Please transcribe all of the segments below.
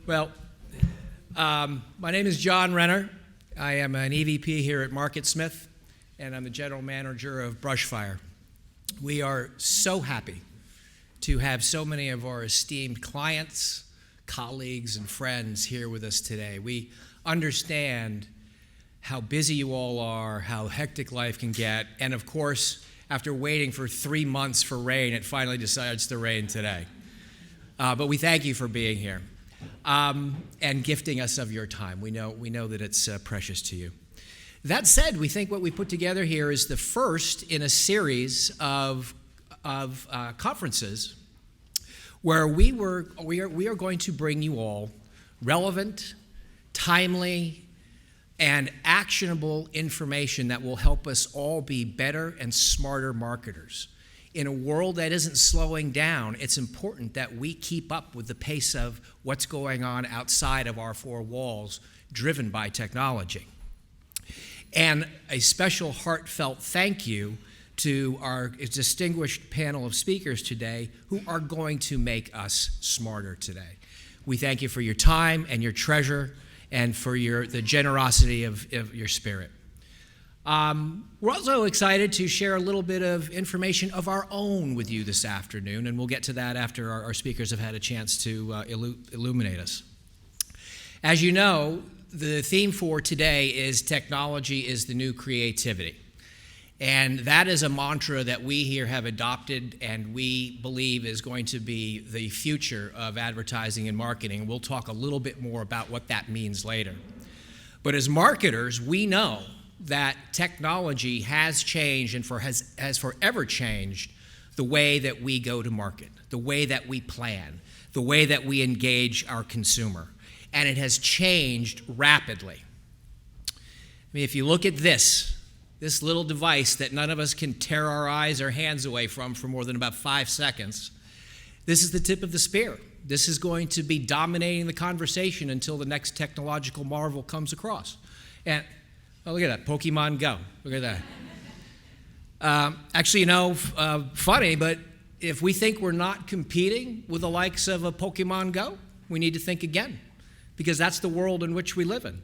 Well, my name is John Renner. I am an EVP here at Marketsmith, and I'm the general manager of Brushfire. We are so happy to have so many of our esteemed clients, colleagues, and friends here with us today. We understand how busy you all are, how hectic life can get, and of course, after waiting for 3 months for rain, it finally decides to rain today. But we thank you for being here and gifting us of your time. We know that it's precious to you. That said, we think what we put together here is the first in a series of conferences where we are going to bring you all relevant, timely, and actionable information that will help us all be better and smarter marketers. In a world that isn't slowing down, it's important that we keep up with the pace of what's going on outside of our four walls, driven by technology. And a special heartfelt thank you to our distinguished panel of speakers today who are going to make us smarter today. We thank you for your time and your treasure and for the generosity of your spirit. We're also excited to share a little bit of information of our own with you this afternoon, and we'll get to that after our speakers have had a chance to illuminate us. As you know, the theme for today is technology is the new creativity. And that is a mantra that we here have adopted and we believe is going to be the future of advertising and marketing. We'll talk a little bit more about what that means later. But as marketers, we know that technology has changed and has forever changed the way that we go to market, the way that we plan, the way that we engage our consumer. And it has changed rapidly. I mean, if you look at this little device that none of us can tear our eyes or hands away from for more than about 5 seconds, this is the tip of the spear. This is going to be dominating the conversation until the next technological marvel comes across. And oh, look at that, Pokemon Go. Look at that. Actually, funny, but if we think we're not competing with the likes of a Pokemon Go, we need to think again, because that's the world in which we live in.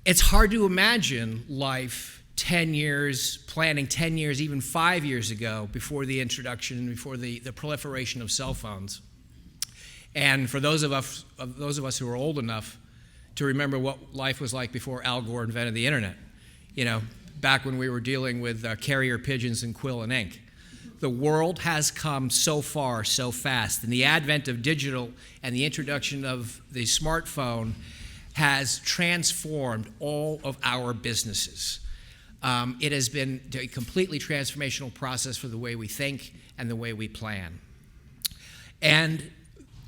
It's hard to imagine life 10 years, planning 10 years, even 5 years ago, before the introduction, before the proliferation of cell phones. And for those of us who are old enough to remember what life was like before Al Gore invented the internet, back when we were dealing with carrier pigeons and quill and ink. The world has come so far, so fast, and the advent of digital and the introduction of the smartphone has transformed all of our businesses. It has been a completely transformational process for the way we think and the way we plan. And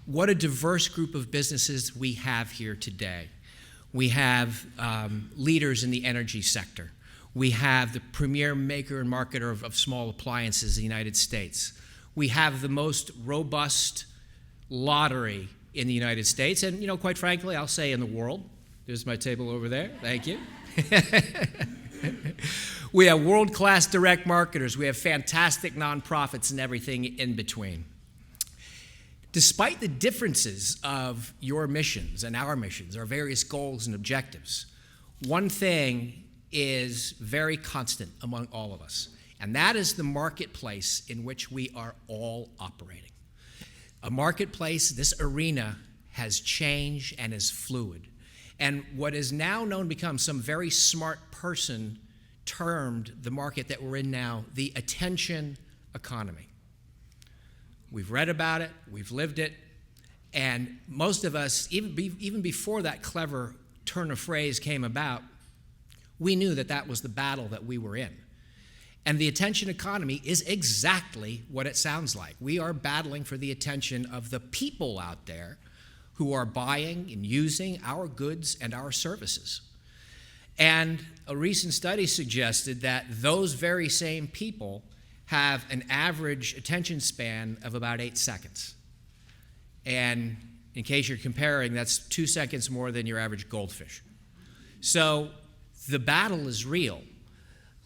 what a diverse group of businesses we have here today. We have leaders in the energy sector. We have the premier maker and marketer of small appliances in the United States. We have the most robust lottery in the United States, and quite frankly, I'll say in the world. There's my table over there. Thank you. We have world-class direct marketers. We have fantastic nonprofits and everything in between. Despite the differences of your missions and our missions, our various goals and objectives, one thing is very constant among all of us, and that is the marketplace in which we are all operating. A marketplace, this arena, has changed and is fluid. And what is now known to become some very smart person termed the market that we're in now, the attention economy. We've read about it, we've lived it, and most of us, even before that clever turn of phrase came about, we knew that was the battle that we were in. And the attention economy is exactly what it sounds like. We are battling for the attention of the people out there who are buying and using our goods and our services. And a recent study suggested that those very same people have an average attention span of about 8 seconds. And in case you're comparing, that's 2 seconds more than your average goldfish. So the battle is real.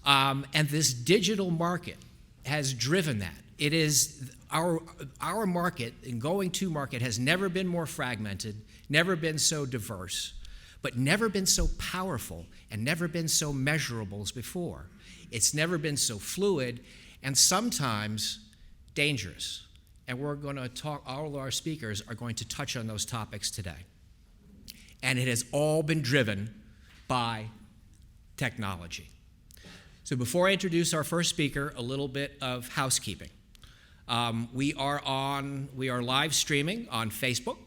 And this digital market has driven that. it is our market, and going to market, has never been more fragmented, never been so diverse, but never been so powerful and never been so measurable as before. It's never been so fluid and sometimes dangerous. And we're going to talk, all of our speakers are going to touch on those topics today. And it has all been driven by technology. So before I introduce our first speaker, a little bit of housekeeping. We are live streaming on Facebook.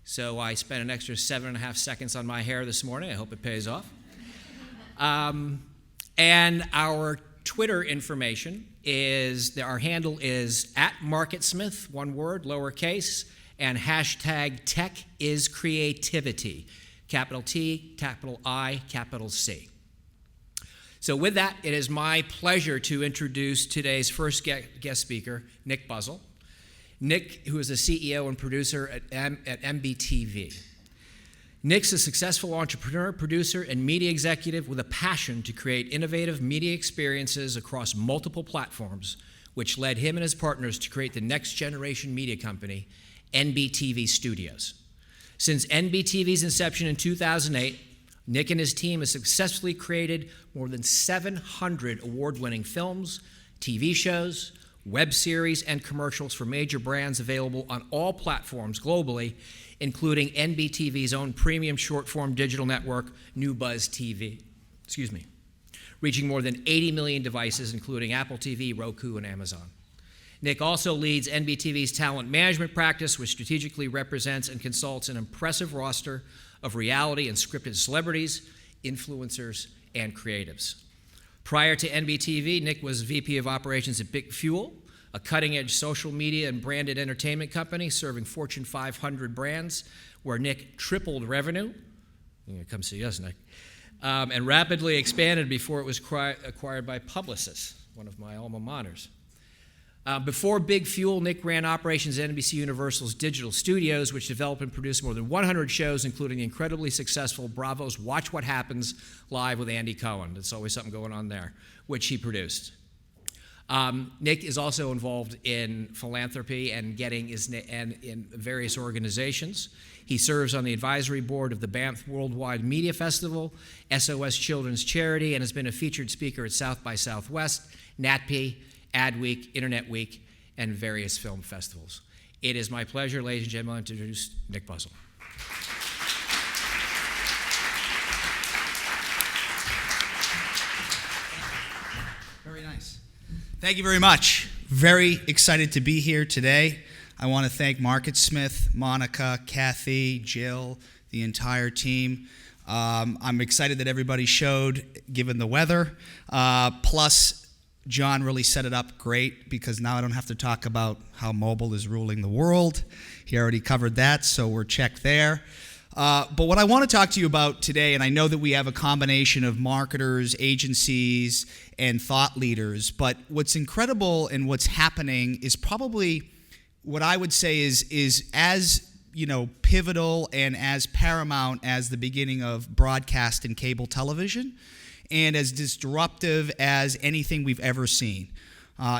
So I spent an extra 7.5 seconds on my hair this morning. I hope it pays off. And our Twitter information is, our handle is @Marketsmith, one word, lowercase, and hashtag #TechIsCreativity, capital T, capital I, capital C. So with that, it is my pleasure to introduce today's first guest speaker, Nick Buzzell. Nick, who is the CEO and producer at MBTV. Nick's a successful entrepreneur, producer, and media executive with a passion to create innovative media experiences across multiple platforms, which led him and his partners to create the next generation media company, NBTV Studios. Since NBTV's inception in 2008, Nick and his team have successfully created more than 700 award-winning films, TV shows, web series, and commercials for major brands available on all platforms globally, including NBTV's own premium short-form digital network, New Buzz TV. Reaching more than 80 million devices, including Apple TV, Roku, and Amazon. Nick also leads NBTV's talent management practice, which strategically represents and consults an impressive roster of reality and scripted celebrities, influencers, and creatives. Prior to NBTV, Nick was VP of Operations at Big Fuel, a cutting-edge social media and branded entertainment company serving Fortune 500 brands, where Nick tripled revenue. Come see us, Nick. And rapidly expanded before it was acquired by Publicis, one of my alma maters. Before Big Fuel, Nick ran operations at NBC Universal's digital studios, which developed and produced more than 100 shows, including the incredibly successful Bravo's Watch What Happens Live with Andy Cohen. There's always something going on there, which he produced. Nick is also involved in philanthropy and in various organizations. He serves on the advisory board of the Banff Worldwide Media Festival, SOS Children's Charity, and has been a featured speaker at South by Southwest, NatP, Adweek, Internet Week, and various film festivals. It is my pleasure, ladies and gentlemen, to introduce Nick Buzzell. Very nice. Thank you very much. Very excited to be here today. I want to thank Marketsmith, Monica, Kathy, Jill, the entire team. I'm excited that everybody showed, given the weather. Plus, John really set it up great because now I don't have to talk about how mobile is ruling the world. He already covered that, so we're checked there. But what I want to talk to you about today, and I know that we have a combination of marketers, agencies, and thought leaders, but what's incredible and what's happening is probably what I would say is as pivotal and as paramount as the beginning of broadcast and cable television, and as disruptive as anything we've ever seen.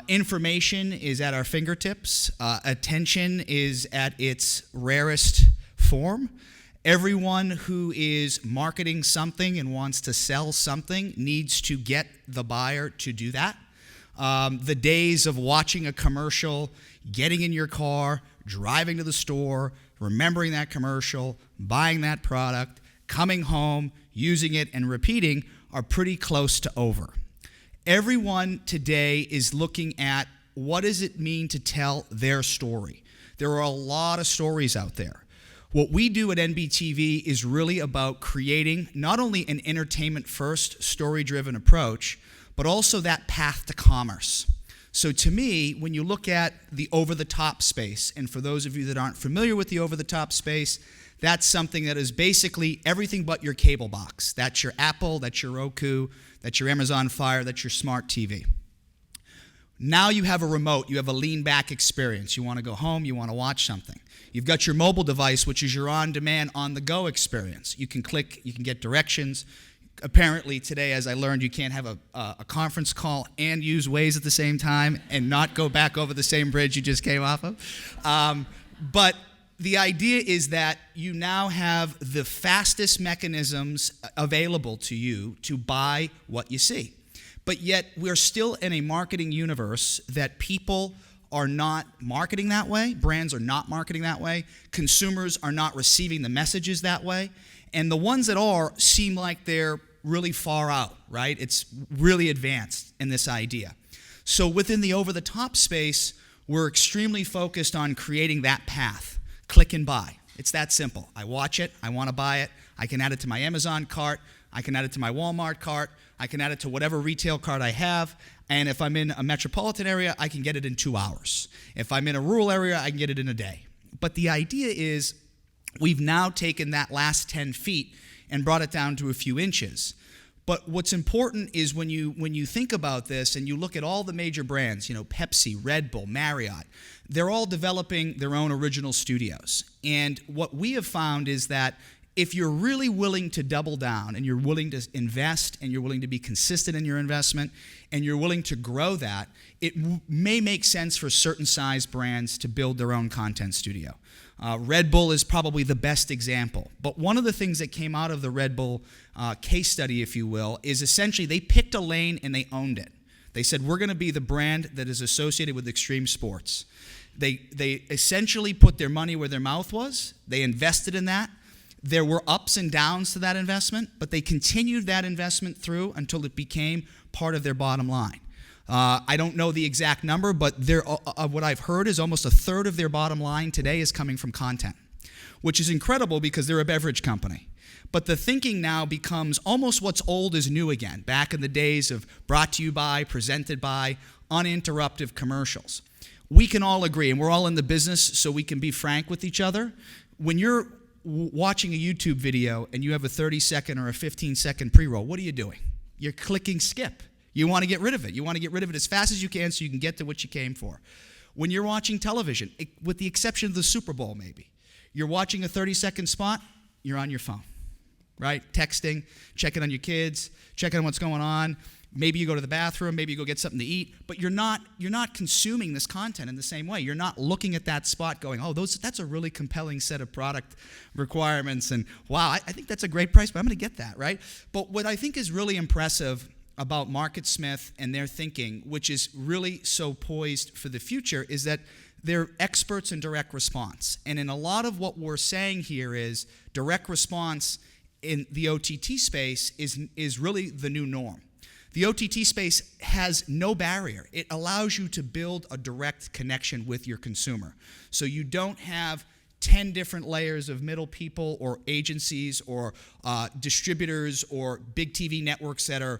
Information is at our fingertips. Attention is at its rarest form. Everyone who is marketing something and wants to sell something needs to get the buyer to do that. The days of watching a commercial, getting in your car, driving to the store, remembering that commercial, buying that product, coming home, using it, and repeating are pretty close to over. Everyone today is looking at what does it mean to tell their story. There are a lot of stories out there. What we do at NBTV is really about creating not only an entertainment-first, story-driven approach, but also that path to commerce. So to me, when you look at the over-the-top space, and for those of you that aren't familiar with the over-the-top space, that's something that is basically everything but your cable box. That's your Apple, that's your Roku, that's your Amazon Fire, that's your smart TV. Now you have a remote, you have a lean-back experience. You want to go home, you want to watch something. You've got your mobile device, which is your on-demand, on-the-go experience. You can click, you can get directions, apparently today, as I learned, you can't have a conference call and use Waze at the same time and not go back over the same bridge you just came off of. But the idea is that you now have the fastest mechanisms available to you to buy what you see. But yet we're still in a marketing universe that people are not marketing that way, brands are not marketing that way, consumers are not receiving the messages that way, and the ones that are seem like they're really far out, right? It's really advanced in this idea. So within the over-the-top space, we're extremely focused on creating that path. Click and buy. It's that simple. I watch it, I want to buy it, I can add it to my Amazon cart, I can add it to my Walmart cart, I can add it to whatever retail cart I have, and if I'm in a metropolitan area, I can get it in 2 hours. If I'm in a rural area, I can get it in a day. But the idea is we've now taken that last 10 feet and brought it down to a few inches. But what's important is when you think about this and you look at all the major brands, Pepsi, Red Bull, Marriott, they're all developing their own original studios. And what we have found is that if you're really willing to double down and you're willing to invest and you're willing to be consistent in your investment and you're willing to grow that, it may make sense for certain size brands to build their own content studio. Red Bull is probably the best example. But one of the things that came out of the Red Bull case study, if you will, is essentially they picked a lane and they owned it. They said, we're going to be the brand that is associated with extreme sports. They essentially put their money where their mouth was. They invested in that. There were ups and downs to that investment, but they continued that investment through until it became part of their bottom line. I don't know the exact number, but what I've heard is almost a third of their bottom line today is coming from content, which is incredible because they're a beverage company. But the thinking now becomes almost what's old is new again, back in the days of brought to you by, presented by, uninterrupted commercials. We can all agree, and we're all in the business so we can be frank with each other. When you're watching a YouTube video and you have a 30-second or a 15-second pre-roll, what are you doing? You're clicking skip. You want to get rid of it. You want to get rid of it as fast as you can so you can get to what you came for. When you're watching television, with the exception of the Super Bowl maybe, you're watching a 30-second spot, you're on your phone, right? Texting, checking on your kids, checking on what's going on. Maybe you go to the bathroom, maybe you go get something to eat, but you're not consuming this content in the same way. You're not looking at that spot going, oh, that's a really compelling set of product requirements, and wow, I think that's a great price, but I'm going to get that, right? But what I think is really impressive about Marketsmith and their thinking, which is really so poised for the future, is that they're experts in direct response. And in a lot of what we're saying here is direct response in the OTT space is really the new norm. The OTT space has no barrier. It allows you to build a direct connection with your consumer. So you don't have 10 different layers of middle people or agencies or distributors or big TV networks that are,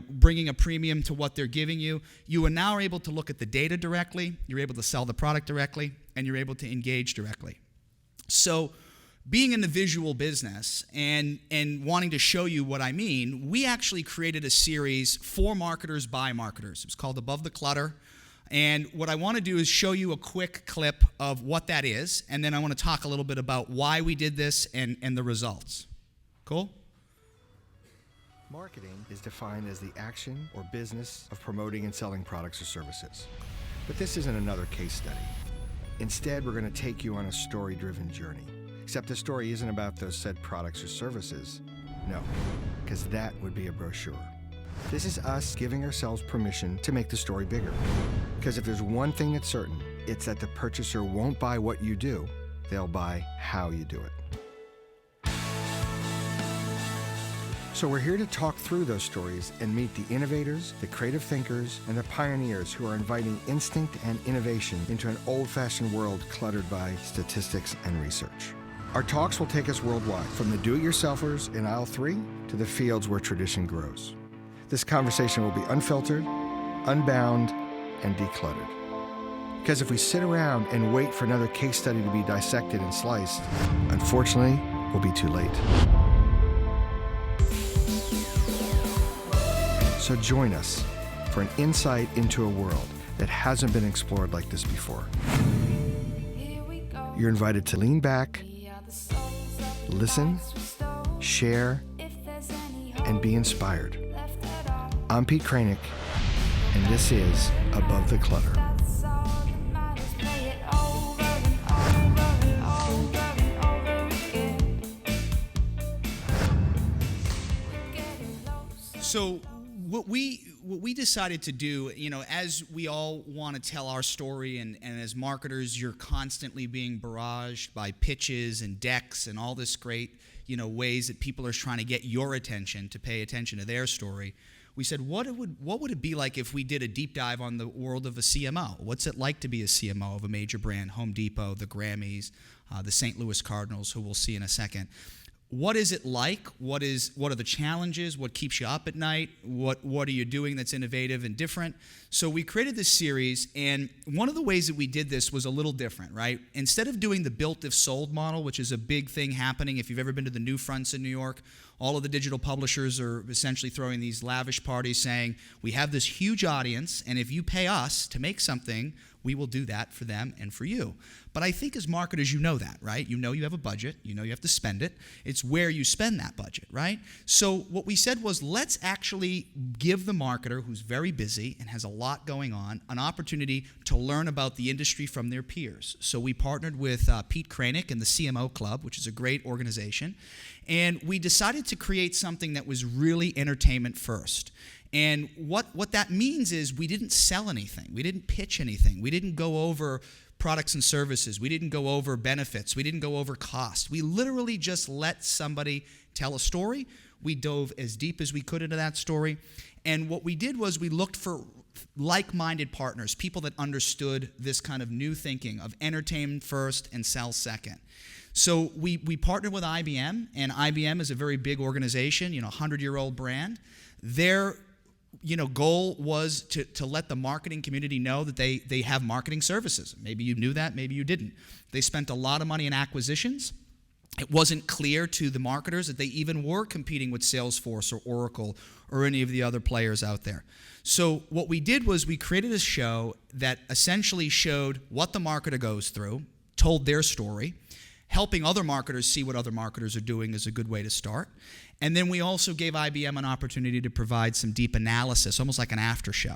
bringing a premium to what they're giving you. You are now able to look at the data directly, you're able to sell the product directly, and you're able to engage directly. So being in the visual business and wanting to show you what I mean, we actually created a series for marketers by marketers. It was called Above the Clutter. And what I want to do is show you a quick clip of what that is, and then I want to talk a little bit about why we did this and the results. Cool? Marketing is defined as the action or business of promoting and selling products or services. But this isn't another case study. Instead, we're going to take you on a story-driven journey. Except the story isn't about those said products or services. No, because that would be a brochure. This is us giving ourselves permission to make the story bigger. Because if there's one thing that's certain, it's that the purchaser won't buy what you do, they'll buy how you do it. So we're here to talk through those stories and meet the innovators, the creative thinkers, and the pioneers who are inviting instinct and innovation into an old-fashioned world cluttered by statistics and research. Our talks will take us worldwide, from the do-it-yourselfers in aisle 3 to the fields where tradition grows. This conversation will be unfiltered, unbound, and decluttered. Because if we sit around and wait for another case study to be dissected and sliced, unfortunately, we'll be too late. So join us for an insight into a world that hasn't been explored like this before. You're invited to lean back, listen, share, and be inspired. I'm Pete Kranick, and this is Above the Clutter. So what we decided to do, as we all want to tell our story, and as marketers, you're constantly being barraged by pitches and decks and all this great, ways that people are trying to get your attention to pay attention to their story. We said, what would it be like if we did a deep dive on the world of a CMO? What's it like to be a CMO of a major brand, Home Depot, the Grammys, the St. Louis Cardinals, who we'll see in a second? What is it like? What are the challenges? What keeps you up at night? What are you doing that's innovative and different? So we created this series, and one of the ways that we did this was a little different, right? Instead of doing the built if sold model, which is a big thing happening, if you've ever been to the New Fronts in New York, all of the digital publishers are essentially throwing these lavish parties saying, we have this huge audience, and if you pay us to make something, we will do that for them and for you. But I think as marketers, you know that, right? You know you have a budget. You know you have to spend it. It's where you spend that budget, right? So what we said was, let's actually give the marketer who's very busy and has a lot going on an opportunity to learn about the industry from their peers. So we partnered with Pete Kranick and the CMO Club, which is a great organization, and we decided to create something that was really entertainment first. And what that means is we didn't sell anything. We didn't pitch anything. We didn't go over products and services. We didn't go over benefits. We didn't go over cost. We literally just let somebody tell a story. We dove as deep as we could into that story. And what we did was we looked for like-minded partners, people that understood this kind of new thinking of entertain first and sell second. So we partnered with IBM, and IBM is a very big organization, 100-year-old brand. Their goal was to let the marketing community know that they have marketing services. Maybe you knew that, maybe you didn't. They spent a lot of money in acquisitions. It wasn't clear to the marketers that they even were competing with Salesforce or Oracle or any of the other players out there. So what we did was we created a show that essentially showed what the marketer goes through, told their story. Helping other marketers see what other marketers are doing is a good way to start. And then we also gave IBM an opportunity to provide some deep analysis, almost like an after show.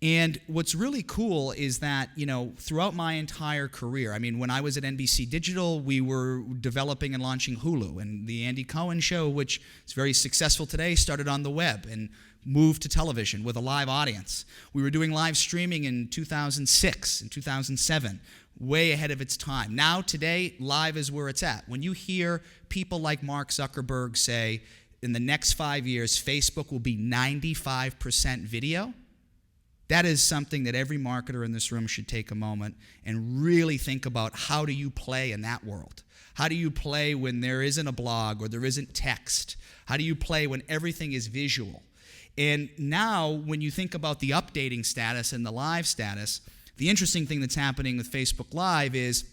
And what's really cool is that, throughout my entire career, when I was at NBC Digital, we were developing and launching Hulu. And the Andy Cohen show, which is very successful today, started on the web and moved to television with a live audience. We were doing live streaming in 2006 and 2007. Way ahead of its time. Now, today, live is where it's at. When you hear people like Mark Zuckerberg say, in the next 5 years, Facebook will be 95% video, that is something that every marketer in this room should take a moment and really think about. How do you play in that world? How do you play when there isn't a blog or there isn't text? How do you play when everything is visual? And now, when you think about the updating status and the live status, the interesting thing that's happening with Facebook Live is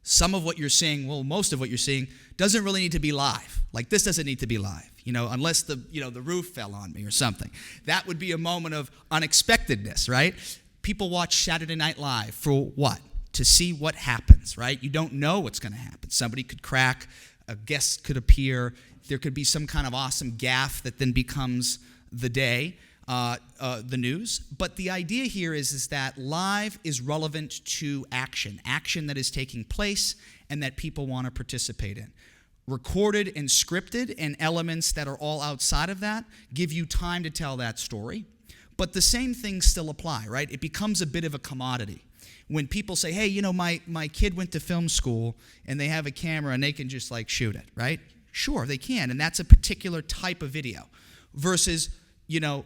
some of what you're seeing, most of what you're seeing, doesn't really need to be live. Like, this doesn't need to be live, unless the roof fell on me or something. That would be a moment of unexpectedness, right? People watch Saturday Night Live for what? To see what happens, right? You don't know what's going to happen. Somebody could crack, a guest could appear, there could be some kind of awesome gaffe that then becomes the day. The news. But the idea here is that live is relevant to action that is taking place and that people want to participate in. Recorded and scripted and elements that are all outside of that give you time to tell that story. But the same things still apply, right? It becomes a bit of a commodity. When people say, hey, my kid went to film school and they have a camera and they can just shoot it, right? Sure, they can, and that's a particular type of video versus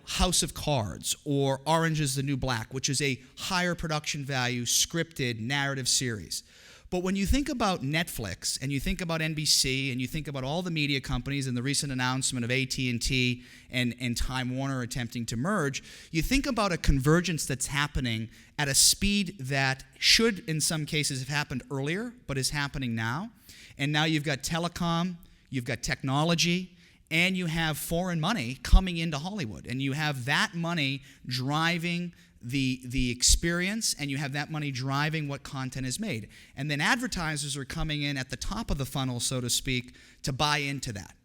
House of Cards or Orange is the New Black, which is a higher production value, scripted narrative series. But when you think about Netflix and you think about NBC and you think about all the media companies and the recent announcement of AT&T and Time Warner attempting to merge, you think about a convergence that's happening at a speed that should in some cases have happened earlier, but is happening now. And now you've got telecom, you've got technology, and you have foreign money coming into Hollywood, and you have that money driving the experience, and you have that money driving what content is made. And then advertisers are coming in at the top of the funnel, so to speak, to buy into that.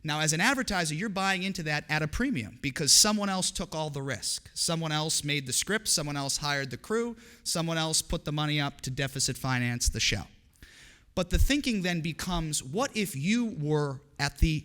Now, as an advertiser, you're buying into that at a premium because someone else took all the risk. Someone else made the script, someone else hired the crew, someone else put the money up to deficit finance the show. But the thinking then becomes, what if you were at the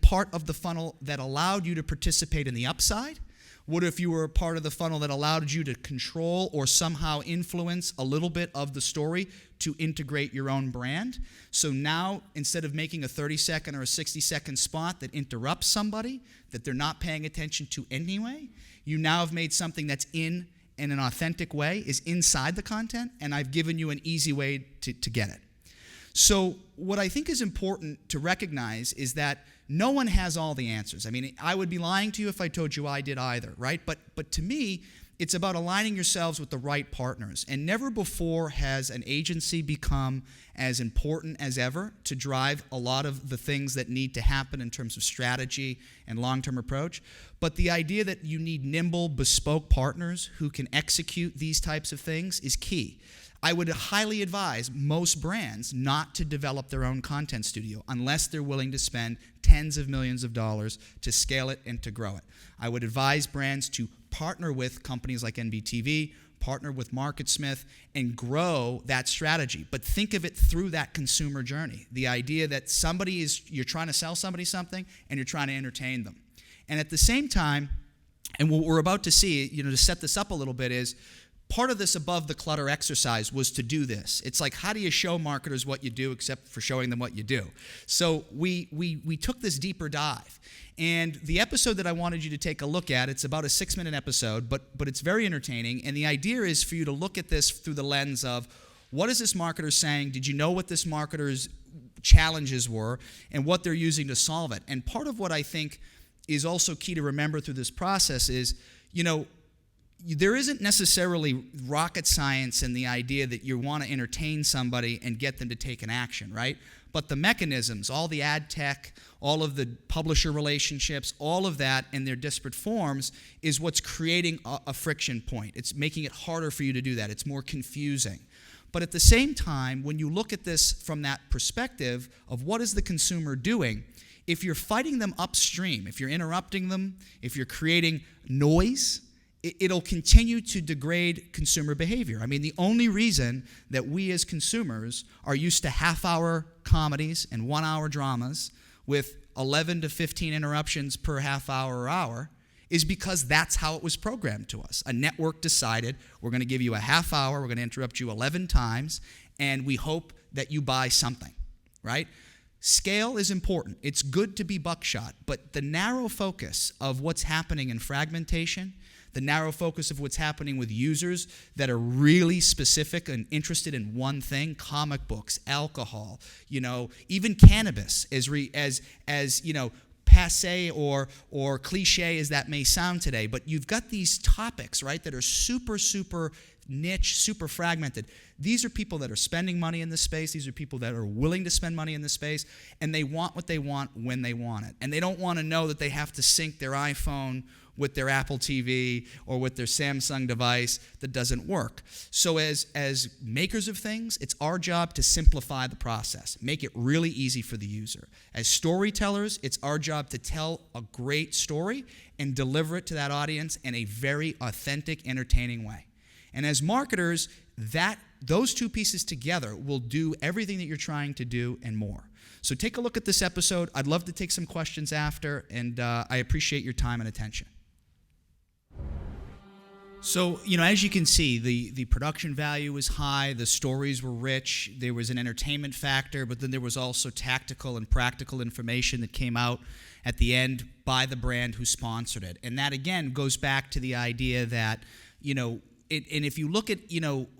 part of the funnel that allowed you to participate in the upside? What if you were a part of the funnel that allowed you to control or somehow influence a little bit of the story to integrate your own brand? So now, instead of making a 30-second or a 60-second spot that interrupts somebody that they're not paying attention to anyway, you now have made something that's in an authentic way, is inside the content, and I've given you an easy way to get it. So what I think is important to recognize is that no one has all the answers. I mean, I would be lying to you if I told you I did either, right? But to me, it's about aligning yourselves with the right partners. And never before has an agency become as important as ever to drive a lot of the things that need to happen in terms of strategy and long-term approach. But the idea that you need nimble, bespoke partners who can execute these types of things is key. I would highly advise most brands not to develop their own content studio unless they're willing to spend tens of millions of dollars to scale it and to grow it. I would advise brands to partner with companies like NBTV, partner with Marketsmith, and grow that strategy. But think of it through that consumer journey. The idea that you're trying to sell somebody something and you're trying to entertain them. And at the same time, and what we're about to see, to set this up a little bit is, part of this above the clutter exercise was to do this. It's like, how do you show marketers what you do except for showing them what you do? So we took this deeper dive. And the episode that I wanted you to take a look at, it's about a 6-minute episode, but it's very entertaining. And the idea is for you to look at this through the lens of, what is this marketer saying? Did you know what this marketer's challenges were and what they're using to solve it? And part of what I think is also key to remember through this process is, there isn't necessarily rocket science in the idea that you want to entertain somebody and get them to take an action, right? But the mechanisms, all the ad tech, all of the publisher relationships, all of that in their disparate forms is what's creating a friction point. It's making it harder for you to do that. It's more confusing. But at the same time, when you look at this from that perspective of what is the consumer doing, if you're fighting them upstream, if you're interrupting them, if you're creating noise, it'll continue to degrade consumer behavior. I mean, the only reason that we as consumers are used to half-hour comedies and 1-hour dramas with 11 to 15 interruptions per half hour or hour is because that's how it was programmed to us. A network decided, we're going to give you a half hour, we're going to interrupt you 11 times, and we hope that you buy something, right? Scale is important. It's good to be buckshot, but the narrow focus of what's happening in fragmentation, the narrow focus of what's happening with users that are really specific and interested in one thing, comic books, alcohol, even cannabis, as passé or cliche as that may sound today. But you've got these topics, right, that are super, super niche, super fragmented. These are people that are spending money in this space. These are people that are willing to spend money in this space, and they want what they want when they want it. And they don't want to know that they have to sync their iPhone with their Apple TV or with their Samsung device that doesn't work. So as makers of things, it's our job to simplify the process, make it really easy for the user. As storytellers, it's our job to tell a great story and deliver it to that audience in a very authentic, entertaining way. And as marketers, those two pieces together will do everything that you're trying to do and more. So take a look at this episode. I'd love to take some questions after, and I appreciate your time and attention. So, as you can see, the production value was high, the stories were rich, there was an entertainment factor, but then there was also tactical and practical information that came out at the end by the brand who sponsored it. And that, again, goes back to the idea that, and if you look at,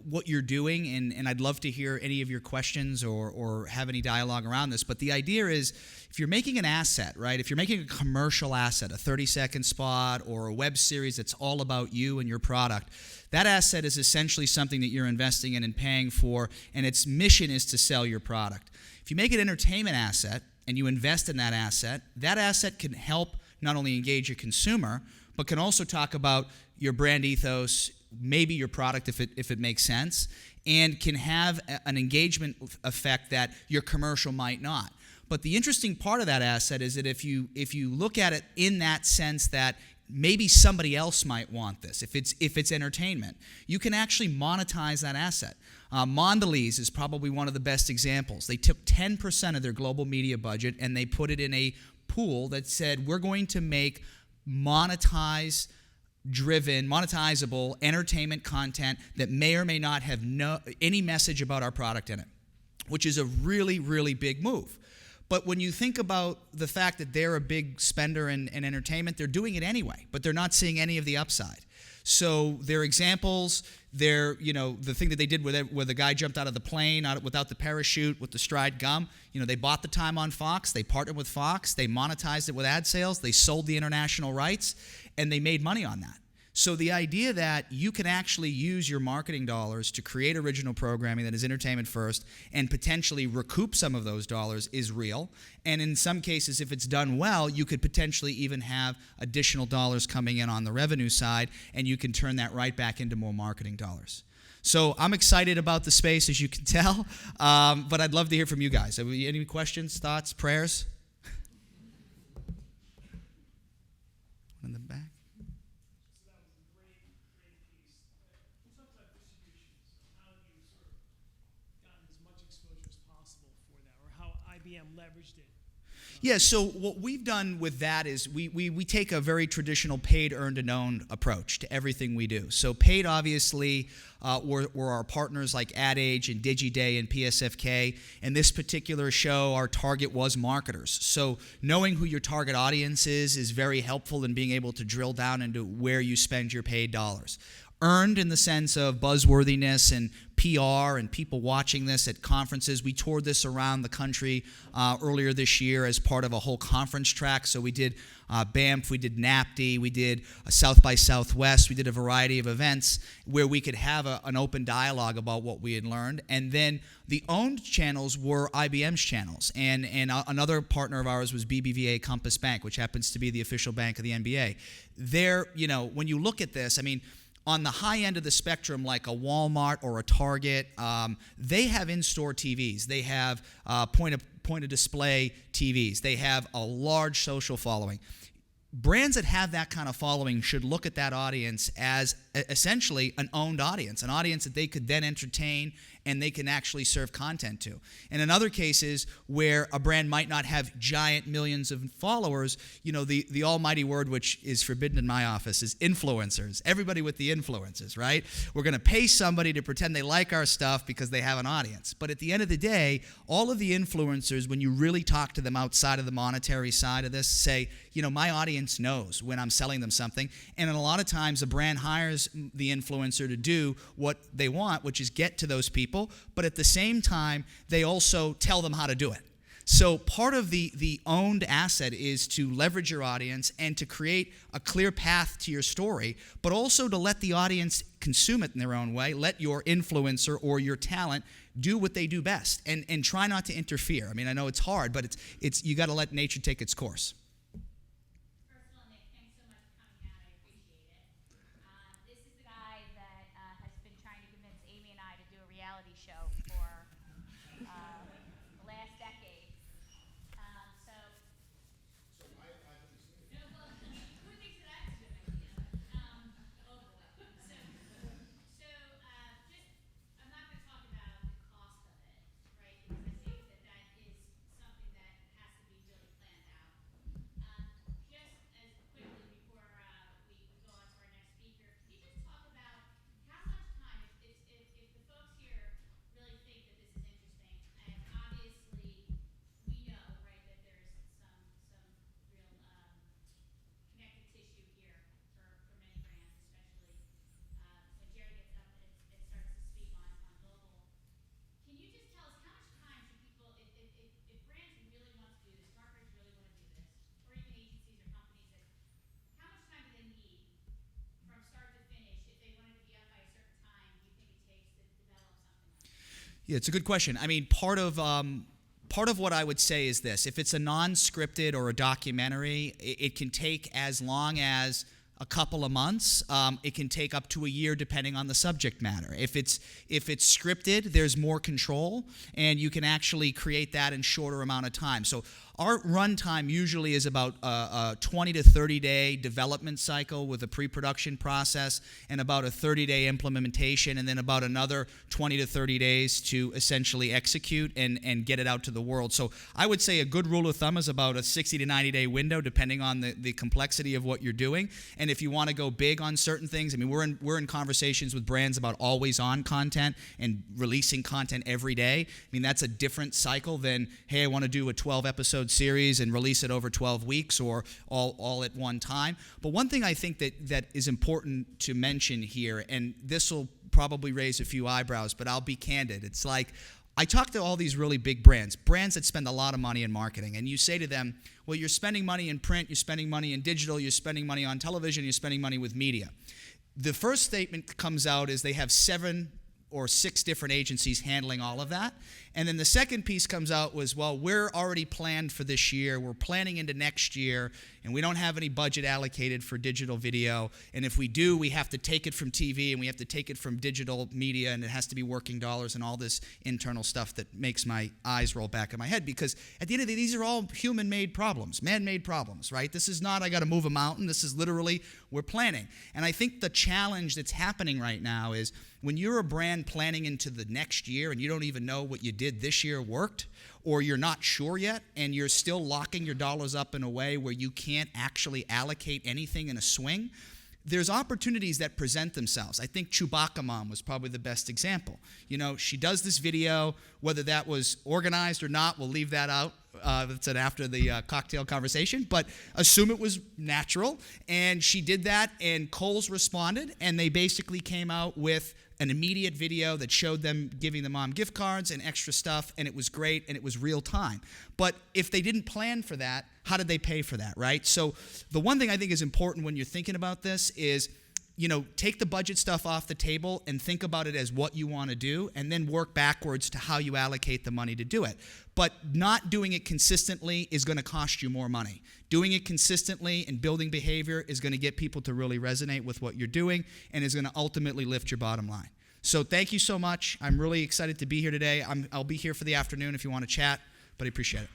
what you're doing, and I'd love to hear any of your questions or have any dialogue around this, but the idea is, if you're making an asset, right, if you're making a commercial asset, a 30-second spot or a web series that's all about you and your product, that asset is essentially something that you're investing in and paying for, and its mission is to sell your product. If you make an entertainment asset and you invest in that asset can help not only engage your consumer, but can also talk about your brand ethos, maybe your product if it makes sense, and can have an engagement effect that your commercial might not. But the interesting part of that asset is that if you look at it in that sense that maybe somebody else might want this, if it's entertainment, you can actually monetize that asset. Mondelez is probably one of the best examples. They took 10% of their global media budget and they put it in a pool that said, we're going to make monetizable entertainment content that may or may not have any message about our product in it, which is a really, really big move. But when you think about the fact that they're a big spender in entertainment, they're doing it anyway, but they're not seeing any of the upside. So their examples, the thing that they did where the guy jumped out of the plane without the parachute with the stride gum, they bought the time on Fox, they partnered with Fox, they monetized it with ad sales, they sold the international rights, and they made money on that. So the idea that you can actually use your marketing dollars to create original programming that is entertainment first and potentially recoup some of those dollars is real. And in some cases, if it's done well, you could potentially even have additional dollars coming in on the revenue side, and you can turn that right back into more marketing dollars. So I'm excited about the space, as you can tell, but I'd love to hear from you guys. Any questions, thoughts, prayers? In the back. Leveraged it. Yeah, so what we've done with that is we take a very traditional paid, earned, and owned approach to everything we do. So paid, obviously, were our partners like Ad Age and DigiDay and PSFK. In this particular show, our target was marketers. So knowing who your target audience is very helpful in being able to drill down into where you spend your paid dollars. Earned in the sense of buzzworthiness and PR and people watching this at conferences. We toured this around the country earlier this year as part of a whole conference track. So we did BAMF, we did NAPD, we did South by Southwest, we did a variety of events where we could have an open dialogue about what we had learned. And then the owned channels were IBM's channels. And another partner of ours was BBVA Compass Bank, which happens to be the official bank of the NBA. There, when you look at this, on the high end of the spectrum, like a Walmart or a Target, they have in-store TVs. They have point-of-display TVs. They have a large social following. Brands that have that kind of following should look at that audience as essentially an owned audience, an audience that they could then entertain and they can actually serve content to. And in other cases where a brand might not have giant millions of followers, the almighty word which is forbidden in my office is influencers. Everybody with the influencers, right? We're going to pay somebody to pretend they like our stuff because they have an audience. But at the end of the day, all of the influencers, when you really talk to them outside of the monetary side of this, say, my audience knows when I'm selling them something. And a lot of times a brand hires the influencer to do what they want, which is get to those people. But at the same time, they also tell them how to do it. So part of the owned asset is to leverage your audience and to create a clear path to your story, but also to let the audience consume it in their own way. Let your influencer or your talent do what they do best, and try not to interfere. I know it's hard, but it's you got to let nature take its course. Yeah, it's a good question. Part of what I would say is this. If it's a non-scripted or a documentary, it can take as long as a couple of months. It can take up to a year depending on the subject matter. If it's scripted, there's more control, and you can actually create that in shorter amount of time. So our run time usually is about a 20 to 30-day development cycle with a pre-production process and about a 30-day implementation, and then about another 20 to 30 days to essentially execute and get it out to the world. So I would say a good rule of thumb is about a 60 to 90-day window, depending on the complexity of what you're doing. And if you want to go big on certain things, I mean, we're in conversations with brands about always-on content and releasing content every day. I mean, that's a different cycle than, hey, I want to do a 12-episode series and release it over 12 weeks or all at one time. But one thing I think that is important to mention here, and this will probably raise a few eyebrows, but I'll be candid. It's like, I talk to all these really big brands that spend a lot of money in marketing, and you say to them, well, you're spending money in print, you're spending money in digital, you're spending money on television, you're spending money with media. The first statement that comes out is they have 7 or 6 different agencies handling all of that. And then the second piece comes out was, well, we're already planned for this year, we're planning into next year, and we don't have any budget allocated for digital video. And if we do, we have to take it from TV and we have to take it from digital media, and it has to be working dollars and all this internal stuff that makes my eyes roll back in my head. Because at the end of the day, these are all human-made problems, man-made problems, right? This is not, I got to move a mountain. This is literally, we're planning. And I think the challenge that's happening right now is when you're a brand planning into the next year and you don't even know what you did this year worked, or you're not sure yet, and you're still locking your dollars up in a way where you can't actually allocate anything in a swing, there's opportunities that present themselves. I think Chewbacca Mom was probably the best example. You know, she does this video, whether that was organized or not, we'll leave that out. That's an after the cocktail conversation, but assume it was natural. And she did that, and Kohl's responded, and they basically came out with an immediate video that showed them giving the mom gift cards and extra stuff, and it was great, and it was real time. But if they didn't plan for that, how did they pay for that, right? So the one thing I think is important when you're thinking about this is, you know, take the budget stuff off the table and think about it as what you want to do, and then work backwards to how you allocate the money to do it. But not doing it consistently is going to cost you more money. Doing it consistently and building behavior is going to get people to really resonate with what you're doing, and is going to ultimately lift your bottom line. So thank you so much. I'm really excited to be here today. I'll be here for the afternoon if you want to chat, but I appreciate it.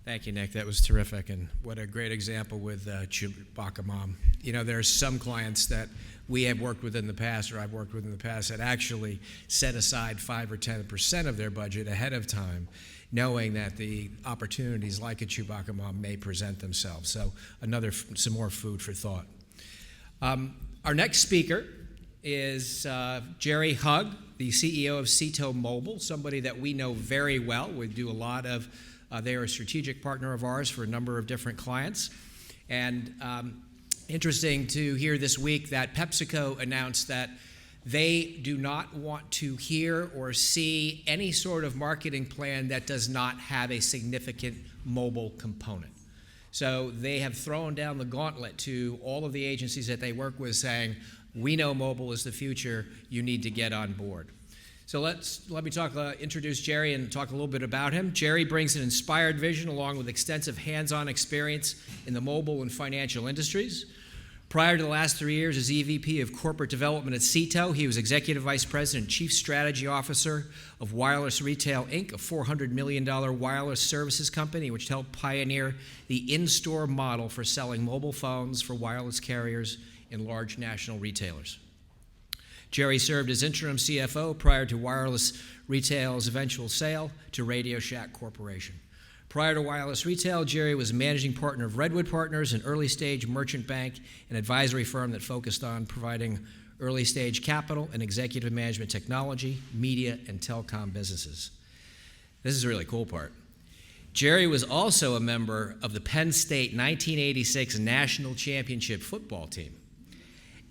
Thank you, Nick. That was terrific, and what a great example with Chewbacca Mom. You know, there's some clients that we have worked with in the past, or I've worked with in the past, that actually set aside 5 or 10% of their budget ahead of time, knowing that the opportunities like a Chewbacca Mom may present themselves. So some more food for thought. Our next speaker is Jerry Hugg, the CEO of Ceto Mobile, somebody that we know very well. We do a lot of they are a strategic partner of ours for a number of different clients. And interesting to hear this week that PepsiCo announced that they do not want to hear or see any sort of marketing plan that does not have a significant mobile component. So they have thrown down the gauntlet to all of the agencies that they work with, saying, we know mobile is the future, you need to get on board. So let me introduce Jerry and talk a little bit about him. Jerry brings an inspired vision along with extensive hands-on experience in the mobile and financial industries. Prior to the last 3 years as EVP of Corporate Development at Ceto, he was Executive Vice President and Chief Strategy Officer of Wireless Retail, Inc., a $400 million wireless services company which helped pioneer the in-store model for selling mobile phones for wireless carriers in large national retailers. Jerry served as interim CFO prior to Wireless Retail's eventual sale to Radio Shack Corporation. Prior to Wireless Retail, Jerry was managing partner of Redwood Partners, an early-stage merchant bank and advisory firm that focused on providing early-stage capital and executive management technology, media, and telecom businesses. This is the really cool part. Jerry was also a member of the Penn State 1986 National Championship football team.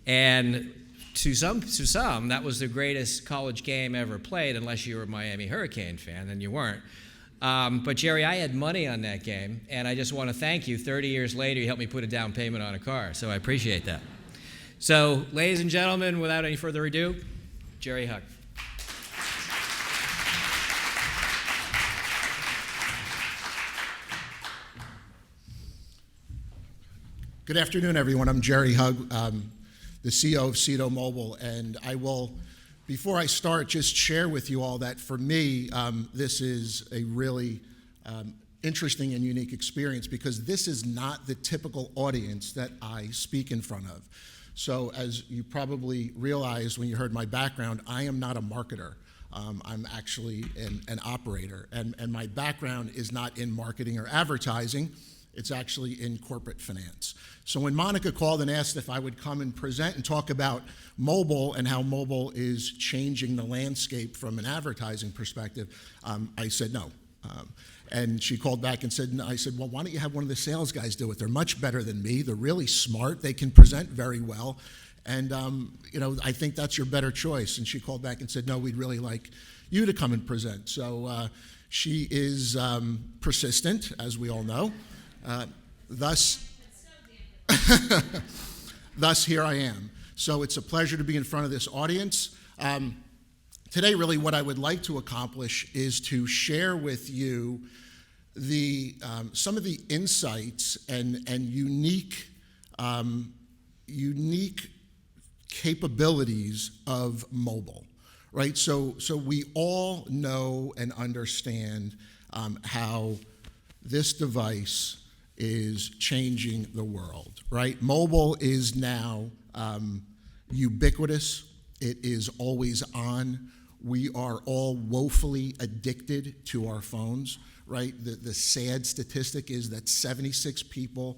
And to some, that was the greatest college game ever played, unless you were a Miami Hurricane fan, then you weren't. But Jerry, I had money on that game, and I just want to thank you. 30 years later, you helped me put a down payment on a car, so I appreciate that. So, ladies and gentlemen, without any further ado, Jerry Hug. Good afternoon, everyone. I'm Jerry Hug, the CEO of Cedo Mobile, and I will, before I start, just share with you all that for me, this is a really interesting and unique experience because this is not the typical audience that I speak in front of. So as you probably realized when you heard my background, I am not a marketer. I'm actually an operator, and my background is not in marketing or advertising. It's actually in corporate finance. So when Monica called and asked if I would come and present and talk about mobile and how mobile is changing the landscape from an advertising perspective, I said no. And she called back and said, no. I said, well, why don't you have one of the sales guys do it? They're much better than me. They're really smart. They can present very well. And I think that's your better choice. And she called back and said, no, we'd really like you to come and present. So she is persistent, as we all know. Thus, here I am. So it's a pleasure to be in front of this audience. Today, really, what I would like to accomplish is to share with you some of the insights and unique capabilities of mobile, right? So we all know and understand how this device is changing the world, right? Mobile is now ubiquitous. It is always on. We are all woefully addicted to our phones, right? The sad statistic is that 76%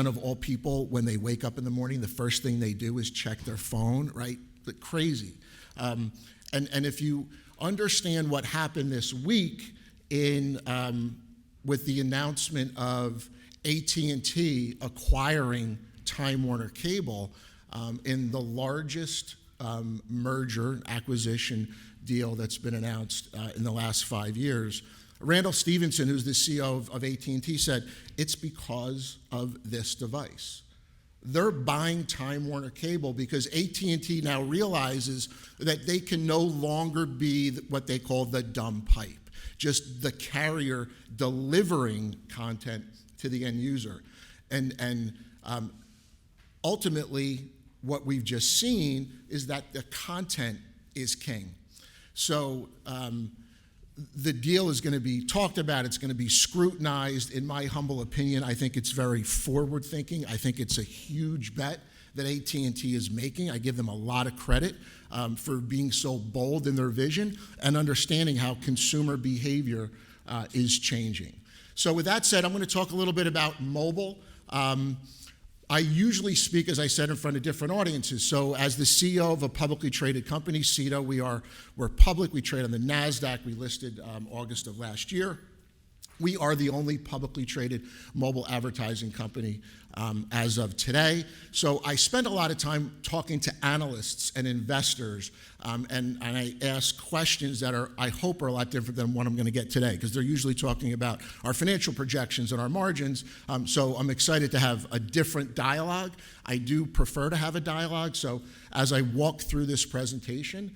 of all people, when they wake up in the morning, the first thing they do is check their phone, right? Crazy. And if you understand what happened this week with the announcement of AT&T acquiring Time Warner Cable in the largest merger acquisition deal that's been announced in the last 5 years, Randall Stevenson, who's the CEO of AT&T, said it's because of this device. They're buying Time Warner Cable because AT&T now realizes that they can no longer be what they call the dumb pipe, just the carrier delivering content to the end user. And ultimately, what we've just seen is that the content is king. So the deal is going to be talked about. It's going to be scrutinized. In my humble opinion, I think it's very forward-thinking. I think it's a huge bet that AT&T is making. I give them a lot of credit for being so bold in their vision and understanding how consumer behavior is changing. So with that said, I'm going to talk a little bit about mobile. I usually speak, as I said, in front of different audiences. So as the CEO of a publicly traded company, Cedo, we're public. We trade on the NASDAQ. We listed August of last year. We are the only publicly traded mobile advertising company as of today. So I spend a lot of time talking to analysts and investors, and I ask questions that I hope are a lot different than what I'm going to get today, because they're usually talking about our financial projections and our margins. So I'm excited to have a different dialogue. I do prefer to have a dialogue. So as I walk through this presentation,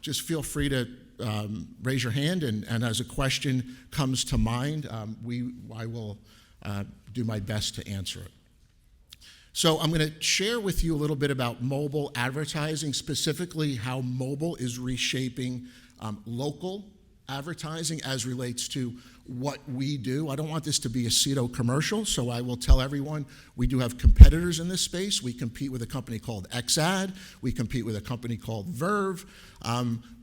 just feel free to raise your hand, and as a question comes to mind, I will do my best to answer it. So I'm going to share with you a little bit about mobile advertising, specifically how mobile is reshaping local advertising as relates to what we do. I don't want this to be a Cedo commercial, so I will tell everyone we do have competitors in this space. We compete with a company called XAD. We compete with a company called Verve.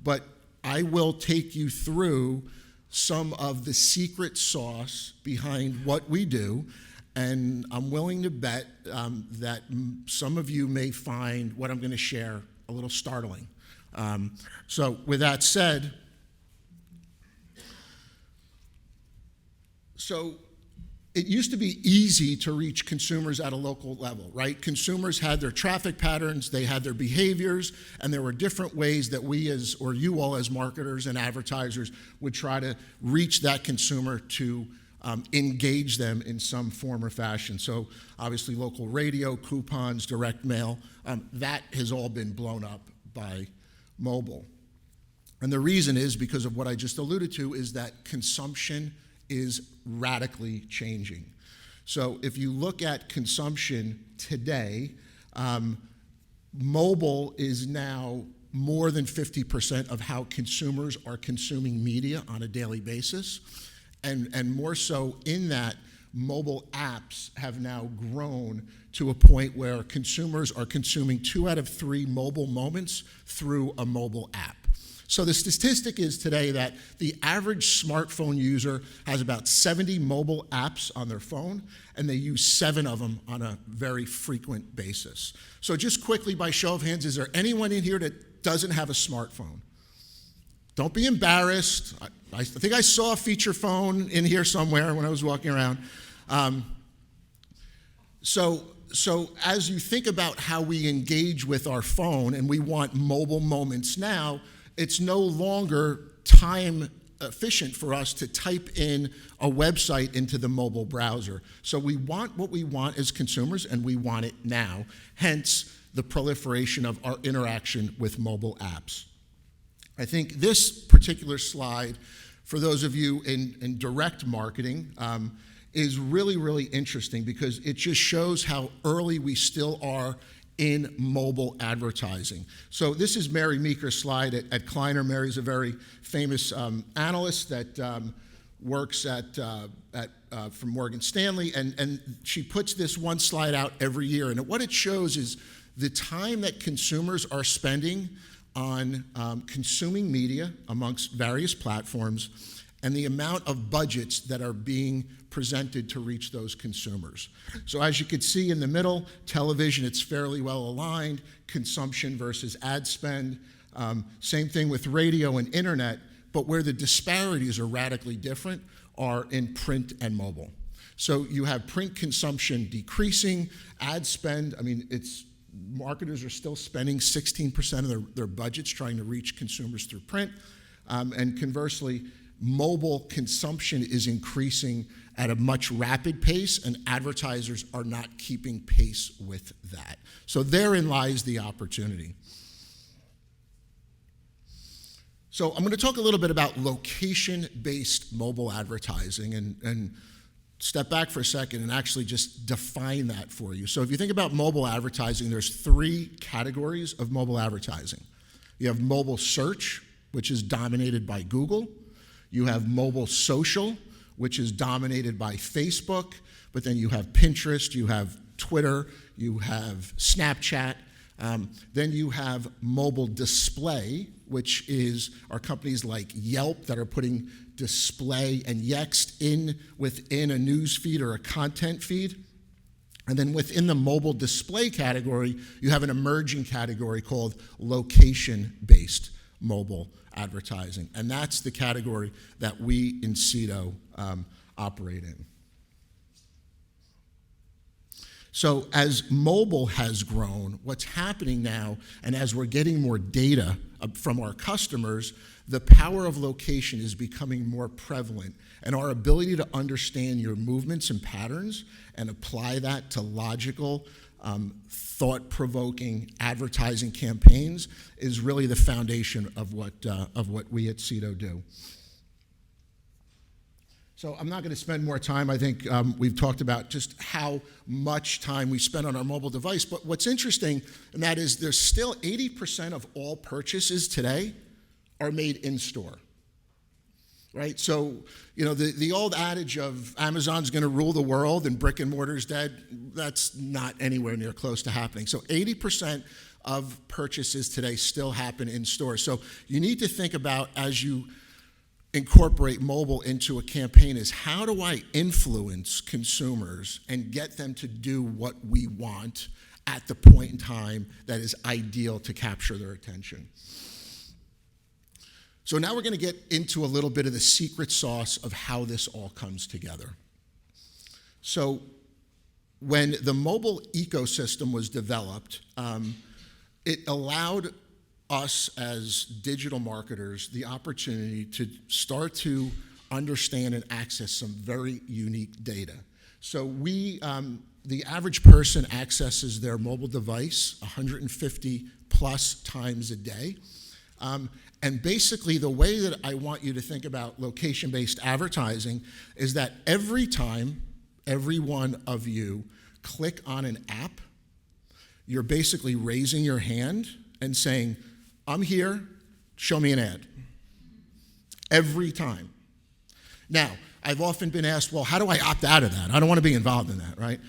But I will take you through some of the secret sauce behind what we do, and I'm willing to bet that some of you may find what I'm going to share a little startling. So with that said, so it used to be easy to reach consumers at a local level, right? Consumers had their traffic patterns, they had their behaviors, and there were different ways that we or you all as marketers and advertisers would try to reach that consumer to engage them in some form or fashion. So obviously local radio, coupons, direct mail, that has all been blown up by mobile. And the reason is because of what I just alluded to, is that consumption is radically changing. So if you look at consumption today, mobile is now more than 50% of how consumers are consuming media on a daily basis. And more so in that, mobile apps have now grown to a point where consumers are consuming 2 out of 3 mobile moments through a mobile app. So the statistic is today that the average smartphone user has about 70 mobile apps on their phone, and they use 7 of them on a very frequent basis. So just quickly, by show of hands, is there anyone in here that doesn't have a smartphone? Don't be embarrassed. I think I saw a feature phone in here somewhere when I was walking around. So as you think about how we engage with our phone, and we want mobile moments now, it's no longer time efficient for us to type in a website into the mobile browser. So we want what we want as consumers, and we want it now. Hence, the proliferation of our interaction with mobile apps. I think this particular slide, for those of you in direct marketing, is really, really interesting because it just shows how early we still are in mobile advertising. So this is Mary Meeker's slide at Kleiner. Mary's a very famous analyst that works from Morgan Stanley, and she puts this one slide out every year. And what it shows is the time that consumers are spending on consuming media amongst various platforms, and the amount of budgets that are being presented to reach those consumers. So as you can see in the middle, television, it's fairly well aligned, consumption versus ad spend. Same thing with radio and internet, but where the disparities are radically different are in print and mobile. So you have print consumption decreasing, ad spend, marketers are still spending 16% of their budgets trying to reach consumers through print. And conversely, mobile consumption is increasing at a much rapid pace, and advertisers are not keeping pace with that. So therein lies the opportunity. So I'm going to talk a little bit about location-based mobile advertising and step back for a second and actually just define that for you. So if you think about mobile advertising, there's 3 categories of mobile advertising. You have mobile search, which is dominated by Google. You have mobile social, which is dominated by Facebook, but then you have Pinterest, you have Twitter, you have Snapchat. Then you have mobile display, which are companies like Yelp that are putting display and Yext within a news feed or a content feed. And then within the mobile display category, you have an emerging category called location-based mobile advertising. And that's the category that we in CEDO operate in. So as mobile has grown, what's happening now, and as we're getting more data from our customers, the power of location is becoming more prevalent, and our ability to understand your movements and patterns and apply that to logical, thought-provoking advertising campaigns is really the foundation of what we at CEDO do. So I'm not going to spend more time. I think we've talked about just how much time we spend on our mobile device. But what's interesting, and that is there's still 80% of all purchases today are made in store, right? So, the old adage of Amazon's going to rule the world and brick and mortar's dead, that's not anywhere near close to happening. So 80% of purchases today still happen in store. So you need to think about, as you incorporate mobile into a campaign, is how do I influence consumers and get them to do what we want at the point in time that is ideal to capture their attention. So now we're going to get into a little bit of the secret sauce of how this all comes together. So when the mobile ecosystem was developed, it allowed us as digital marketers the opportunity to start to understand and access some very unique data. So the average person accesses their mobile device 150 plus times a day. And basically the way that I want you to think about location-based advertising is that every time every one of you click on an app, you're basically raising your hand and saying, I'm here, show me an ad. Every time. Now, I've often been asked, well, how do I opt out of that? I don't want to be involved in that, right?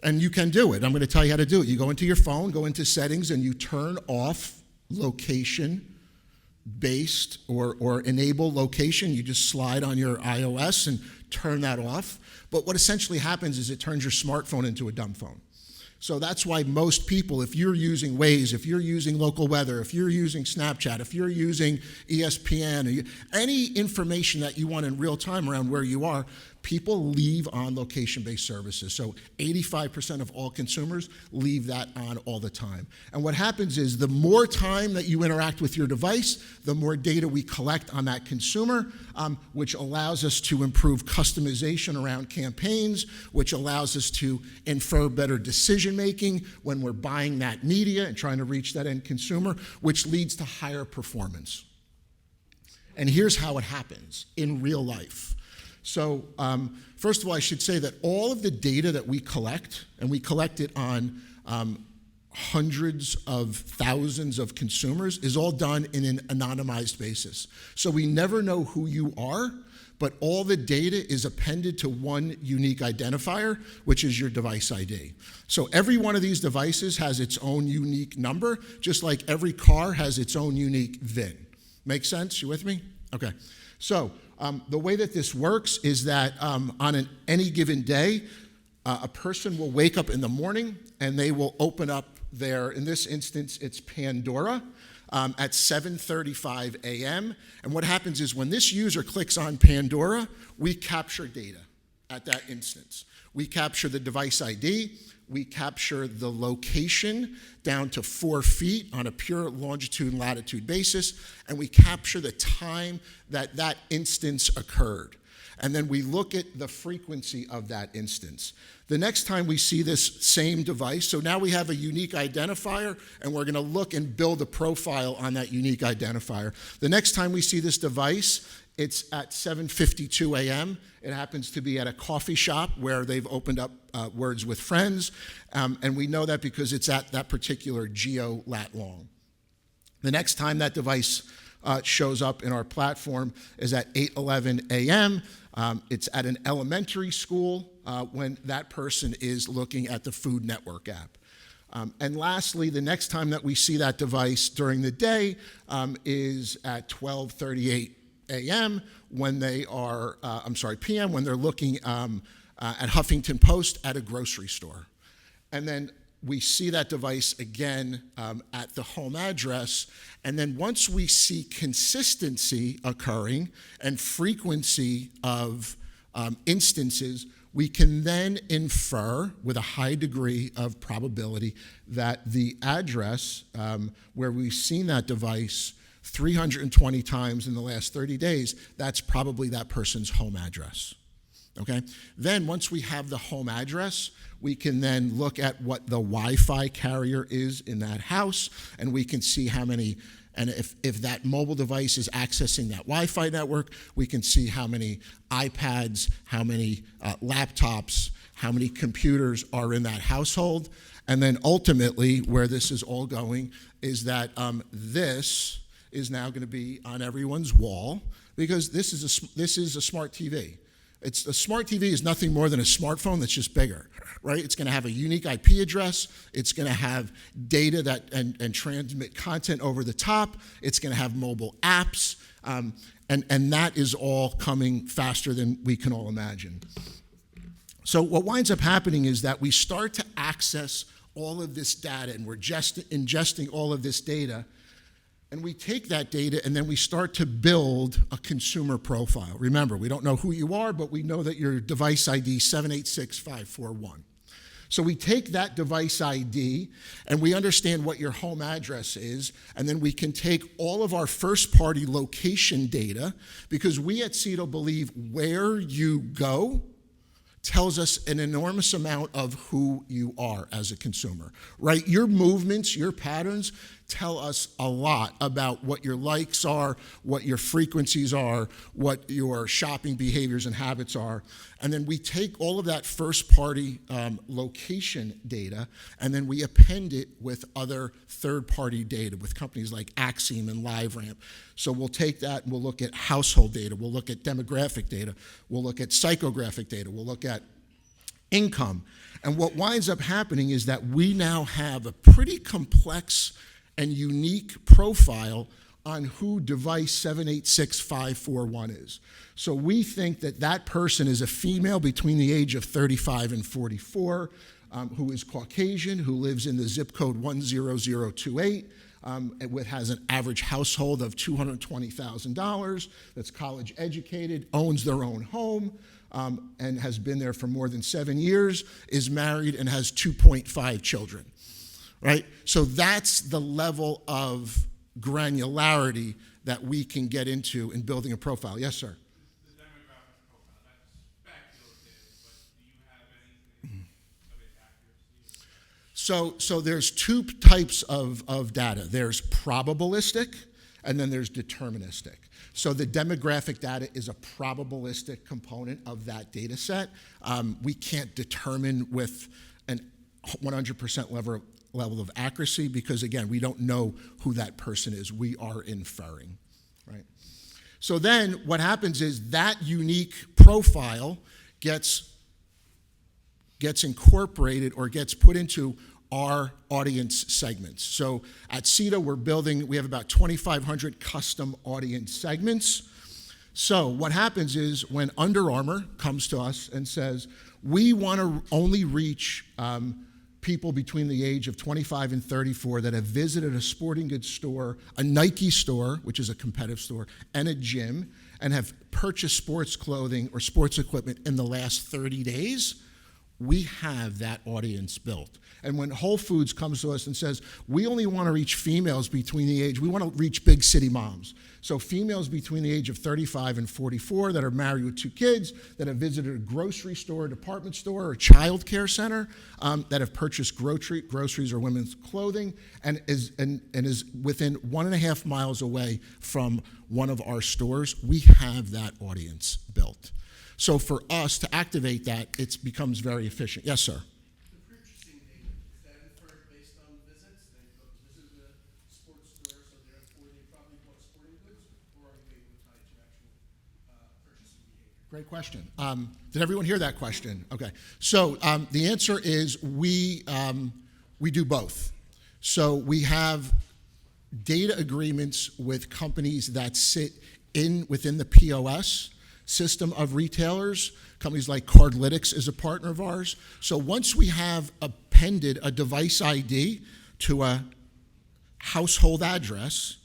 And you can do it. I'm going to tell you how to do it. You go into your phone, go into settings, and you turn off location-based or enable location. You just slide on your iOS and turn that off. But what essentially happens is it turns your smartphone into a dumb phone. So that's why most people, if you're using Waze, if you're using local weather, if you're using Snapchat, if you're using ESPN, any information that you want in real time around where you are, people leave on location-based services. So 85% of all consumers leave that on all the time. And what happens is the more time that you interact with your device, the more data we collect on that consumer, which allows us to improve customization around campaigns, which allows us to infer better decision-making when we're buying that media and trying to reach that end consumer, which leads to higher performance. And here's how it happens in real life. So first of all, I should say that all of the data that we collect, and we collect it on hundreds of thousands of consumers, is all done in an anonymized basis. So we never know who you are, but all the data is appended to one unique identifier, which is your device ID. So every one of these devices has its own unique number, just like every car has its own unique VIN. Make sense? You with me? Okay. So the way that this works is that on any given day, a person will wake up in the morning and they will open up in this instance, it's Pandora, at 7:35 a.m. And what happens is when this user clicks on Pandora, we capture data at that instance. We capture the device ID, we capture the location down to 4 feet on a pure longitude and latitude basis, and we capture the time that that instance occurred. And then we look at the frequency of that instance. The next time we see this same device, so now we have a unique identifier, and we're going to look and build a profile on that unique identifier. The next time we see this device, it's at 7:52 a.m. It happens to be at a coffee shop where they've opened up Words with Friends, and we know that because it's at that particular geo-lat long. The next time that device shows up in our platform is at 8:11 a.m. It's at an elementary school when that person is looking at the Food Network app. And lastly, the next time that we see that device during the day is at 12:38 a.m. when they are, p.m. when they're looking at Huffington Post at a grocery store. And then we see that device again at the home address. And then once we see consistency occurring and frequency of instances, we can then infer with a high degree of probability that the address where we've seen that device 320 times in the last 30 days, that's probably that person's home address. Okay? Then once we have the home address, we can then look at what the Wi-Fi carrier is in that house, and we can see how many, and if that mobile device is accessing that Wi-Fi network, we can see how many iPads, how many laptops, how many computers are in that household. And then ultimately, where this is all going is that this is now going to be on everyone's wall, because this is a smart TV. A smart TV is nothing more than a smartphone that's just bigger, right? It's going to have a unique IP address. It's going to have data that and transmit content over the top. It's going to have mobile apps, and that is all coming faster than we can all imagine. So what winds up happening is that we start to access all of this data, and we're just ingesting all of this data. And we take that data and then we start to build a consumer profile. Remember, we don't know who you are, but we know that your device ID is 786541. So we take that device ID and we understand what your home address is, and then we can take all of our first-party location data, because we at CETO believe where you go tells us an enormous amount of who you are as a consumer, right? Your movements, your patterns tell us a lot about what your likes are, what your frequencies are, what your shopping behaviors and habits are. And then we take all of that first-party location data, and then we append it with other third-party data with companies like Axiom and LiveRamp. So we'll take that and we'll look at household data, we'll look at demographic data, we'll look at psychographic data, we'll look at income. And what winds up happening is that we now have a pretty complex and unique profile on who device 786541 is. So we think that that person is a female between the age of 35 and 44, who is Caucasian, who lives in the zip code 10028, has an average household of $220,000, that's college educated, owns their own home, and has been there for more than 7 years, is married, and has 2.5 children, right? So that's the level of granularity that we can get into in building a profile. Yes, sir? The demographic profile, that's speculative, but do you have anything of its accuracy? So there's two types of data. There's probabilistic, and then there's deterministic. So the demographic data is a probabilistic component of that data set. We can't determine with an 100% level of accuracy because, again, we don't know who that person is. We are inferring, right? So then what happens is that unique profile gets incorporated or gets put into our audience segments. So at CETO, we have about 2,500 custom audience segments. So what happens is when Under Armour comes to us and says, we want to only reach people between the age of 25 and 34 that have visited a sporting goods store, a Nike store, which is a competitive store, and a gym, and have purchased sports clothing or sports equipment in the last 30 days, we have that audience built. And when Whole Foods comes to us and says, we only want to reach females between the age, we want to reach big city moms. So females between the age of 35 and 44 that are married with 2 kids, that have visited a grocery store, a department store, or a child care center, that have purchased groceries or women's clothing, and is within 1.5 miles away from one of our stores, we have that audience built. So for us to activate that, it becomes very efficient. Yes, sir? The purchasing data, is that inferred based on visits? They go visit the sports store, so therefore they probably bought sporting goods, or are you able to tie it to actual purchasing behavior? Great question. Did everyone hear that question? Okay. So the answer is we do both. So we have data agreements with companies that sit within the POS system of retailers. Companies like Cardlytics is a partner of ours. So once we have appended a device ID to a household address,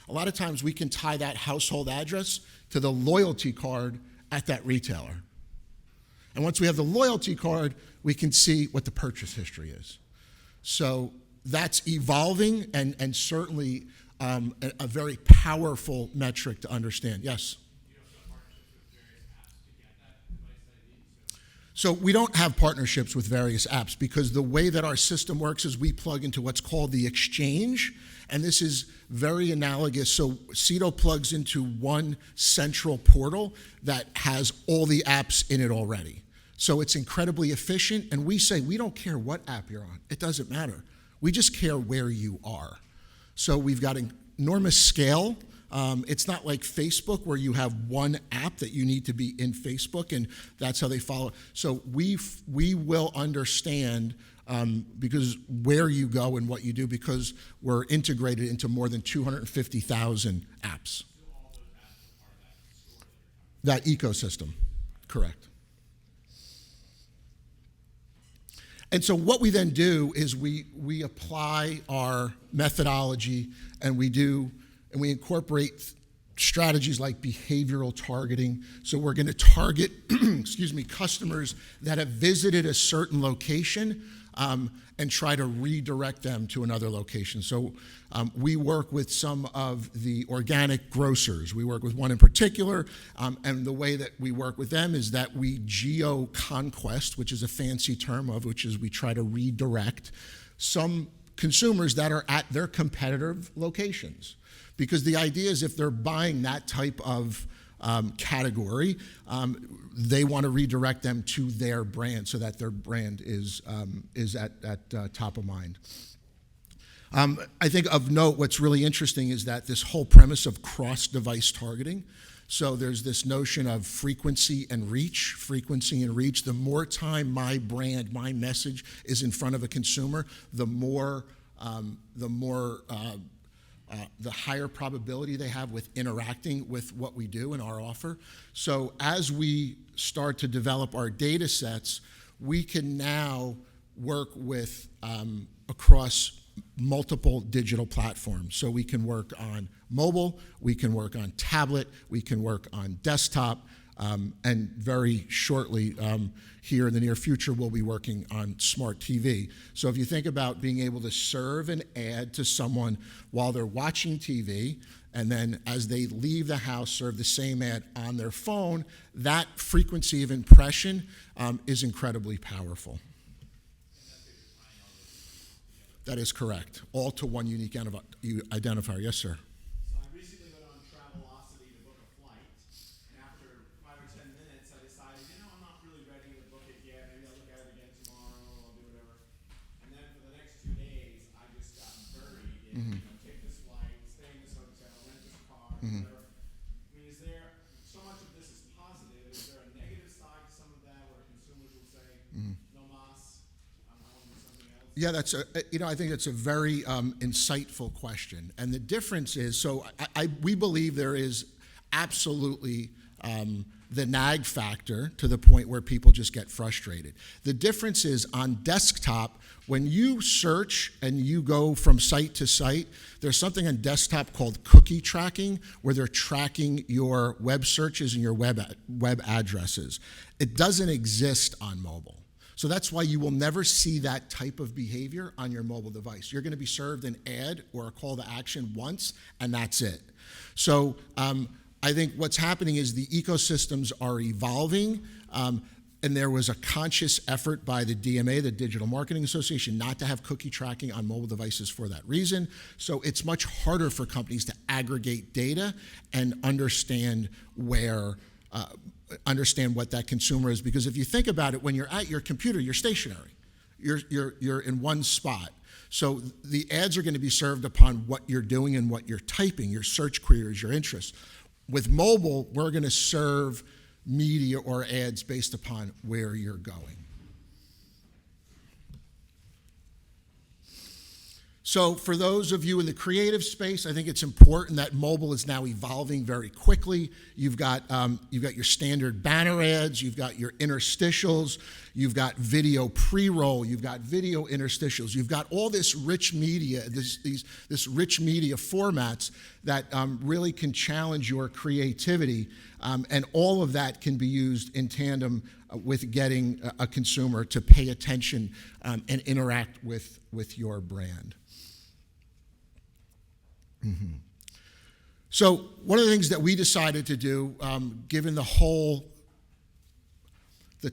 a lot of times we can tie that household address to the loyalty card at that retailer. And once we have the loyalty card, we can see what the purchase history is. So that's evolving and certainly a very powerful metric to understand. Yes? So we don't have partnerships with various apps because the way that our system works is we plug into what's called the exchange, and this is very analogous. So CETO plugs into one central portal that has all the apps in it already. So it's incredibly efficient, and we say we don't care what app you're on. It doesn't matter. We just care where you are. So we've got enormous scale. It's not like Facebook where you have one app that you need to be in Facebook and that's how they follow. So we will understand because where you go and what you do because we're integrated into more than 250,000 apps. That ecosystem, correct. And so what we then do is we apply our methodology and we incorporate strategies like behavioral targeting. So we're going to target, customers that have visited a certain location and try to redirect them to another location. So we work with some of the organic grocers. We work with one in particular, and the way that we work with them is that we geo-conquest, which is a fancy term of which is we try to redirect some consumers that are at their competitive locations. Because the idea is if they're buying that type of category, they want to redirect them to their brand so that their brand is at top of mind. I think of note, what's really interesting is that this whole premise of cross-device targeting. So there's this notion of frequency and reach. Frequency and reach. The more time my brand, my message is in front of a consumer, the higher probability they have with interacting with what we do and our offer. So as we start to develop our data sets, we can now work with across multiple digital platforms. So we can work on mobile, we can work on tablet, we can work on desktop, and very shortly, here in the near future, we'll be working on smart TV. So if you think about being able to serve an ad to someone while they're watching TV, and then as they leave the house, serve the same ad on their phone, that frequency of impression is incredibly powerful. That is correct. All to one unique identifier. Yes, sir. So I recently went on Travelocity to book a flight, and after 5 or 10 minutes, I decided, I'm not really ready to book it yet. Maybe I'll look at it again tomorrow. I'll do whatever. And then for the next 2 days, I just got buried in, take this flight, stay in this hotel, rent this car, whatever. I mean, is there so much of this is positive? Is there a negative side to some of that, where consumers will say, no mas, I want to do something else? Yeah, I think it's a very insightful question. And the difference is, so we believe there is absolutely the nag factor to the point where people just get frustrated. The difference is on desktop, when you search and you go from site to site, there's something on desktop called cookie tracking, where they're tracking your web searches and your web addresses. It doesn't exist on mobile. So that's why you will never see that type of behavior on your mobile device. You're going to be served an ad or a call to action once, and that's it. So I think what's happening is the ecosystems are evolving, and there was a conscious effort by the DMA, the Digital Marketing Association, not to have cookie tracking on mobile devices for that reason. So it's much harder for companies to aggregate data and understand what that consumer is, because if you think about it, when you're at your computer, you're stationary. You're in one spot. So the ads are going to be served upon what you're doing and what you're typing, your search queries, your interests. With mobile, we're going to serve media or ads based upon where you're going. So for those of you in the creative space, I think it's important that mobile is now evolving very quickly. You've got your standard banner ads, you've got your interstitials, you've got video pre-roll, you've got video interstitials, you've got all this rich media, this rich media formats that really can challenge your creativity, and all of that can be used in tandem with getting a consumer to pay attention and interact with your brand. Mm-hmm. So one of the things that we decided to do, given the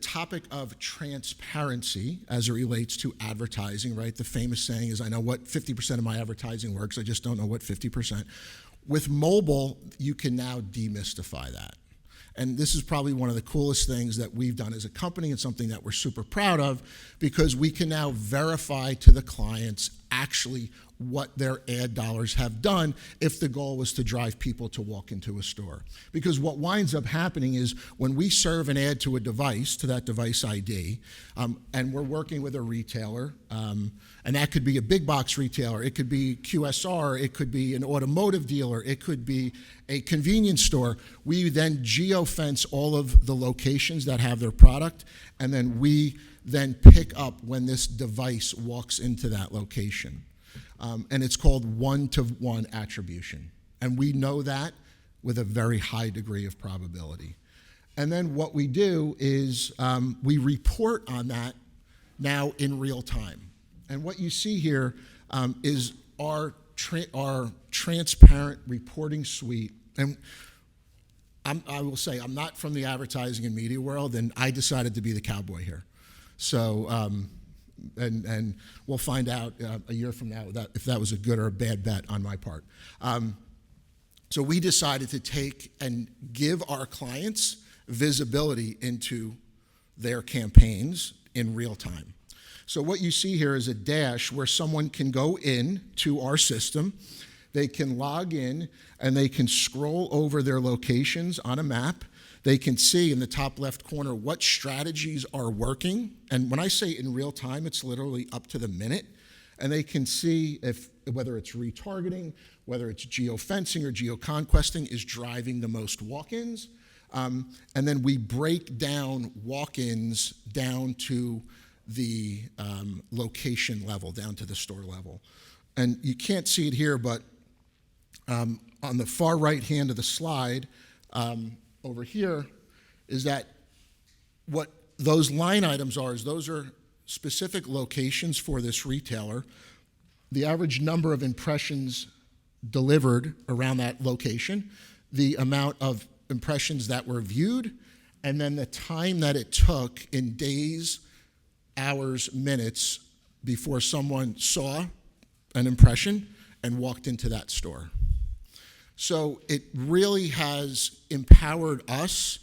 topic of transparency as it relates to advertising, right? The famous saying is, I know what 50% of my advertising works, I just don't know what 50%. With mobile, you can now demystify that. And this is probably one of the coolest things that we've done as a company, and something that we're super proud of, because we can now verify to the clients actually what their ad dollars have done if the goal was to drive people to walk into a store. Because what winds up happening is when we serve an ad to a device, to that device ID, and we're working with a retailer, and that could be a big box retailer, it could be QSR, it could be an automotive dealer, it could be a convenience store, we then geofence all of the locations that have their product, and then we then pick up when this device walks into that location. And it's called one-to-one attribution. And we know that with a very high degree of probability. And then what we do is we report on that now in real time. And what you see here is our transparent reporting suite. And I will say, I'm not from the advertising and media world, and I decided to be the cowboy here. So, and we'll find out a year from now if that was a good or a bad bet on my part. So we decided to take and give our clients visibility into their campaigns in real time. So what you see here is a dash where someone can go in to our system, they can log in, and they can scroll over their locations on a map. They can see in the top left corner what strategies are working. And when I say in real time, it's literally up to the minute. And they can see whether it's retargeting, whether it's geofencing or geoconquesting is driving the most walk-ins. And then we break down walk-ins down to the location level, down to the store level. And you can't see it here, but on the far right hand of the slide over here is that what those line items are is those are specific locations for this retailer, the average number of impressions delivered around that location, the amount of impressions that were viewed, and then the time that it took in days, hours, minutes before someone saw an impression and walked into that store. So it really has empowered us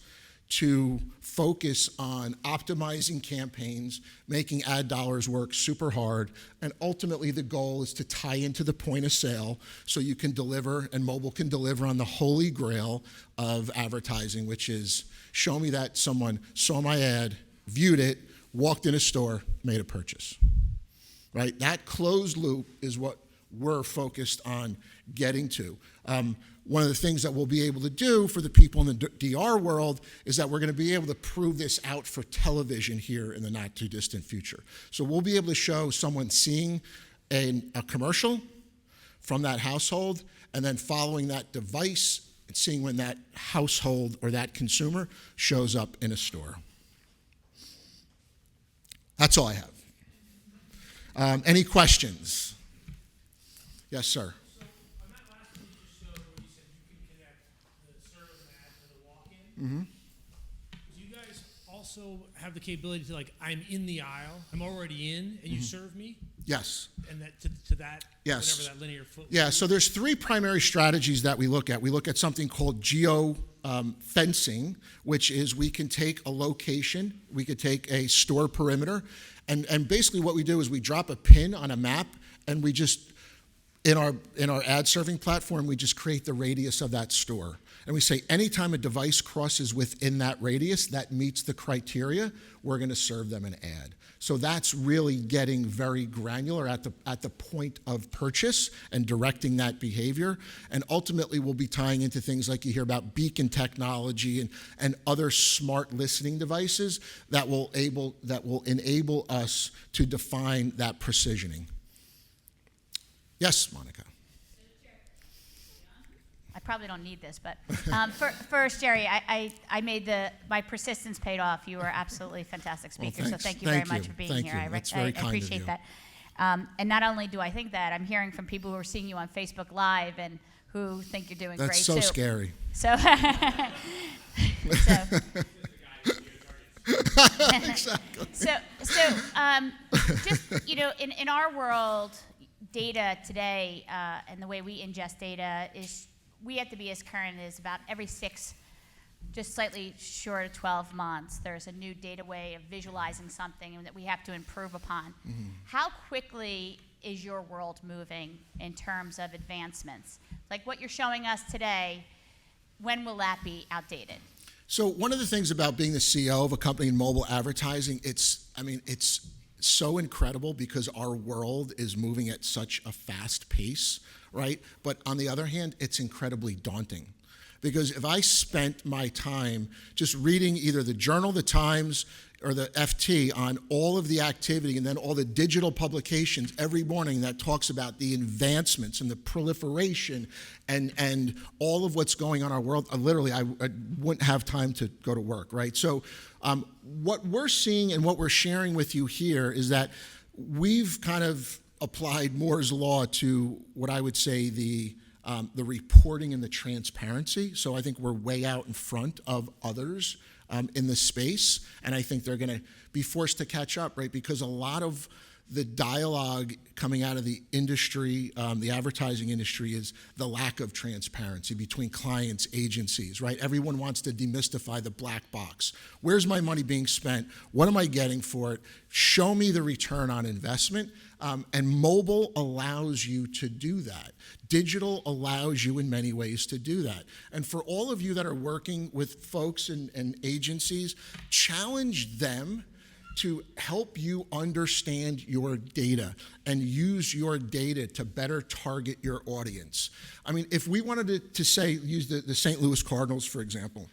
to focus on optimizing campaigns, making ad dollars work super hard, and ultimately the goal is to tie into the point of sale so you can deliver and mobile can deliver on the holy grail of advertising, which is show me that someone saw my ad, viewed it, walked in a store, made a purchase. Right? That closed loop is what we're focused on getting to. One of the things that we'll be able to do for the people in the DR world is that we're going to be able to prove this out for television here in the not too distant future. So we'll be able to show someone seeing a commercial from that household and then following that device and seeing when that household or that consumer shows up in a store. That's all I have. Any questions? Yes, sir. So on that last one you just showed where you said you can connect the serve and ad to the walk-in, do you guys also have the capability to, like, I'm in the aisle, I'm already in, and you serve me? Yes. And that to that, Yes. whatever that linear foot. Yeah, so there's three primary strategies that we look at. We look at something called fencing, which is we can take a location, we could take a store perimeter, and basically what we do is we drop a pin on a map, and we just, in our ad serving platform, we just create the radius of that store. And we say anytime a device crosses within that radius that meets the criteria, we're going to serve them an ad. So that's really getting very granular at the point of purchase and directing that behavior. And ultimately, we'll be tying into things like you hear about beacon technology and other smart listening devices that will enable us to define that precisioning. Yes, Monica. I probably don't need this, but first, Jerry, I made my persistence paid off. You were absolutely fantastic speaker, so thanks. thank you very Thank much you. for being Thank here. you. That's very kind of appreciate you. that. And not only do I think that, I'm hearing from people who are seeing you on Facebook Live and who think you're doing That's great so too. scary. So, Exactly. Just, in our world, data today and the way we ingest data is we have to be as current as about every 6, just slightly short of 12 months. There's a new data way of visualizing something and that we have to improve upon. How quickly is your world moving in terms of advancements? Like what you're showing us today, when will that be outdated? So one of the things about being the CEO of a company in mobile advertising, it's so incredible because our world is moving at such a fast pace, right? But on the other hand, it's incredibly daunting Because if I spent my time just reading either the Journal, the Times, or the FT on all of the activity and then all the digital publications every morning that talks about the advancements and the proliferation and all of what's going on in our world, literally I wouldn't have time to go to work, right? So what we're seeing and what we're sharing with you here is that we've kind of applied Moore's Law to what I would say the reporting and the transparency. So I think we're way out in front of others in the space, and I think they're going to be forced to catch up, right? Because a lot of the dialogue coming out of the industry, the advertising industry, is the lack of transparency between clients, agencies, right? Everyone wants to demystify the black box. Where's my money being spent? What am I getting for it? Show me the return on investment. And mobile allows you to do that. Digital allows you in many ways to do that. And for all of you that are working with folks and agencies, challenge them to help you understand your data and use your data to better target your audience. I mean, if we wanted to say, use the St. Louis Cardinals, for example,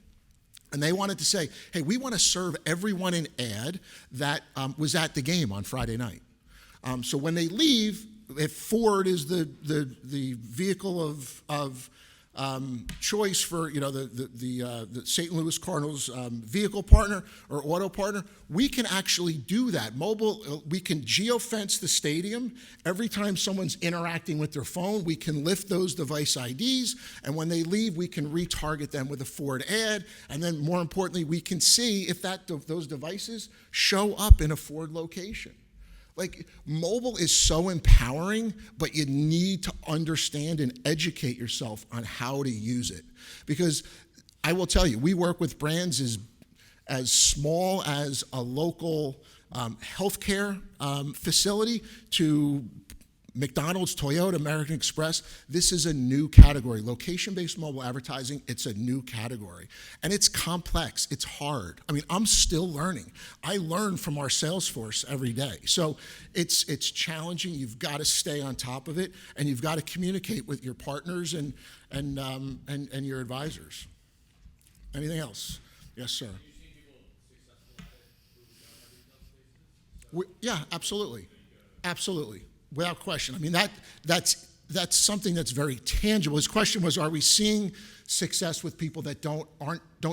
and they wanted to say, hey, we want to serve everyone an ad that was at the game on Friday night. So when they leave, if Ford is the vehicle of choice for the St. Louis Cardinals vehicle partner or auto partner, we can actually do that. Mobile, we can geofence the stadium. Every time someone's interacting with their phone, we can lift those device IDs, and when they leave, we can retarget them with a Ford ad, and then more importantly, we can see if those devices show up in a Ford location. Like, mobile is so empowering, but you need to understand and educate yourself on how to use it. Because I will tell you, we work with brands as small as a local healthcare facility to McDonald's, Toyota, American Express. This is a new category. Location-based mobile advertising, it's a new category. And it's complex, it's hard. I mean, I'm still learning. I learn from our sales force every day. So it's challenging. You've got to stay on top of it, and you've got to communicate with your partners and your advisors. Anything else? Yes, sir. Yeah, absolutely. Absolutely. Without question. I mean, that's something that's very tangible. His question was, are we seeing success with people that don't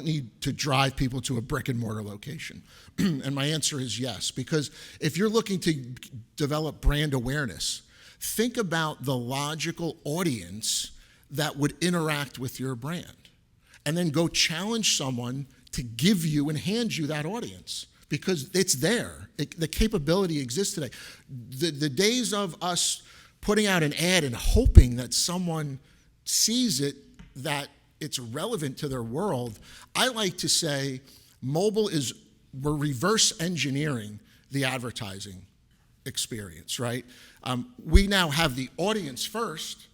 need to drive people to a brick and mortar location? And my answer is yes, because if you're looking to develop brand awareness, think about the logical audience that would interact with your brand, and then go challenge someone to give you and hand you that audience. Because it's there. The capability exists today. The days of us putting out an ad and hoping that someone sees it, that it's relevant to their world, I like to say we're reverse engineering the advertising experience, right? We now have the audience first,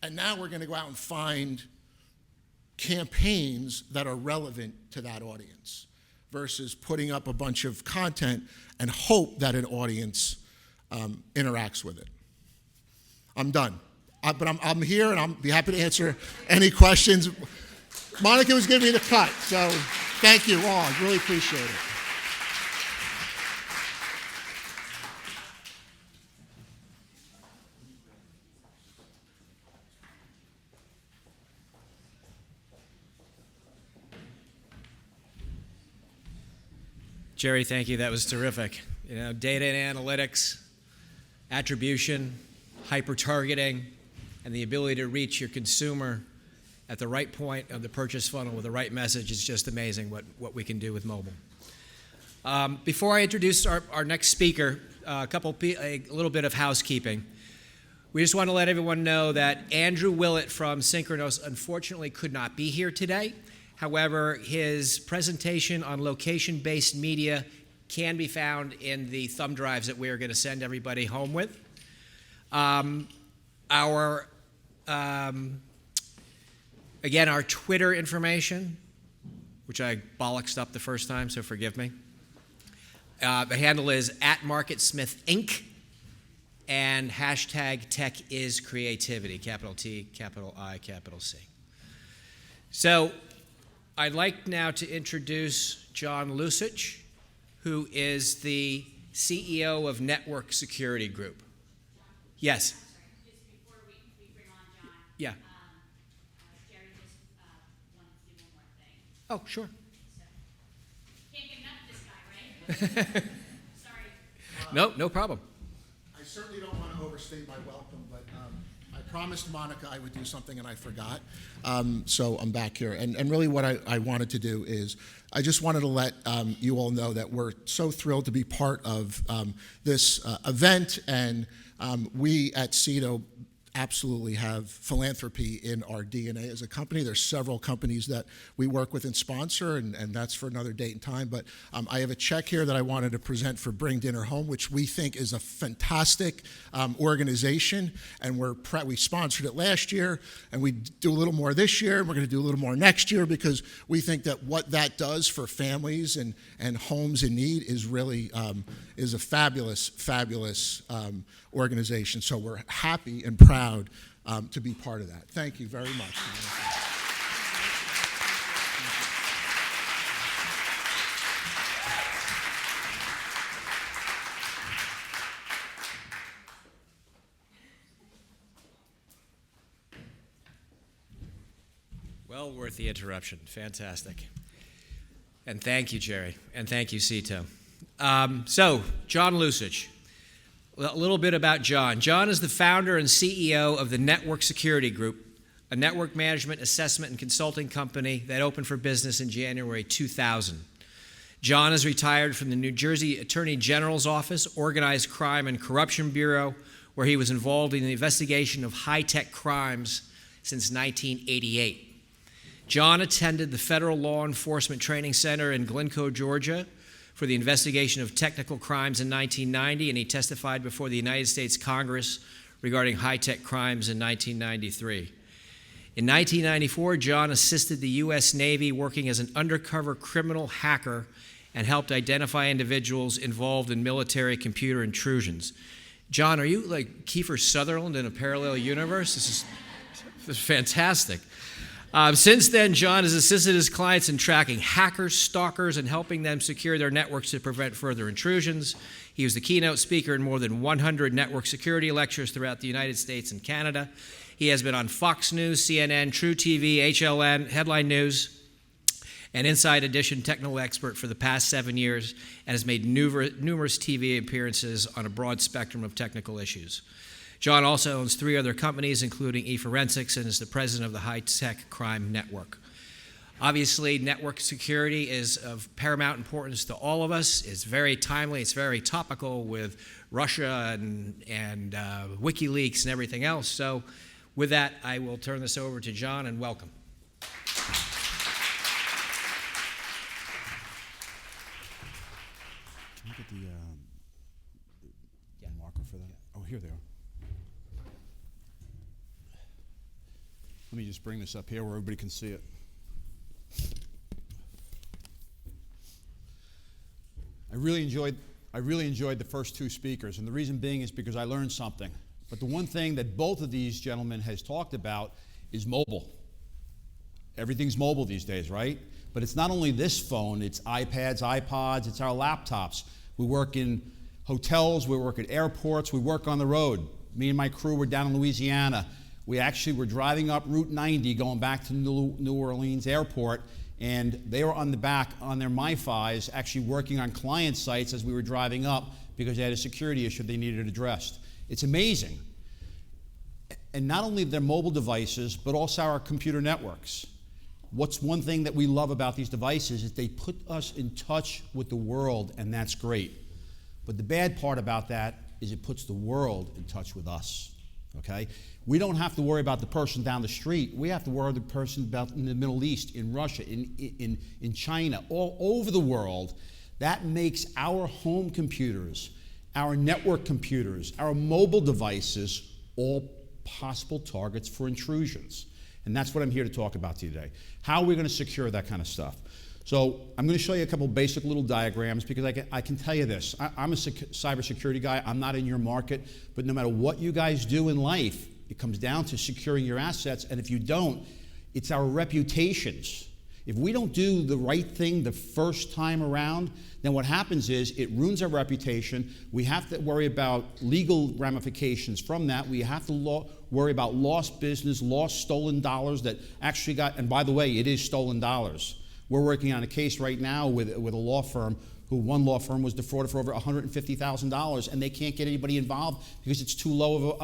and now we're going to go out and find campaigns that are relevant to that audience, versus putting up a bunch of content and hope that an audience interacts with it. I'm done. But I'm here, and I'll be happy to answer any questions. Monica was giving me the cut, so thank you all. I really appreciate it. Jerry, thank you. That was terrific. Data and analytics, attribution, hyper-targeting, and the ability to reach your consumer at the right point of the purchase funnel with the right message is just amazing what we can do with mobile. Before I introduce our next speaker, a little bit of housekeeping. We just want to let everyone know that Andrew Willett from Synchronos unfortunately could not be here today. However, his presentation on location-based media can be found in the thumb drives that we are going to send everybody home with. Again, our Twitter information, which I bollocksed up the first time, so forgive me. The handle is @Marketsmith Inc. and #TechIsCreativity, capital T, capital I, capital C. So I'd like now to introduce John Lusich, who is the CEO of Network Security Group. Yes. Just before we bring on John, Yeah. Jerry just wanted to do one more thing. Oh, sure. So, can't get enough of this guy, right? Sorry. No, no problem. I certainly don't want to overstay my welcome, but I promised Monica I would do something and I forgot. So I'm back here. And really what I wanted to do is I just wanted to let you all know that we're so thrilled to be part of this event, and we at CETO absolutely have philanthropy in our DNA as a company. There's several companies that we work with and sponsor, and that's for another date and time. But I have a check here that I wanted to present for Bring Dinner Home, which we think is a fantastic organization, and we sponsored it last year, and we do a little more this year, and we're going to do a little more next year, because we think that what that does for families and homes in need is really is a fabulous organization. So we're happy and proud to be part of that. Thank you very much. Well worth the interruption. Fantastic. And thank you, Jerry. And thank you, CETO. So, John Lusich. A little bit about John. John is the founder and CEO of the Network Security Group, a network management, assessment, and consulting company that opened for business in January 2000. John is retired from the New Jersey Attorney General's Office, Organized Crime and Corruption Bureau, where he was involved in the investigation of high-tech crimes since 1988. John attended the Federal Law Enforcement Training Center in Glencoe, Georgia, for the investigation of technical crimes in 1990, and he testified before the United States Congress regarding high-tech crimes in 1993. In 1994, John assisted the U.S. Navy working as an undercover criminal hacker and helped identify individuals involved in military computer intrusions. John, are you like Kiefer Sutherland in a parallel universe? This is fantastic. Since then, John has assisted his clients in tracking hackers, stalkers, and helping them secure their networks to prevent further intrusions. He was the keynote speaker in more than 100 network security lectures throughout the United States and Canada. He has been on Fox News, CNN, True TV, HLN, Headline News, and Inside Edition technical expert for the past 7 years, and has made numerous TV appearances on a broad spectrum of technical issues. John also owns 3 other companies, including eForensics, and is the president of the High Tech Crime Network. Obviously, network security is of paramount importance to all of us. It's very timely. It's very topical with Russia and WikiLeaks and everything else. So with that, I will turn this over to John, and welcome. Can you get the marker for that? Oh, here they are. Let me just bring this up here where everybody can see it. I really enjoyed the first 2 speakers, and the reason being is because I learned something. But the one thing that both of these gentlemen has talked about is mobile. Everything's mobile these days, right? But it's not only this phone, it's iPads, iPods, it's our laptops. We work in hotels, we work at airports, we work on the road. Me and my crew were down in Louisiana. We actually were driving up Route 90 going back to New Orleans Airport, and they were on the back on their MiFis actually working on client sites as we were driving up because they had a security issue they needed addressed. It's amazing. And not only their mobile devices, but also our computer networks. What's one thing that we love about these devices is they put us in touch with the world, and that's great. But the bad part about that is it puts the world in touch with us, okay? We don't have to worry about the person down the street. We have to worry about the person about in the Middle East, in Russia, in China, all over the world. That makes our home computers, our network computers, our mobile devices all possible targets for intrusions. And that's what I'm here to talk about today. How are we going to secure that kind of stuff? So I'm going to show you a couple basic little diagrams because I can tell you this. I'm a cybersecurity guy. I'm not in your market. But no matter what you guys do in life, it comes down to securing your assets. And if you don't, It's our reputations. If we don't do the right thing the first time around, then what happens is it ruins our reputation. We have to worry about legal ramifications from that. We have to worry about lost business, lost stolen dollars that actually got, and by the way, it is stolen dollars. We're working on a case right now with a law firm one law firm was defrauded for over $150,000, and they can't get anybody involved because it's too low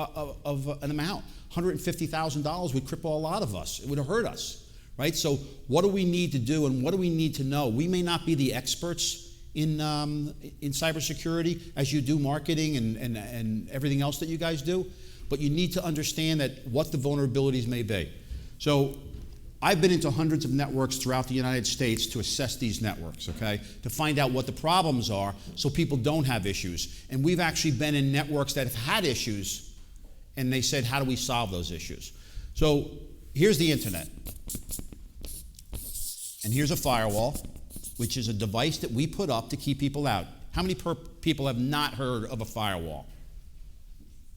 of an amount. $150,000 would cripple a lot of us. It would hurt us. Right? So what do we need to do, and what do we need to know? We may not be the experts in cybersecurity as you do marketing and everything else that you guys do, but you need to understand that what the vulnerabilities may be. So I've been into hundreds of networks throughout the United States to assess these networks, okay, to find out what the problems are so people don't have issues. And we've actually been in networks that have had issues, and they said, how do we solve those issues? So here's the internet. And here's a firewall, which is a device that we put up to keep people out. How many people have not heard of a firewall?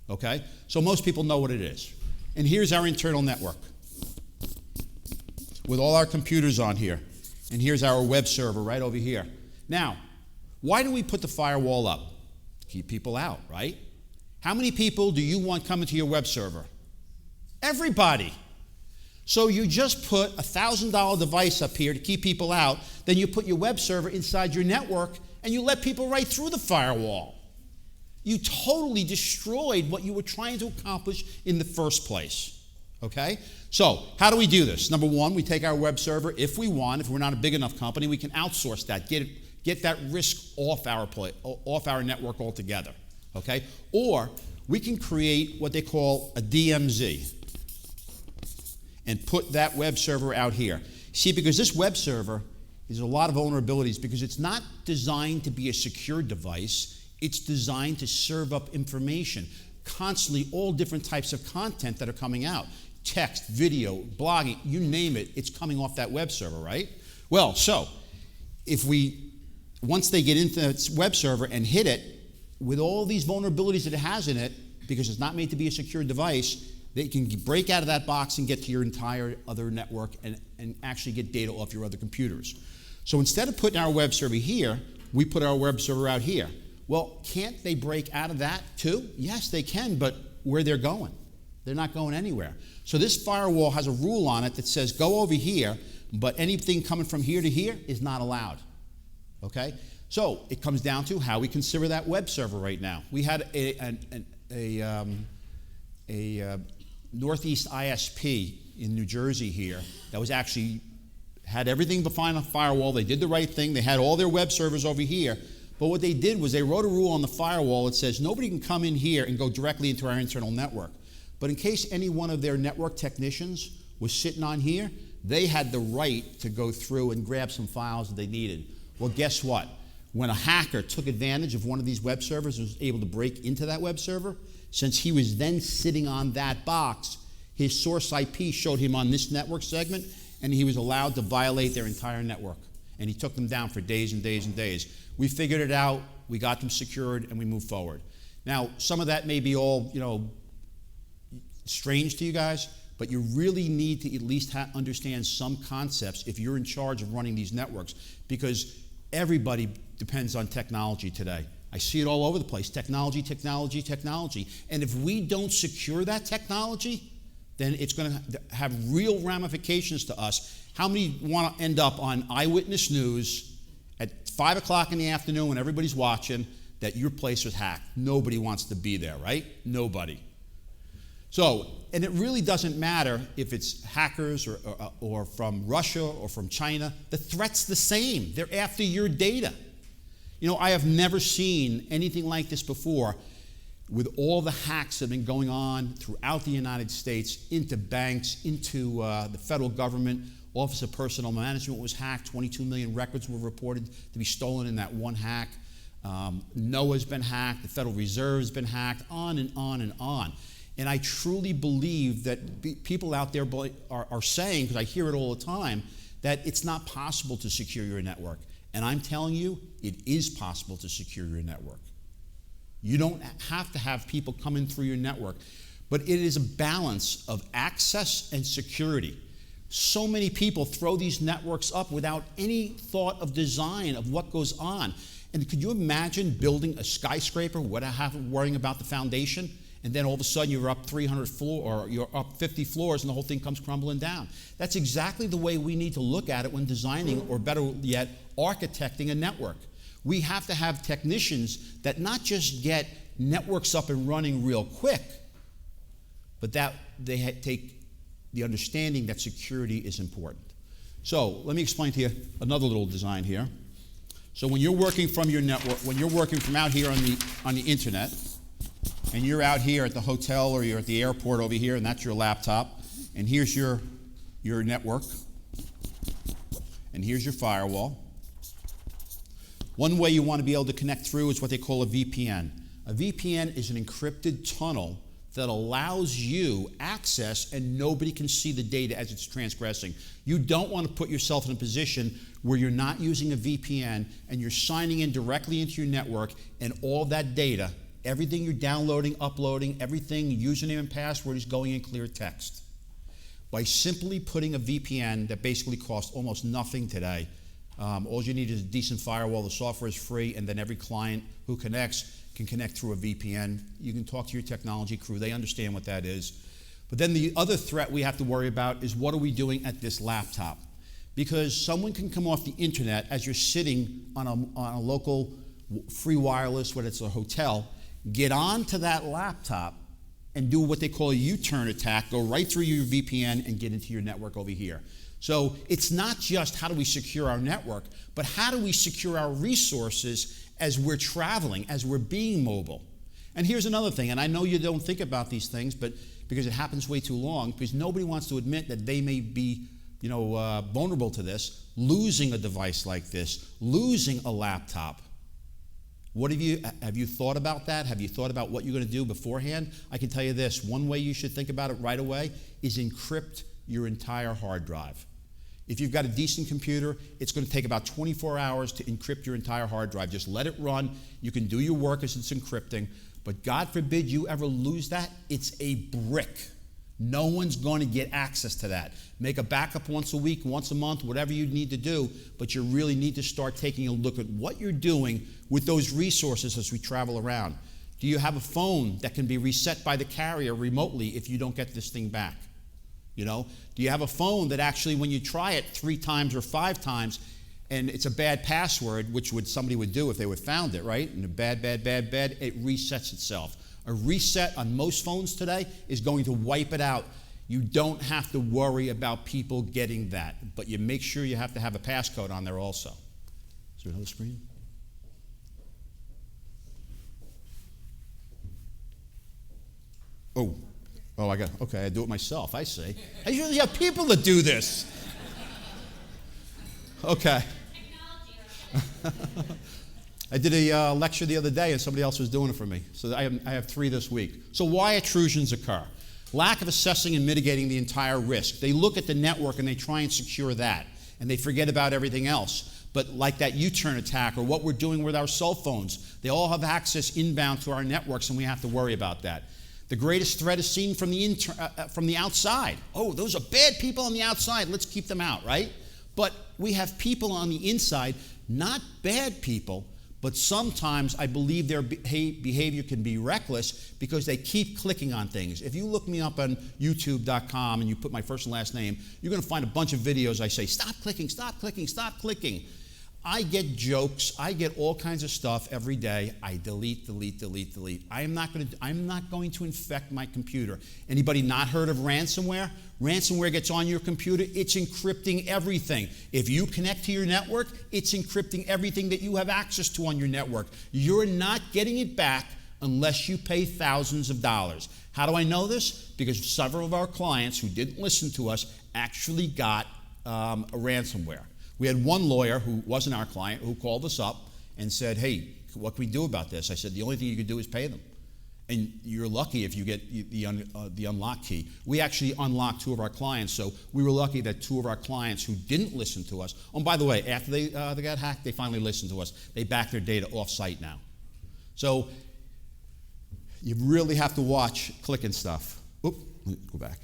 Okay? So most people know what it is. And here's our internal network with all our computers on here. And here's our web server right over here. Now, why do we put the firewall up? To keep people out, right? How many people do you want coming to your web server? Everybody. So you just put a $1,000 device up here to keep people out, then you put your web server inside your network, and you let people right through the firewall. You totally destroyed what you were trying to accomplish in the first place. Okay? So, how do we do this? Number one, we take our web server. If we want, if we're not a big enough company, we can outsource that, get that risk off our network altogether. Okay? Or we can create what they call a DMZ and put that web server out here. See, because this web server is a lot of vulnerabilities because it's not designed to be a secure device. It's designed to serve up information, constantly all different types of content that are coming out. Text, video, blogging, you name it, it's coming off that web server, right? Well, so once they get into that web server and hit it, with all these vulnerabilities that it has in it, because it's not made to be a secure device, they can break out of that box and get to your entire other network and actually get data off your other computers. So instead of putting our web server here, we put our web server out here. Well, can't they break out of that too? Yes, they can, but where they're going? They're not going anywhere. So this firewall has a rule on it that says go over here, but anything coming from here to here is not allowed. Okay? So it comes down to how we consider that web server right now. We had a Northeast ISP in New Jersey here that was actually had everything behind a firewall. They did the right thing. They had all their web servers over here. But what they did was they wrote a rule on the firewall that says nobody can come in here and go directly into our internal network. But in case any one of their network technicians was sitting on here, they had the right to go through and grab some files that they needed. Well, guess what? When a hacker took advantage of one of these web servers and was able to break into that web server, since he was then sitting on that box, his source IP showed him on this network segment, and he was allowed to violate their entire network. And he took them down for days and days and days. We figured it out, we got them secured, and we moved forward. Now, some of that may be all, strange to you guys, but you really need to at least understand some concepts if you're in charge of running these networks, because everybody depends on technology today. I see it all over the place. Technology, technology, technology. And if we don't secure that technology, then it's going to have real ramifications to us. How many want to end up on Eyewitness News at 5 o'clock in the afternoon when everybody's watching that your place was hacked? Nobody wants to be there, right? Nobody. So, and it really doesn't matter if it's hackers or from Russia or from China. The threat's the same. They're after your data. I have never seen anything like this before with all the hacks that have been going on throughout the United States into banks, into the federal government. Office of Personnel Management was hacked. 22 million records were reported to be stolen in that one hack. NOAA's been hacked. The Federal Reserve's been hacked, on and on and on. And I truly believe that people out there are saying, because I hear it all the time, that it's not possible to secure your network. And I'm telling you, it is possible to secure your network. You don't have to have people coming through your network. But it is a balance of access and security. So many people throw these networks up without any thought of design of what goes on. And could you imagine building a skyscraper without worrying about the foundation? And then all of a sudden you're up 300 floors, or you're up 50 floors, and the whole thing comes crumbling down. That's exactly the way we need to look at it when designing, or better yet, architecting a network. We have to have technicians that not just get networks up and running real quick, but that they take the understanding that security is important. So let me explain to you another little design here. So when you're working from your network, when you're working from out here on the internet, and you're out here at the hotel or you're at the airport over here, and that's your laptop, and here's your network, and here's your firewall. One way you want to be able to connect through is what they call a VPN. A VPN is an encrypted tunnel that allows you access and nobody can see the data as it's transgressing. You don't want to put yourself in a position where you're not using a VPN and you're signing in directly into your network, and all that data, everything you're downloading, uploading, everything, username and password, is going in clear text. By simply putting a VPN that basically costs almost nothing today, all you need is a decent firewall, the software is free, and then every client who connects can connect through a VPN. You can talk to your technology crew, they understand what that is. But then the other threat we have to worry about is, what are we doing at this laptop? Because someone can come off the internet as you're sitting on a local free wireless, whether it's a hotel, get onto that laptop and do what they call a U-turn attack, go right through your VPN and get into your network over here. So it's not just how do we secure our network, but how do we secure our resources as we're traveling, as we're being mobile. And here's another thing, and I know you don't think about these things, but because it happens way too long, because nobody wants to admit that they may be vulnerable to this, losing a device like this, losing a laptop. Have you thought about that? Have you thought about what you're going to do beforehand? I can tell you this, one way you should think about it right away is encrypt your entire hard drive. If you've got a decent computer, it's going to take about 24 hours to encrypt your entire hard drive. Just let it run. You can do your work as it's encrypting, but God forbid you ever lose that, it's a brick. No one's going to get access to that. Make a backup once a week, once a month, whatever you need to do, but you really need to start taking a look at what you're doing with those resources as we travel around. Do you have a phone that can be reset by the carrier remotely if you don't get this thing back? Do you have a phone that actually, when you try it 3 times or 5 times, and it's a bad password, which somebody would do if they would found it, right? And a bad, it resets itself. A reset on most phones today is going to wipe it out. You don't have to worry about people getting that, but you make sure you have to have a passcode on there also. Is there another screen? Oh, I do it myself, I see. I usually have people that do this. Okay. I did a lecture the other day and somebody else was doing it for me. So I have 3 this week. So why intrusions occur? Lack of assessing and mitigating the entire risk. They look at the network and they try and secure that, and they forget about everything else. But like that U-turn attack or what we're doing with our cell phones, they all have access inbound to our networks, and we have to worry about that. The greatest threat is seen from the outside. Oh, those are bad people on the outside. Let's keep them out, right? But we have people on the inside, not bad people, but sometimes I believe their behavior can be reckless because they keep clicking on things. If you look me up on youtube.com and you put my first and last name, you're going to find a bunch of videos I say, stop clicking, stop clicking, stop clicking. I get jokes, I get all kinds of stuff every day. I delete. I'm not going to infect my computer. Anybody not heard of ransomware? Ransomware gets on your computer, it's encrypting everything. If you connect to your network, it's encrypting everything that you have access to on your network. You're not getting it back unless you pay thousands of dollars. How do I know this? Because several of our clients who didn't listen to us actually got a ransomware. We had one lawyer who wasn't our client who called us up and said, hey, what can we do about this? I said, the only thing you can do is pay them. And you're lucky if you get the unlock key. We actually unlocked 2 of our clients, so we were lucky that 2 of our clients who didn't listen to us, oh, and by the way, after they got hacked, they finally listened to us. They backed their data off-site now. So you really have to watch clicking stuff. Oop, let me go back.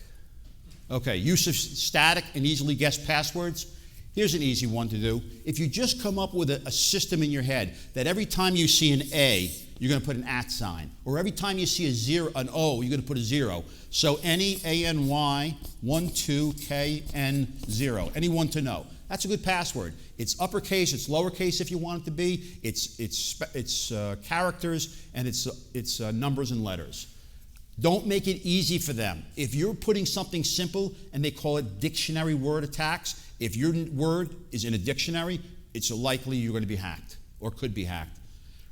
Okay, use of static and easily guessed passwords. Here's an easy one to do. If you just come up with a system in your head that every time you see an A, you're going to put an @ sign, or every time you see an O, you're going to put a 0. So any ANY 12KN0. Anyone to know. That's a good password. It's uppercase, it's lowercase if you want it to be. It's characters, and it's numbers and letters. Don't make it easy for them. If you're putting something simple and they call it dictionary word attacks, if your word is in a dictionary, it's likely you're going to be hacked or could be hacked.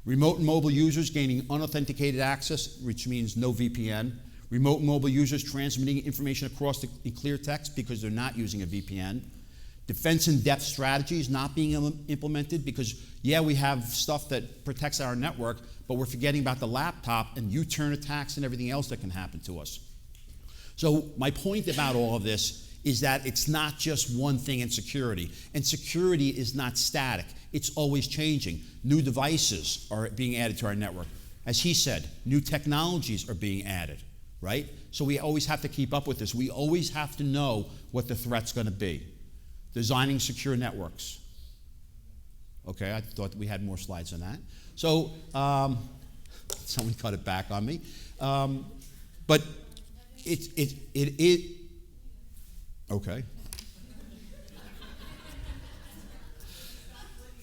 Remote and mobile users gaining unauthenticated access, which means no VPN. Remote and mobile users transmitting information across in clear text because they're not using a VPN. Defense in depth strategies not being implemented because, yeah, we have stuff that protects our network, but we're forgetting about the laptop and U-turn attacks and everything else that can happen to us. So my point about all of this is that it's not just one thing in security. And security is not static. It's always changing. New devices are being added to our network. As he said, new technologies are being added, right? So we always have to keep up with this. We always have to know what the threat's going to be. Designing secure networks. Okay, I thought we had more slides on that. So, someone cut it back on me. But it okay.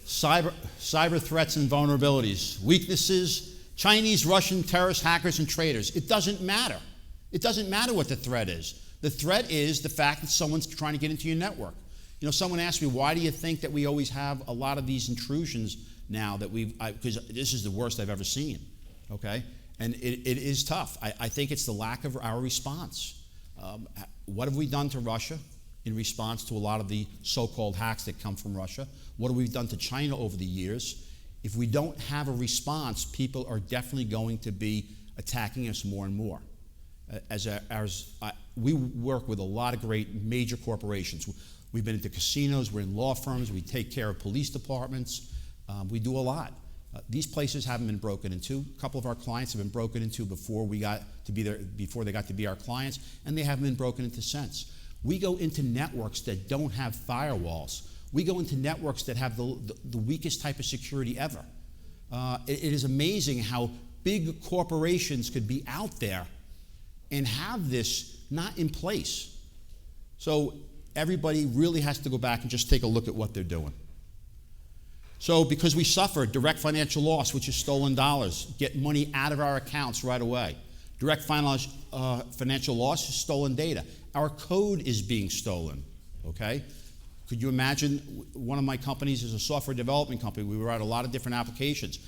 Cyber threats and vulnerabilities, weaknesses, Chinese, Russian, terrorists, hackers, and traitors. It doesn't matter. It doesn't matter what the threat is. The threat is the fact that someone's trying to get into your network. You know, someone asked me, why do you think that we always have a lot of these intrusions now that because this is the worst I've ever seen, okay? And it is tough. I think it's the lack of our response. What have we done to Russia in response to a lot of the so-called hacks that come from Russia? What have we done to China over the years? If we don't have a response, people are definitely going to be attacking us more and more. We work with a lot of great major corporations. We've been into casinos, we're in law firms, we take care of police departments, we do a lot. These places haven't been broken into. A couple of our clients have been broken into before they got to be our clients, and they haven't been broken into since. We go into networks that don't have firewalls. We go into networks that have the weakest type of security ever. It is amazing how big corporations could be out there and have this not in place. So everybody really has to go back and just take a look at what they're doing. So because we suffer direct financial loss, which is stolen dollars, get money out of our accounts right away. Direct financial loss is stolen data. Our code is being stolen, okay? Could you imagine, one of my companies is a software development company. We write a lot of different applications.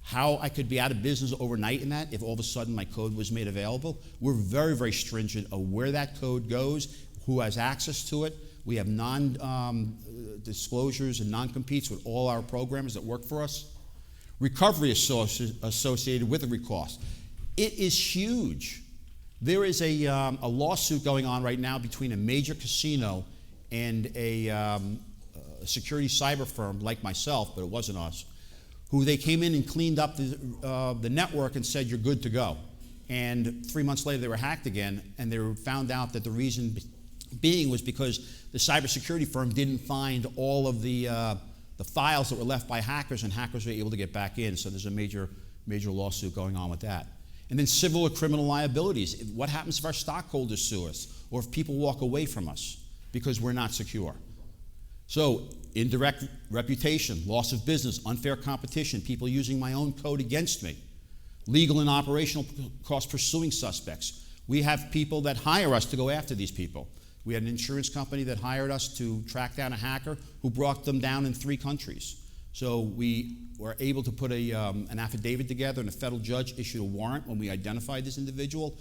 How I could be out of business overnight in that if all of a sudden my code was made available? We're very, very stringent of where that code goes, who has access to it. We have non-disclosures and non-competes with all our programmers that work for us. Recovery associated with the cost. It is huge. There is a lawsuit going on right now between a major casino and a security cyber firm like myself, but it wasn't us, who they came in and cleaned up the network and said, you're good to go. And 3 months later, they were hacked again, and they found out that the reason being was because the cybersecurity firm didn't find all of the files that were left by hackers, and hackers were able to get back in. So there's a major lawsuit going on with that. And then civil or criminal liabilities. What happens if our stockholders sue us, or if people walk away from us because we're not secure? So indirect reputation, loss of business, unfair competition, people using my own code against me, legal and operational costs pursuing suspects. We have people that hire us to go after these people. We had an insurance company that hired us to track down a hacker who brought them down in 3 countries. So we were able to put an affidavit together, and a federal judge issued a warrant when we identified this individual.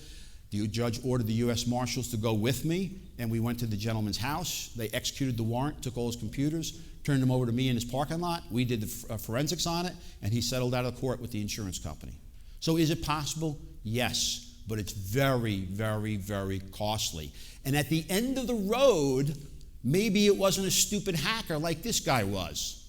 The judge ordered the U.S. Marshals to go with me, and we went to the gentleman's house. They executed the warrant, took all his computers, turned them over to me in his parking lot. We did the forensics on it, and he settled out of court with the insurance company. So is it possible? Yes, but it's very, very, very costly. And at the end of the road, maybe it wasn't a stupid hacker like this guy was.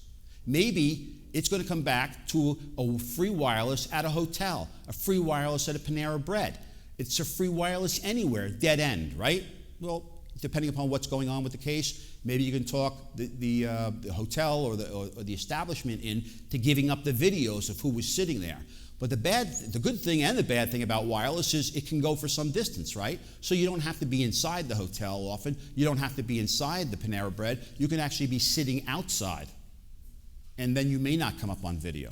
Maybe it's going to come back to a free wireless at a hotel, a free wireless at a Panera Bread. It's a free wireless anywhere, dead end, right? Well, depending upon what's going on with the case, maybe you can talk the hotel or the establishment into giving up the videos of who was sitting there. But the good thing and the bad thing about wireless is it can go for some distance, right? So you don't have to be inside the hotel often. You don't have to be inside the Panera Bread. You can actually be sitting outside. And then you may not come up on video.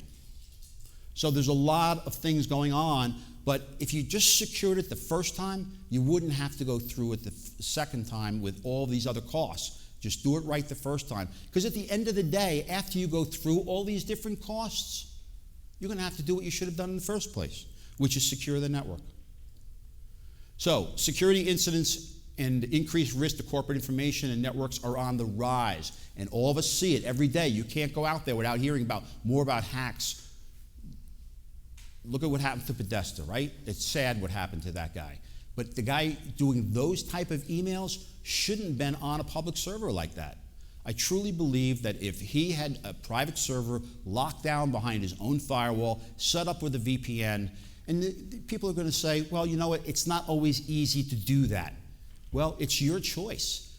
So there's a lot of things going on, but if you just secured it the first time, you wouldn't have to go through it the second time with all these other costs. Just do it right the first time. Because at the end of the day, after you go through all these different costs, you're going to have to do what you should have done in the first place, which is secure the network. So, security incidents and increased risk to corporate information and networks are on the rise. And all of us see it every day. You can't go out there without hearing more about hacks. Look at what happened to Podesta, right? It's sad what happened to that guy. But the guy doing those type of emails shouldn't have been on a public server like that. I truly believe that if he had a private server locked down behind his own firewall, set up with a VPN, and people are going to say, well, you know what, it's not always easy to do that. Well, it's your choice.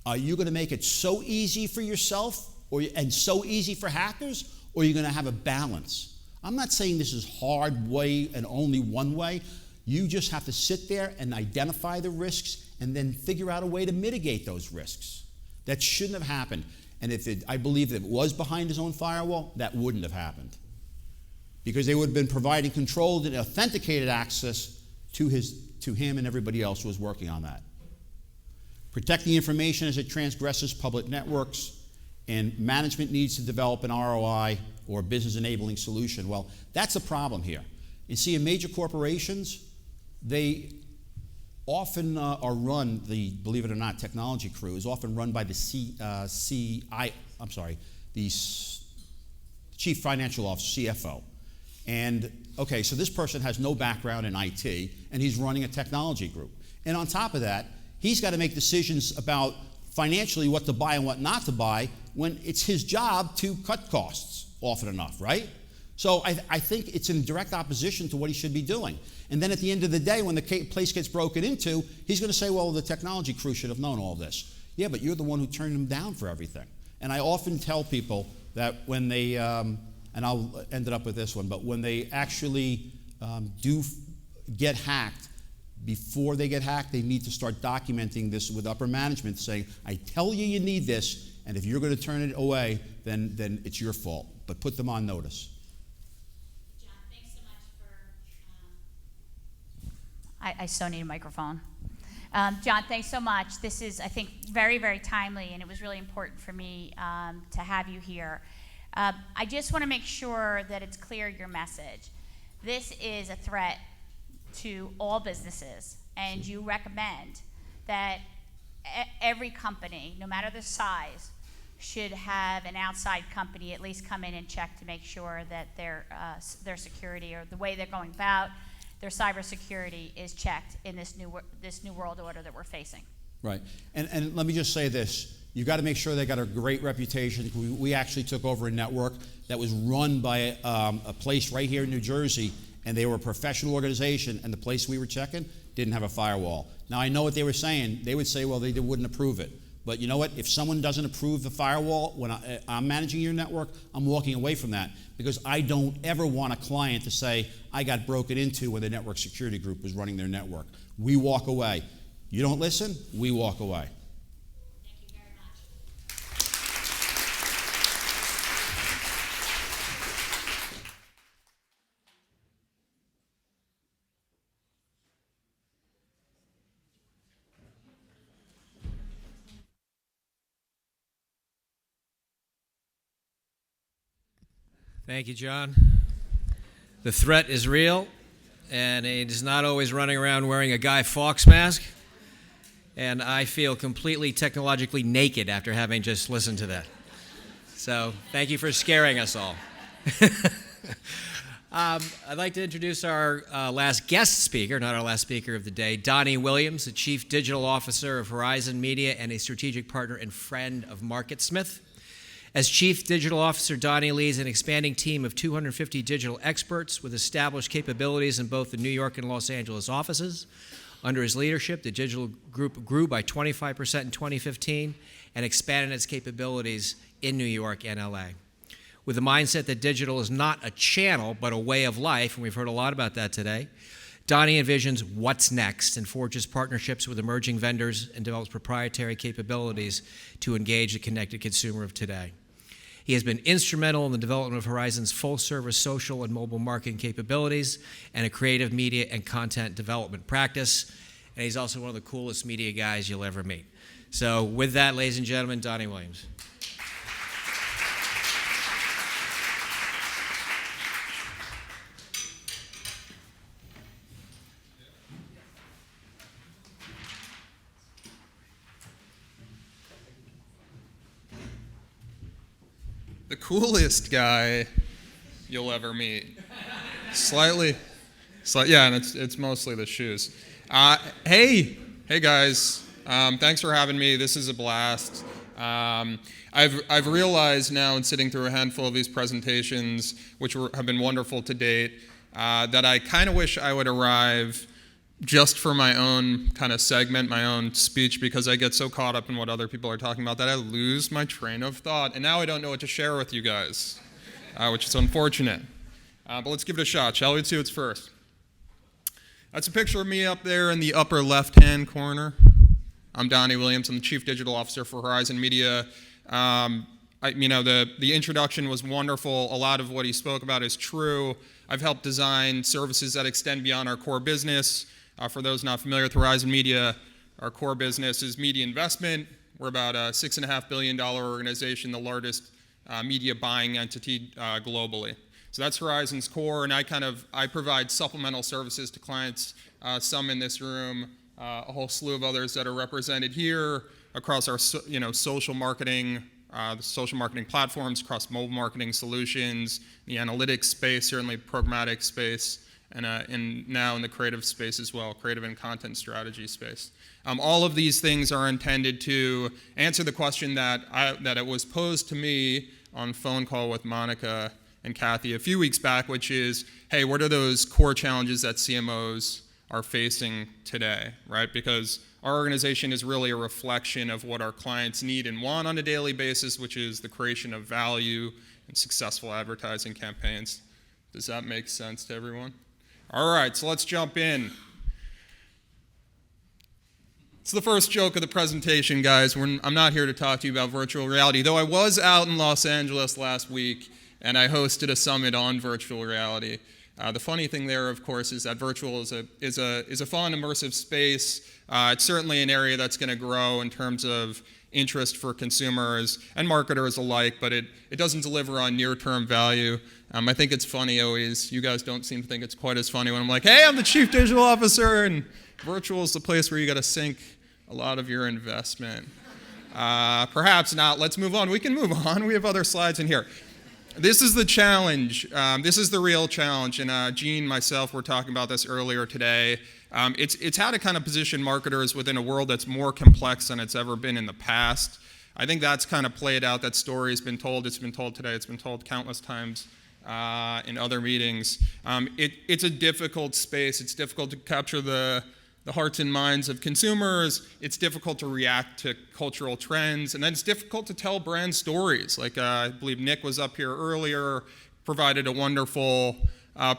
Are you going to make it so easy for yourself and so easy for hackers, or are you going to have a balance? I'm not saying this is hard way and only one way. You just have to sit there and identify the risks and then figure out a way to mitigate those risks. That shouldn't have happened. And I believe that if it was behind his own firewall, that wouldn't have happened. Because they would have been providing controlled and authenticated access to him and everybody else who was working on that. Protecting information as it transgresses public networks, and management needs to develop an ROI or business enabling solution. Well, that's a problem here. You see, in major corporations, they often are run, believe it or not, technology crew is often run by the Chief Financial Officer, CFO. And, okay, so this person has no background in IT, and he's running a technology group. And on top of that, he's got to make decisions about financially what to buy and what not to buy when it's his job to cut costs often enough, right? So I think it's in direct opposition to what he should be doing. And then at the end of the day, when the place gets broken into, he's going to say, well, the technology crew should have known all this. Yeah, but you're the one who turned them down for everything. And I often tell people that when they, and I'll end it up with this one, but when they actually do get hacked, before they get hacked, they need to start documenting this with upper management, saying, I tell you you need this, and if you're going to turn it away, then it's your fault. But put them on notice. I so need a microphone. John, thanks so much. This is, I think, very, very timely, and it was really important for me to have you here. I just want to make sure that it's clear your message. This is a threat to all businesses, and you recommend that every company, no matter the size, should have an outside company at least come in and check to make sure that their security or the way they're going about their cybersecurity is checked in this new world order that we're facing. Right, and let me just say this. You've got to make sure they got a great reputation. We actually took over a network that was run by a place right here in New Jersey, and they were a professional organization, and the place we were checking didn't have a firewall. Now, I know what they were saying. They would say, well, they wouldn't approve it. But you know what? If someone doesn't approve the firewall when I'm managing your network, I'm walking away from that because I don't ever want a client to say, I got broken into when the network security group was running their network. We walk away. You don't listen, we walk away. Thank you very much. Thank you, John. The threat is real, and it is not always running around wearing a Guy Fawkes mask. And I feel completely technologically naked after having just listened to that. So thank you for scaring us all. I'd like to introduce our last guest speaker, not our last speaker of the day, Donnie Williams, the Chief Digital Officer of Horizon Media and a strategic partner and friend of Marketsmith. As Chief Digital Officer, Donnie leads an expanding team of 250 digital experts with established capabilities in both the New York and Los Angeles offices. Under his leadership, the digital group grew by 25% in 2015 and expanded its capabilities in New York and LA. With the mindset that digital is not a channel, but a way of life, and we've heard a lot about that today, Donnie envisions what's next and forges partnerships with emerging vendors and develops proprietary capabilities to engage the connected consumer of today. He has been instrumental in the development of Horizon's full-service social and mobile marketing capabilities and a creative media and content development practice. And he's also one of the coolest media guys you'll ever meet. So with that, ladies and gentlemen, Donnie Williams. The coolest guy you'll ever meet. Yeah, and it's mostly the shoes. Hey guys, thanks for having me. This is a blast. I've realized now in sitting through a handful of these presentations, which have been wonderful to date, that I kind of wish I would arrive just for my own kind of segment, my own speech, because I get so caught up in what other people are talking about that I lose my train of thought. And now I don't know what to share with you guys, which is unfortunate. But let's give it a shot, shall we? Let's see what's first. That's a picture of me up there in the upper left-hand corner. I'm Donnie Williams. I'm the Chief Digital Officer for Horizon Media. The introduction was wonderful. A lot of what he spoke about is true. I've helped design services that extend beyond our core business. For those not familiar with Horizon Media, our core business is media investment. We're about a $6.5 billion organization, the largest media buying entity globally. So that's Horizon's core, and I provide supplemental services to clients, some in this room, a whole slew of others that are represented here across our social marketing, the social marketing platforms, across mobile marketing solutions, the analytics space, certainly programmatic space, and now in the creative space as well, creative and content strategy space. All of these things are intended to answer the question that it was posed to me on phone call with Monica and Kathy a few weeks back, which is, hey, what are those core challenges that CMOs are facing today, right? Because our organization is really a reflection of what our clients need and want on a daily basis, which is the creation of value and successful advertising campaigns. Does that make sense to everyone? All right, so let's jump in. It's the first joke of the presentation, guys. I'm not here to talk to you about virtual reality, though I was out in Los Angeles last week, and I hosted a summit on virtual reality. The funny thing there, of course, is that virtual is a fun, immersive space. It's certainly an area that's going to grow in terms of interest for consumers and marketers alike, but it doesn't deliver on near-term value. I think it's funny always. You guys don't seem to think it's quite as funny when I'm like, hey, I'm the Chief Digital Officer, and virtual is the place where you got to sink a lot of your investment. Perhaps not. Let's move on. We can move on. We have other slides in here. This is the challenge. This is the real challenge. And Gene, myself, were talking about this earlier today. It's how to kind of position marketers within a world that's more complex than it's ever been in the past. I think that's kind of played out. That story has been told. It's been told today. It's been told countless times in other meetings. It's a difficult space. It's difficult to capture the hearts and minds of consumers. It's difficult to react to cultural trends, and then it's difficult to tell brand stories. Like I believe Nick was up here earlier, provided a wonderful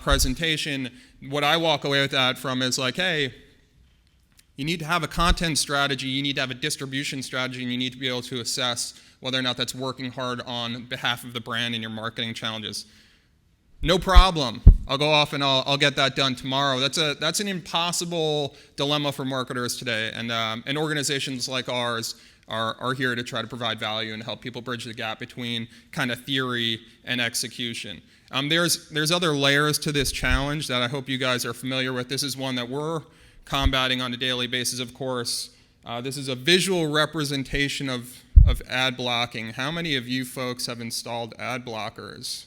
presentation. What I walk away with that from is like, hey, you need to have a content strategy, you need to have a distribution strategy, and you need to be able to assess whether or not that's working hard on behalf of the brand and your marketing challenges. No problem. I'll go off and I'll get that done tomorrow. That's an impossible dilemma for marketers today, and organizations like ours are here to try to provide value and help people bridge the gap between kind of theory and execution. There's other layers to this challenge that I hope you guys are familiar with. This is one that we're combating on a daily basis, of course. This is a visual representation of ad blocking. How many of you folks have installed ad blockers?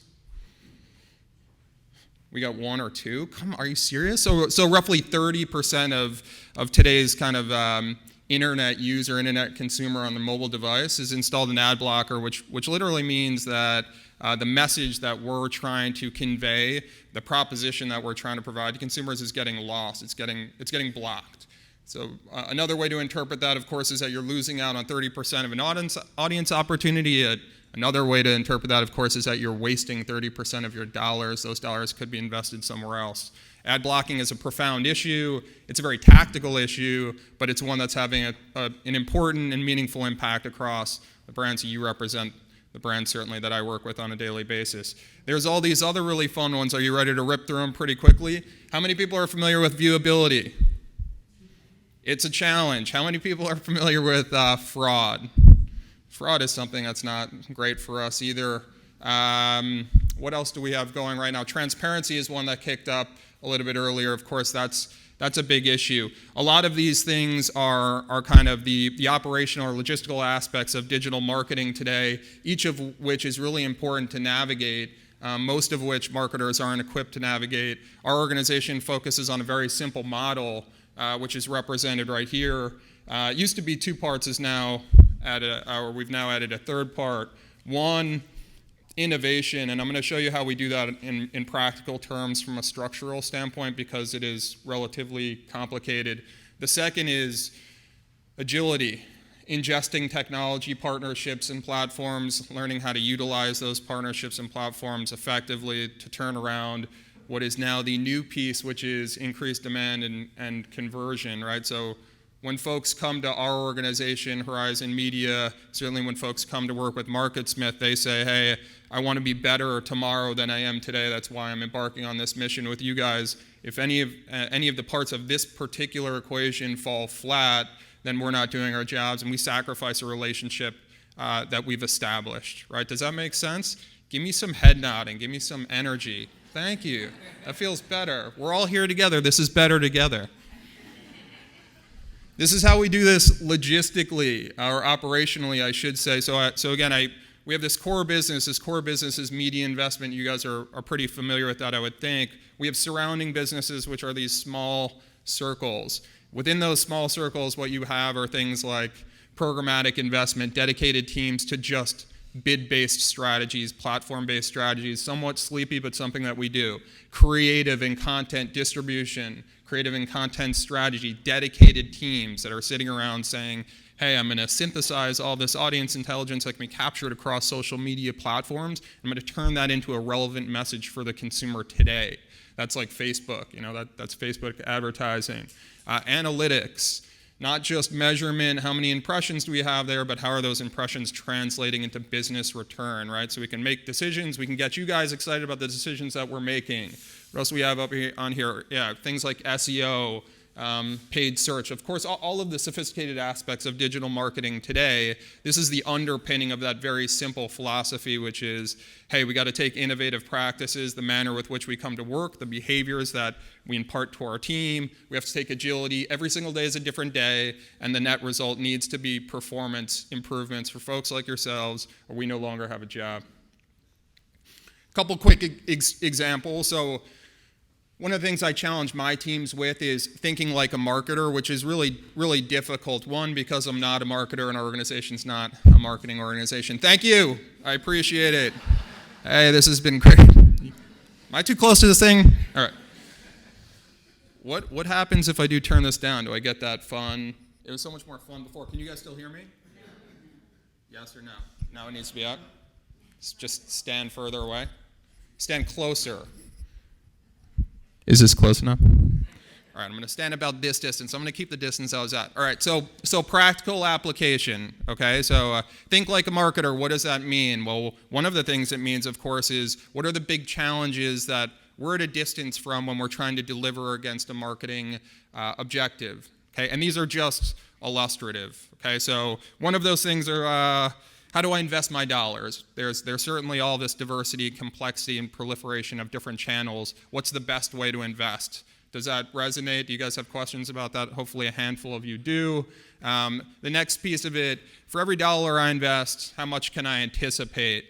We got one or two? Come on, are you serious? So roughly 30% of today's kind of internet user, internet consumer on the mobile device is installed an ad blocker, which literally means that the message that we're trying to convey, the proposition that we're trying to provide to consumers is getting lost. It's getting blocked. So another way to interpret that, of course, is that you're losing out on 30% of an audience opportunity. Another way to interpret that, of course, is that you're wasting 30% of your dollars. Those dollars could be invested somewhere else. Ad blocking is a profound issue. It's a very tactical issue, but it's one that's having an important and meaningful impact across the brands that you represent, the brands certainly that I work with on a daily basis. There's all these other really fun ones. Are you ready to rip through them pretty quickly? How many people are familiar with viewability? It's a challenge. How many people are familiar with fraud? Fraud is something that's not great for us either. What else do we have going right now? Transparency is one that kicked up a little bit earlier. Of course, that's a big issue. A lot of these things are kind of the operational or logistical aspects of digital marketing today, each of which is really important to navigate, most of which marketers aren't equipped to navigate. Our organization focuses on a very simple model, which is represented right here. It used to be two parts, we've now added a third part. One, innovation, and I'm going to show you how we do that in practical terms from a structural standpoint because it is relatively complicated. The second is agility, ingesting technology partnerships and platforms, learning how to utilize those partnerships and platforms effectively to turn around what is now the new piece, which is increased demand and conversion, right? So when folks come to our organization, Horizon Media, certainly when folks come to work with Marketsmith, they say, hey, I want to be better tomorrow than I am today. That's why I'm embarking on this mission with you guys. If any of the parts of this particular equation fall flat, then we're not doing our jobs, and we sacrifice a relationship that we've established, right? Does that make sense? Give me some head nodding. Give me some energy. Thank you. That feels better. We're all here together. This is better together. This is how we do this logistically, or operationally, I should say. So again, we have this core business. This core business is media investment. You guys are pretty familiar with that, I would think. We have surrounding businesses, which are these small circles. Within those small circles, what you have are things like programmatic investment, dedicated teams to just bid-based strategies, platform-based strategies, somewhat sleepy, but something that we do. Creative and content distribution, creative and content strategy, dedicated teams that are sitting around saying, hey, I'm going to synthesize all this audience intelligence that can be captured across social media platforms. I'm going to turn that into a relevant message for the consumer today. That's like Facebook, that's Facebook advertising. Analytics, not just measurement, how many impressions do we have there, but how are those impressions translating into business return, right? So we can make decisions, we can get you guys excited about the decisions that we're making. What else do we have up here on here? Yeah, things like SEO, paid search. Of course, all of the sophisticated aspects of digital marketing today, this is the underpinning of that very simple philosophy, which is, hey, we got to take innovative practices, the manner with which we come to work, the behaviors that we impart to our team. We have to take agility. Every single day is a different day, and the net result needs to be performance improvements for folks like yourselves, or we no longer have a job. A couple quick examples. So one of the things I challenge my teams with is thinking like a marketer, which is really, really difficult. One, because I'm not a marketer and our organization's not a marketing organization. Thank you. I appreciate it. Hey, this has been great. Am I too close to this thing? All right. What happens if I do turn this down? Do I get that fun? It was so much more fun before. Can you guys still hear me? Yes or no? Now it needs to be out? Just stand further away? Stand closer. Is this close enough? All right, I'm going to stand about this distance. I'm going to keep the distance I was at. All right, so practical application, okay? So think like a marketer. What does that mean? Well, one of the things it means, of course, is what are the big challenges that we're at a distance from when we're trying to deliver against a marketing objective, okay? And these are just illustrative, okay? So one of those things are how do I invest my dollars? There's certainly all this diversity, complexity, and proliferation of different channels. What's the best way to invest? Does that resonate? Do you guys have questions about that? Hopefully a handful of you do. The next piece of it, for every dollar I invest, how much can I anticipate?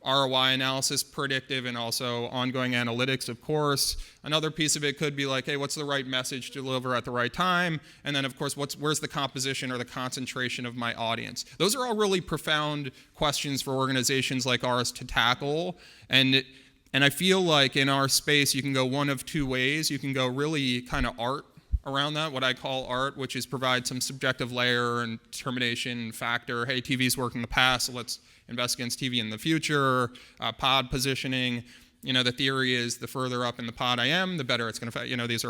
ROI analysis, predictive, and also ongoing analytics, of course. Another piece of it could be like, hey, what's the right message to deliver at the right time? And then, of course, where's the composition or the concentration of my audience? Those are all really profound questions for organizations like ours to tackle. And I feel like in our space, you can go one of two ways. You can go really kind of art around that, what I call art, which is provide some subjective layer and determination factor. Hey, TV's worked in the past, so let's invest against TV in the future. Pod positioning. The theory is the further up in the pod I am, the better it's going to. These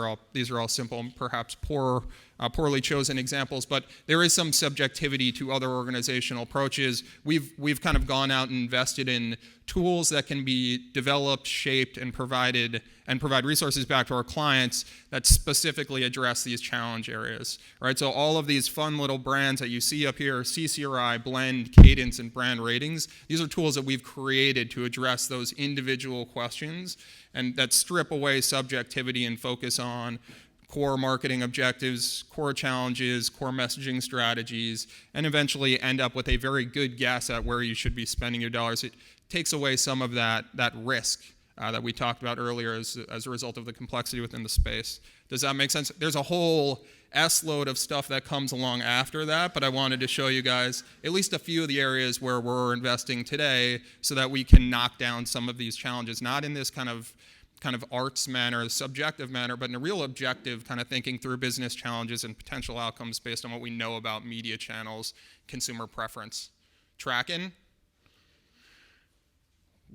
are all simple, perhaps poorly chosen examples, but there is some subjectivity to other organizational approaches. We've kind of gone out and invested in tools that can be developed, shaped, and provide resources back to our clients that specifically address these challenge areas. Right. So all of these fun little brands that you see up here, CCRI, Blend, Cadence, and Brand Ratings, these are tools that we've created to address those individual questions and that strip away subjectivity and focus on core marketing objectives, core challenges, core messaging strategies, and eventually end up with a very good guess at where you should be spending your dollars. It takes away some of that risk that we talked about earlier as a result of the complexity within the space. Does that make sense? There's a whole S-load of stuff that comes along after that, but I wanted to show you guys at least a few of the areas where we're investing today so that we can knock down some of these challenges, not in this kind of arts manner, subjective manner, but in a real objective kind of thinking through business challenges and potential outcomes based on what we know about media channels, consumer preference. Tracking?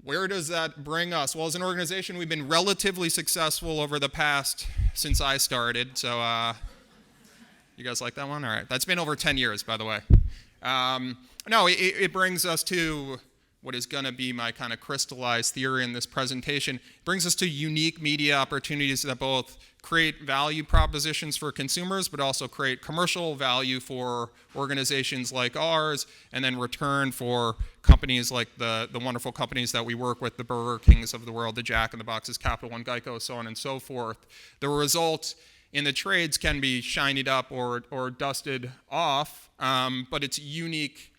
Where does that bring us? Well, as an organization, we've been relatively successful over the past, since I started. So, you guys like that one? All right. That's been over 10 years, by the way. No, it brings us to what is going to be my kind of crystallized theory in this presentation. It brings us to unique media opportunities that both create value propositions for consumers, but also create commercial value for organizations like ours, and then return for companies like the wonderful companies that we work with, the Burger Kings of the world, the Jack in the Boxes, Capital One, Geico, so on and so forth. The result in the trades can be shinied up or dusted off, but it's unique.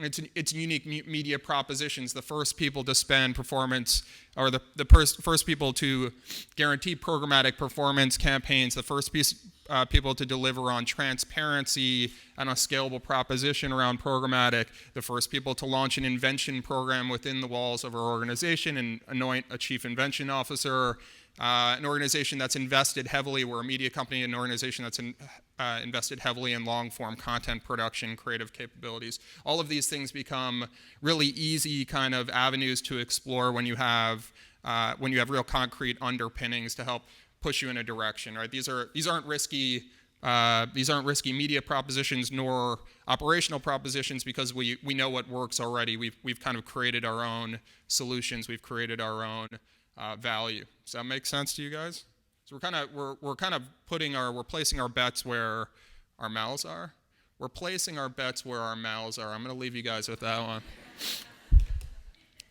It's unique media propositions. The first people to spend performance, or the first people to guarantee programmatic performance campaigns, the first people to deliver on transparency and a scalable proposition around programmatic, the first people to launch an invention program within the walls of our organization and anoint a chief invention officer, an organization that's invested heavily, we're a media company, an organization that's invested heavily in long-form content production, creative capabilities. All of these things become really easy kind of avenues to explore when you have real concrete underpinnings to help push you in a direction. Right? These aren't risky media propositions nor operational propositions because we know what works already. We've kind of created our own solutions. We've created our own value. Does that make sense to you guys? So we're placing our bets where our mouths are. We're placing our bets where our mouths are. I'm going to leave you guys with that one.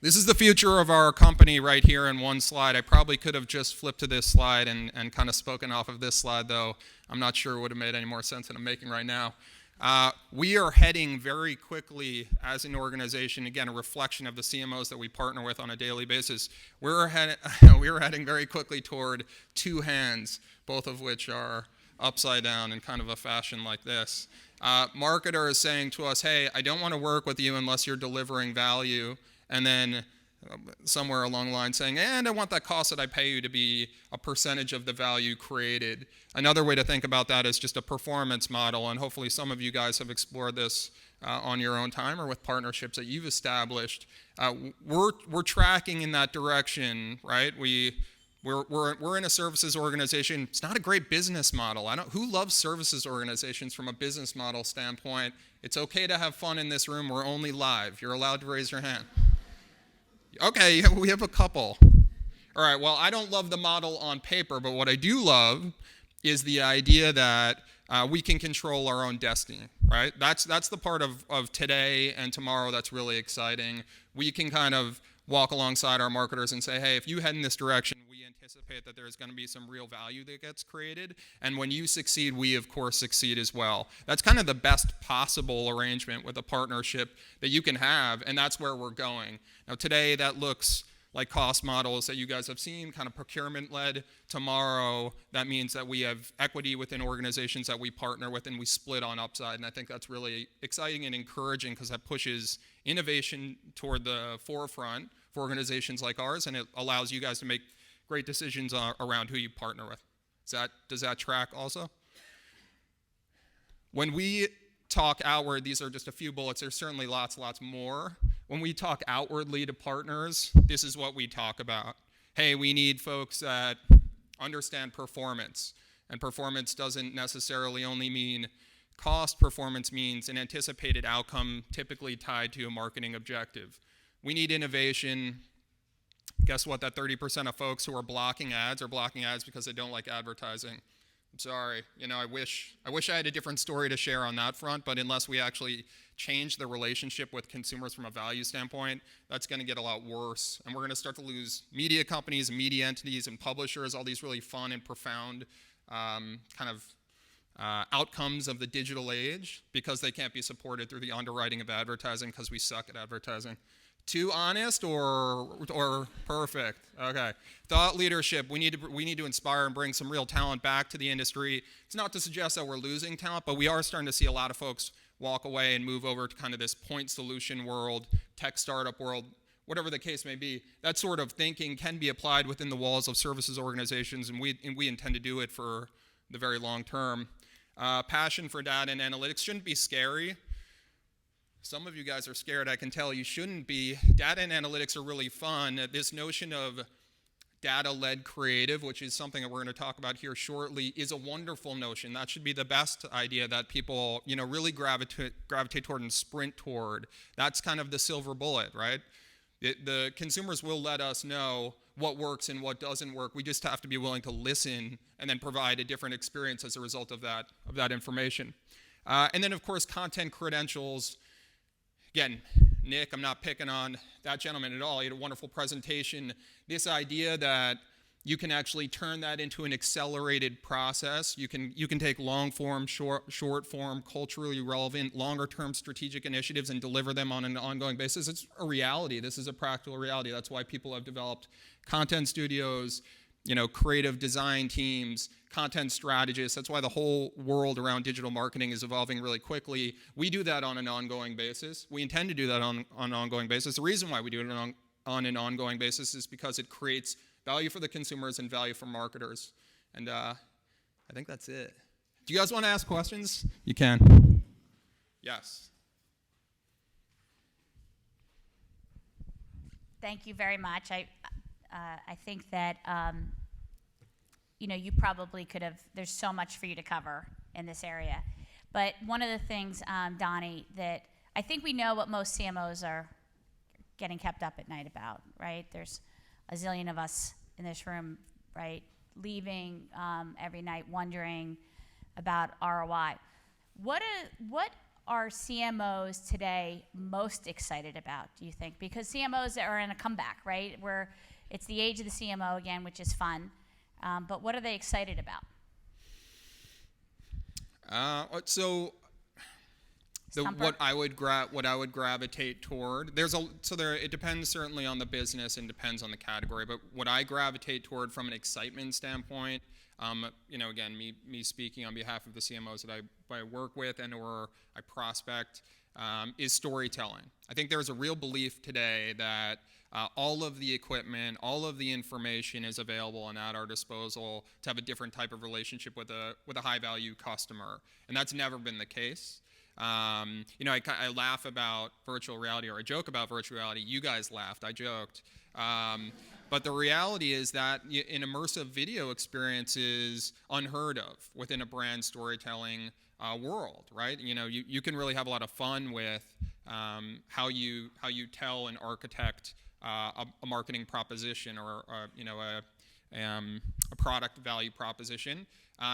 This is the future of our company right here in one slide. I probably could have just flipped to this slide and kind of spoken off of this slide, though I'm not sure it would have made any more sense than I'm making right now. We are heading very quickly as an organization, again, a reflection of the CMOs that we partner with on a daily basis. We're heading very quickly toward two hands, both of which are upside down in kind of a fashion like this. Marketer is saying to us, hey, I don't want to work with you unless you're delivering value. And then somewhere along the line saying, and I want that cost that I pay you to be a percentage of the value created. Another way to think about that is just a performance model, and hopefully some of you guys have explored this on your own time or with partnerships that you've established. We're tracking in that direction, right? We're in a services organization. It's not a great business model. Who loves services organizations from a business model standpoint? It's okay to have fun in this room. We're only live. You're allowed to raise your hand. Okay, we have a couple. All right, well, I don't love the model on paper, but what I do love is the idea that we can control our own destiny, right? That's the part of today and tomorrow that's really exciting. We can kind of walk alongside our marketers and say, hey, if you head in this direction, we anticipate that there's going to be some real value that gets created. And when you succeed, we, of course, succeed as well. That's kind of the best possible arrangement with a partnership that you can have, and that's where we're going. Now, today, that looks like cost models that you guys have seen, kind of procurement-led. Tomorrow, that means that we have equity within organizations that we partner with, and we split on upside. And I think that's really exciting and encouraging because that pushes innovation toward the forefront for organizations like ours, and it allows you guys to make great decisions around who you partner with. Does that track also? When we talk outward, these are just a few bullets. There's certainly lots more. When we talk outwardly to partners, this is what we talk about. Hey, we need folks that understand performance. And performance doesn't necessarily only mean cost. Performance means an anticipated outcome typically tied to a marketing objective. We need innovation. Guess what? That 30% of folks who are blocking ads are blocking ads because they don't like advertising. I'm sorry. I wish I had a different story to share on that front, but unless we actually change the relationship with consumers from a value standpoint, that's going to get a lot worse. And we're going to start to lose media companies, media entities, and publishers, all these really fun and profound outcomes of the digital age because they can't be supported through the underwriting of advertising because we suck at advertising. Too honest or perfect? Okay. Thought leadership. We need to inspire and bring some real talent back to the industry. It's not to suggest that we're losing talent, but we are starting to see a lot of folks walk away and move over to kind of this point solution world, tech startup world, whatever the case may be. That sort of thinking can be applied within the walls of services organizations, and we intend to do it for the very long term. Passion for data and analytics shouldn't be scary. Some of you guys are scared, I can tell. You shouldn't be. Data and analytics are really fun. This notion of data-led creative, which is something that we're going to talk about here shortly, is a wonderful notion. That should be the best idea that people, really gravitate toward and sprint toward. That's kind of the silver bullet, right? The consumers will let us know what works and what doesn't work. We just have to be willing to listen and then provide a different experience as a result of that information. And then, of course, content credentials. Again, Nick, I'm not picking on that gentleman at all. He had a wonderful presentation. This idea that you can actually turn that into an accelerated process. You can take long form, short form, culturally relevant, longer term strategic initiatives and deliver them on an ongoing basis. It's a reality. This is a practical reality. That's why people have developed content studios, creative design teams, content strategists. That's why the whole world around digital marketing is evolving really quickly. We do that on an ongoing basis. We intend to do that on an ongoing basis. The reason why we do it on an ongoing basis is because it creates value for the consumers and value for marketers. And I think that's it. Do you guys want to ask questions? You can. Yes. Thank you very much. I think that you probably could have. There's so much for you to cover in this area, but one of the things, Donnie, that I think we know what most CMOs are getting kept up at night about, right? There's a zillion of us in this room, right, leaving every night wondering about ROI. What are CMOs today most excited about, do you think? Because CMOs are in a comeback, right? Where it's the age of the CMO again, which is fun. But what are they excited about? What I would gravitate toward, it depends certainly on the business and depends on the category, but what I gravitate toward from an excitement standpoint, again, me speaking on behalf of the CMOs that I work with and or I prospect, is storytelling. I think there's a real belief today that all of the equipment, all of the information is available and at our disposal to have a different type of relationship with a high-value customer, and that's never been the case. I laugh about virtual reality, or I joke about virtual reality. You guys laughed, I joked. But the reality is that an immersive video experience is unheard of within a brand storytelling world, right? You can really have a lot of fun with how you tell and architect a marketing proposition or a product value proposition.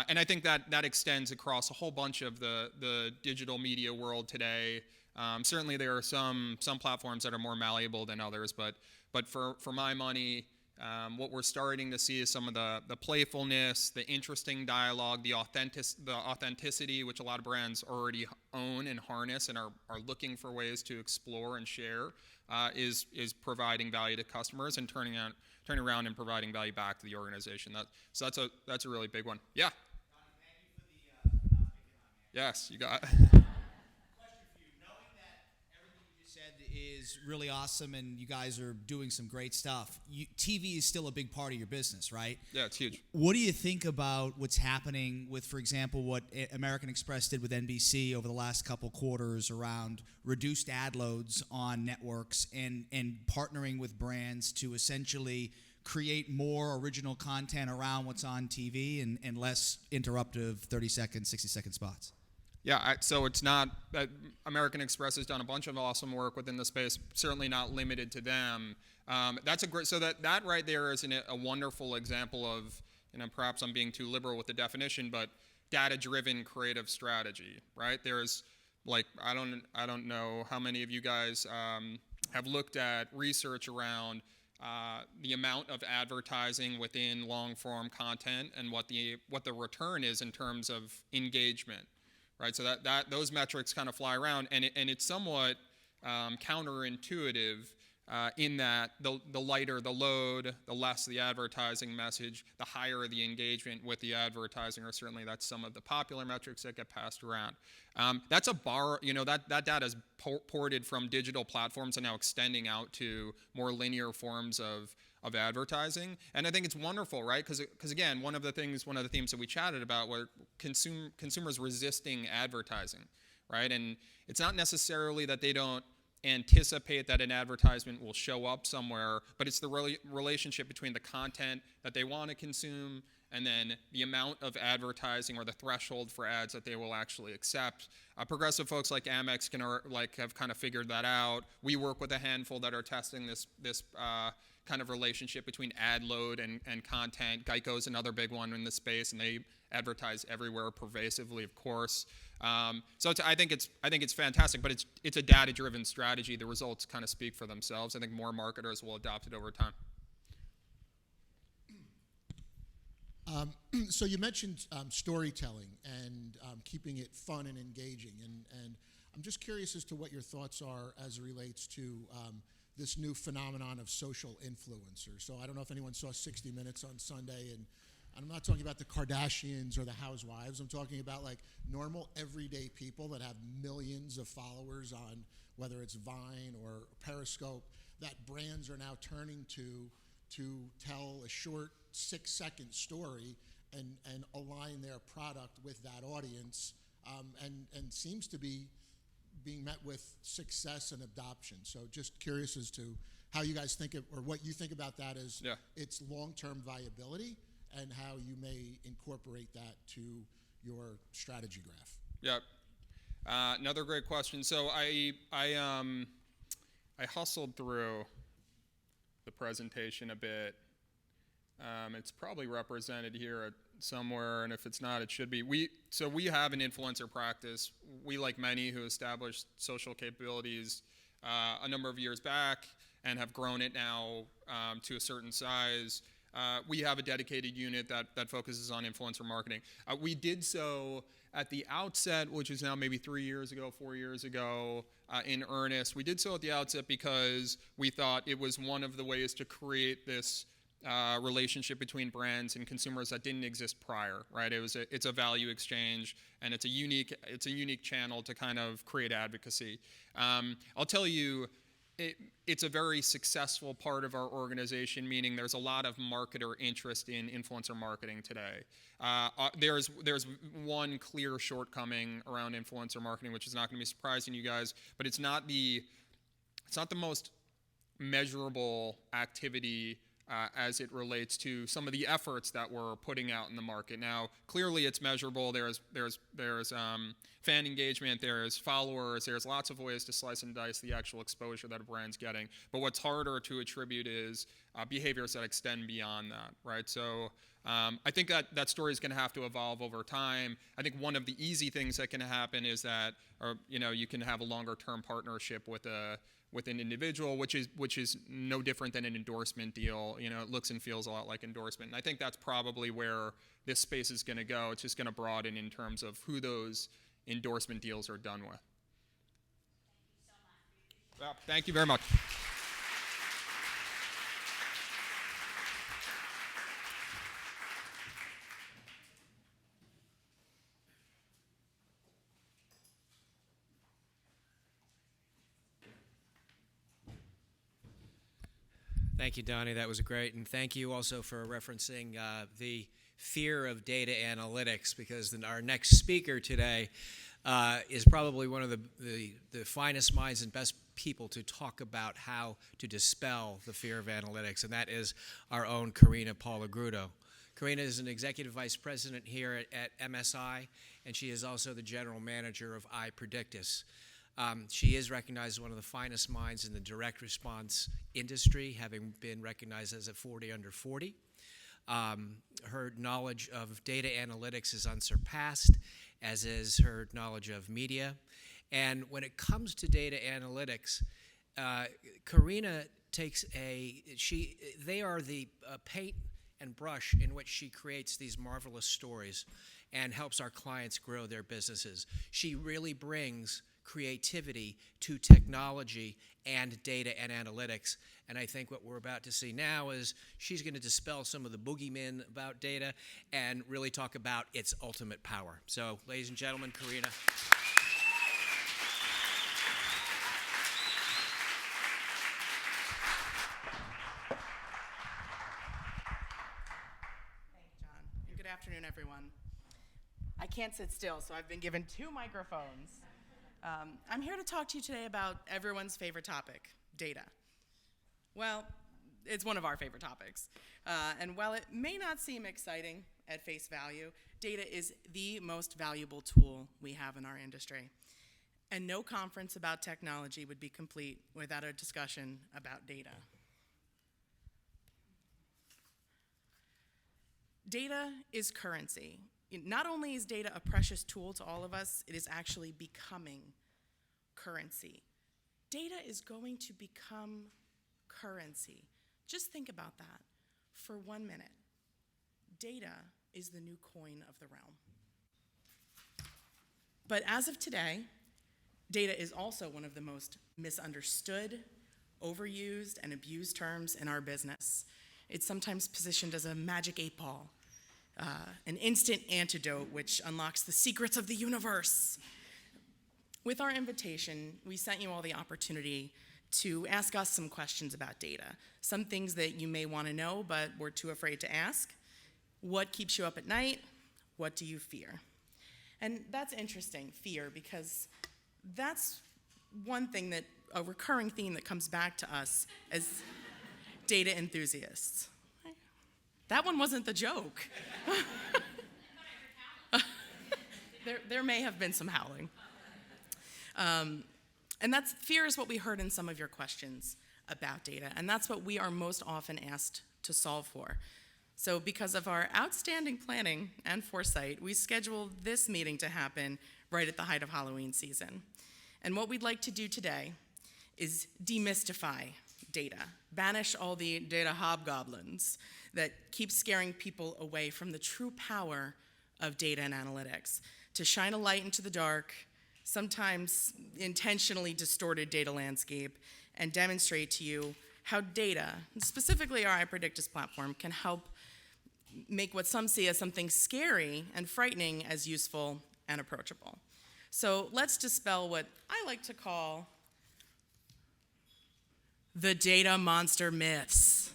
And I think that extends across a whole bunch of the digital media world today. Certainly there are some platforms that are more malleable than others, but for my money, what we're starting to see is some of the playfulness, the interesting dialogue, the authenticity, which a lot of brands already own and harness and are looking for ways to explore and share, is providing value to customers and turning around and providing value back to the organization. So that's a really big one. Yeah. Thank you for the not picking on me. Yes, you got. Question for you. Knowing that everything you just said is really awesome, and you guys are doing some great stuff. TV is still a big part of your business, right? Yeah, it's huge. What do you think about what's happening with, for example, what American Express did with NBC over the last couple quarters around reduced ad loads on networks and partnering with brands to essentially create more original content around what's on TV and less interruptive 30-second, 60-second spots? Yeah, so it's not American Express has done a bunch of awesome work within the space. Certainly not limited to them. That's a great. So that right there is a wonderful example of, perhaps I'm being too liberal with the definition, but data-driven creative strategy. Right? There's I don't know how many of you guys have looked at research around the amount of advertising within long-form content and what the return is in terms of engagement. Right, so that those metrics kind of fly around, and it's somewhat counterintuitive in that the lighter the load, the less the advertising message, the higher the engagement with the advertising, or certainly that's some of the popular metrics that get passed around. That's a bar, that data is ported from digital platforms and now extending out to more linear forms of advertising, and I think it's wonderful, right? Because again, one of the themes that we chatted about were consumers resisting advertising, right? And it's not necessarily that they don't anticipate that an advertisement will show up somewhere, but it's the relationship between the content that they want to consume and then the amount of advertising or the threshold for ads that they will actually accept. Progressive folks like Amex have kind of figured that out. We work with a handful that are testing this kind of relationship between ad load and content. Geico's another big one in this space, and they advertise everywhere pervasively, of course. So I think it's fantastic, but it's a data-driven strategy. The results kind of speak for themselves. I think more marketers will adopt it over time. So you mentioned storytelling and keeping it fun and engaging, and I'm just curious as to what your thoughts are as it relates to this new phenomenon of social influencers. So I don't know if anyone saw 60 Minutes on Sunday, and I'm not talking about the Kardashians or the housewives. I'm talking about like normal, everyday people that have millions of followers on whether it's Vine or Periscope that brands are now turning to tell a short 6-second story and align their product with that audience, and seems to be being met with success and adoption. So just curious as to how you guys think or what you think about that as its long-term viability and how you may incorporate that to your strategy graph. Yeah. Another great question. So I hustled through the presentation a bit. It's probably represented here somewhere, and if it's not, it should be. We have an influencer practice. We, like many who established social capabilities a number of years back and have grown it now to a certain size, we have a dedicated unit that focuses on influencer marketing. We did so at the outset, which is now maybe 4 years ago, in earnest. We did so at the outset because we thought it was one of the ways to create this relationship between brands and consumers that didn't exist prior, right? It's a value exchange, and it's a unique channel to kind of create advocacy. I'll tell you, it's a very successful part of our organization, meaning there's a lot of marketer interest in influencer marketing today. There's one clear shortcoming around influencer marketing, which is not going to be surprising to you guys, but it's not the most measurable activity as it relates to some of the efforts that we're putting out in the market. Now, clearly it's measurable. There's fan engagement, there's followers, there's lots of ways to slice and dice the actual exposure that a brand's getting. But what's harder to attribute is behaviors that extend beyond that, right? So I think that story is going to have to evolve over time. I think one of the easy things that can happen is that, you can have a longer-term partnership with an individual, which is no different than an endorsement deal. It looks and feels a lot like endorsement. And I think that's probably where this space is going to go. It's just going to broaden in terms of who those endorsement deals are done with. Thank you so much. Well, thank you very much. Thank you, Donnie. That was great. And thank you also for referencing the fear of data analytics, because our next speaker today is probably one of the finest minds and best people to talk about how to dispel the fear of analytics, and that is our own Karina Palagrudo. Karina is an executive vice president here at MSI, and she is also the general manager of i.predictus. She is recognized as one of the finest minds in the direct response industry, having been recognized as a 40 under 40. Her knowledge of data analytics is unsurpassed, as is her knowledge of media. And when it comes to data analytics, Karina takes they are the paint and brush in which she creates these marvelous stories and helps our clients grow their businesses. She really brings creativity to technology and data and analytics. And I think what we're about to see now is she's going to dispel some of the boogeymen about data and really talk about its ultimate power. So, ladies and gentlemen, Karina. Thank you, John. And good afternoon, everyone. I can't sit still, so I've been given 2 microphones. I'm here to talk to you today about everyone's favorite topic, data. Well, it's one of our favorite topics. And while it may not seem exciting at face value, data is the most valuable tool we have in our industry. And no conference about technology would be complete without a discussion about data. Data is currency. Not only is data a precious tool to all of us, it is actually becoming currency. Data is going to become currency. Just think about that for 1 minute. Data is the new coin of the realm. But as of today, data is also one of the most misunderstood, overused, and abused terms in our business. It's sometimes positioned as a magic 8-ball. An instant antidote which unlocks the secrets of the universe. With our invitation, we sent you all the opportunity to ask us some questions about data. Some things that you may want to know but were too afraid to ask. What keeps you up at night? What do you fear? And that's interesting, fear, because that's one thing that, a recurring theme that comes back to us as data enthusiasts. That one wasn't the joke. There may have been some howling. And fear is what we heard in some of your questions about data, and that's what we are most often asked to solve for. So because of our outstanding planning and foresight, we scheduled this meeting to happen right at the height of Halloween season. And what we'd like to do today is demystify data, banish all the data hobgoblins that keep scaring people away from the true power of data and analytics, to shine a light into the dark, sometimes intentionally distorted data landscape, and demonstrate to you how data, specifically our i.predictus platform, can help make what some see as something scary and frightening as useful and approachable. So let's dispel what I like to call the data monster myths.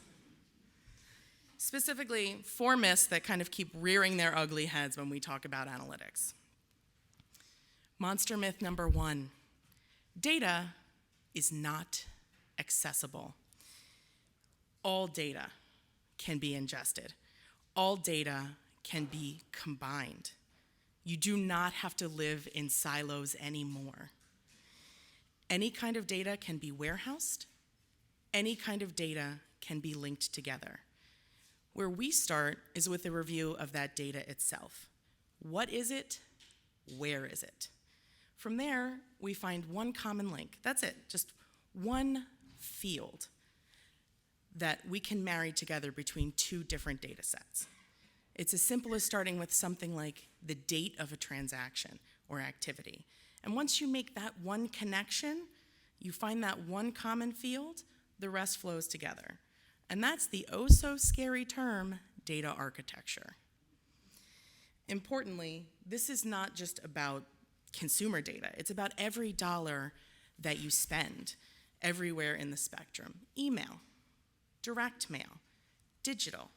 Specifically, 4 myths that kind of keep rearing their ugly heads when we talk about analytics. Monster myth number 1, data is not accessible. All data can be ingested. All data can be combined. You do not have to live in silos anymore. Any kind of data can be warehoused. Any kind of data can be linked together. Where we start is with a review of that data itself. What is it? Where is it? From there, we find one common link. That's it, just one field that we can marry together between 2 different data sets. It's as simple as starting with something like the date of a transaction or activity. And once you make that one connection, you find that one common field, the rest flows together. And that's the oh-so-scary term, data architecture. Importantly, this is not just about consumer data. It's about every dollar that you spend everywhere in the spectrum. Email, direct mail, digital,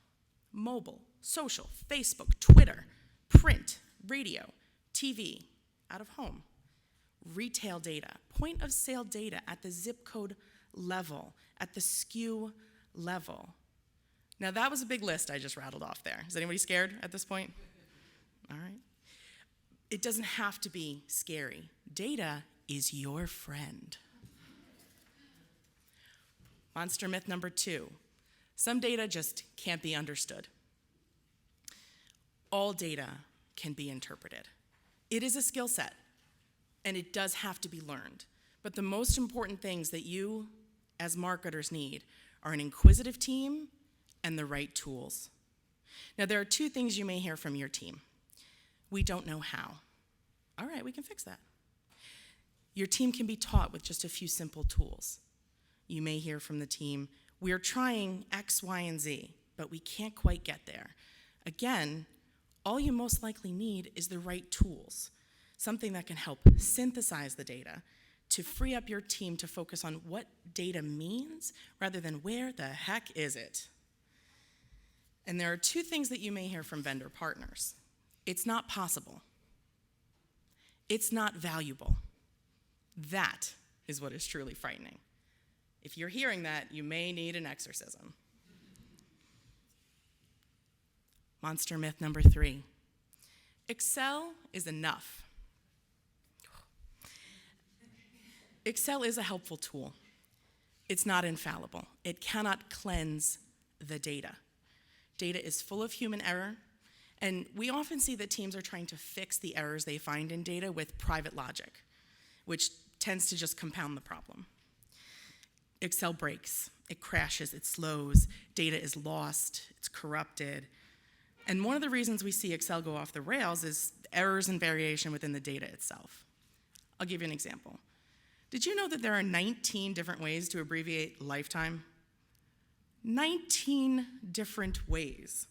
mobile, social, Facebook, Twitter, print, radio, TV, out of home, retail data, point of sale data at the zip code level, at the SKU level. Now that was a big list I just rattled off there. Is anybody scared at this point? All right. It doesn't have to be scary. Data is your friend. Monster myth number 2. Some data just can't be understood. All data can be interpreted. It is a skill set, and it does have to be learned. But the most important things that you, as marketers, need are an inquisitive team and the right tools. Now, there are 2 things you may hear from your team. We don't know how. All right, we can fix that. Your team can be taught with just a few simple tools. You may hear from the team, we're trying X, Y, and Z, but we can't quite get there. Again, all you most likely need is the right tools, something that can help synthesize the data to free up your team to focus on what data means rather than where the heck is it. And there are 2 things that you may hear from vendor partners. It's not possible. It's not valuable. That is what is truly frightening. If you're hearing that, you may need an exorcism. Monster myth number 3. Excel is enough. Excel is a helpful tool. It's not infallible. It cannot cleanse the data. Data is full of human error, and we often see that teams are trying to fix the errors they find in data with private logic, which tends to just compound the problem. Excel breaks, it crashes, it slows, data is lost, it's corrupted. And one of the reasons we see Excel go off the rails is errors and variation within the data itself. I'll give you an example. Did you know that there are 19 different ways to abbreviate lifetime? 19 different ways.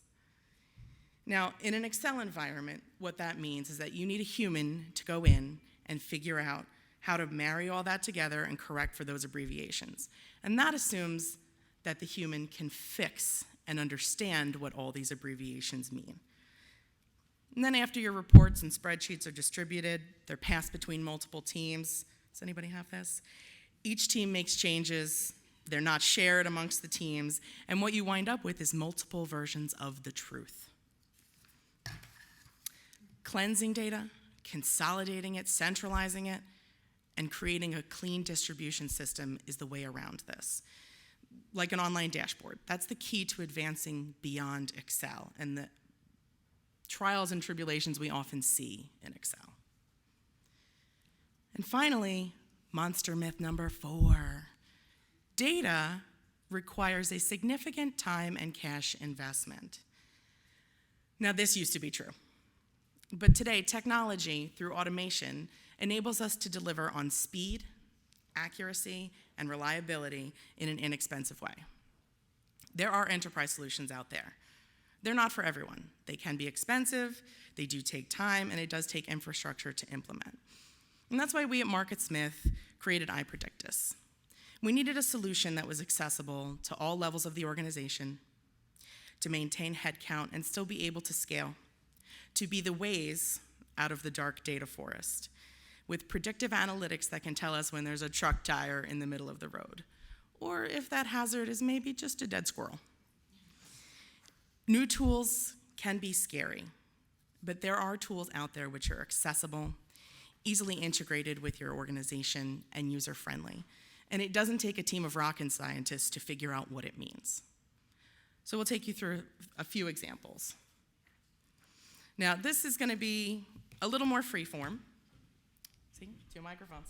Now, in an Excel environment, what that means is that you need a human to go in and figure out how to marry all that together and correct for those abbreviations. And that assumes that the human can fix and understand what all these abbreviations mean. And then after your reports and spreadsheets are distributed, they're passed between multiple teams. Does anybody have this? Each team makes changes. They're not shared amongst the teams. And what you wind up with is multiple versions of the truth. Cleansing data, consolidating it, centralizing it, and creating a clean distribution system is the way around this. Like an online dashboard. That's the key to advancing beyond Excel and the trials and tribulations we often see in Excel. And finally, monster myth number 4. Data requires a significant time and cash investment. Now, this used to be true. But today, technology, through automation, enables us to deliver on speed, accuracy, and reliability in an inexpensive way. There are enterprise solutions out there. They're not for everyone. They can be expensive, they do take time, and it does take infrastructure to implement. And that's why we at Marketsmith created i.predictus. We needed a solution that was accessible to all levels of the organization, to maintain headcount and still be able to scale, to be the Waze out of the dark data forest, with predictive analytics that can tell us when there's a truck tire in the middle of the road, or if that hazard is maybe just a dead squirrel. New tools can be scary, but there are tools out there which are accessible, easily integrated with your organization, and user-friendly. And it doesn't take a team of rocket scientists to figure out what it means. So we'll take you through a few examples. Now, this is going to be a little more freeform. See, 2 microphones.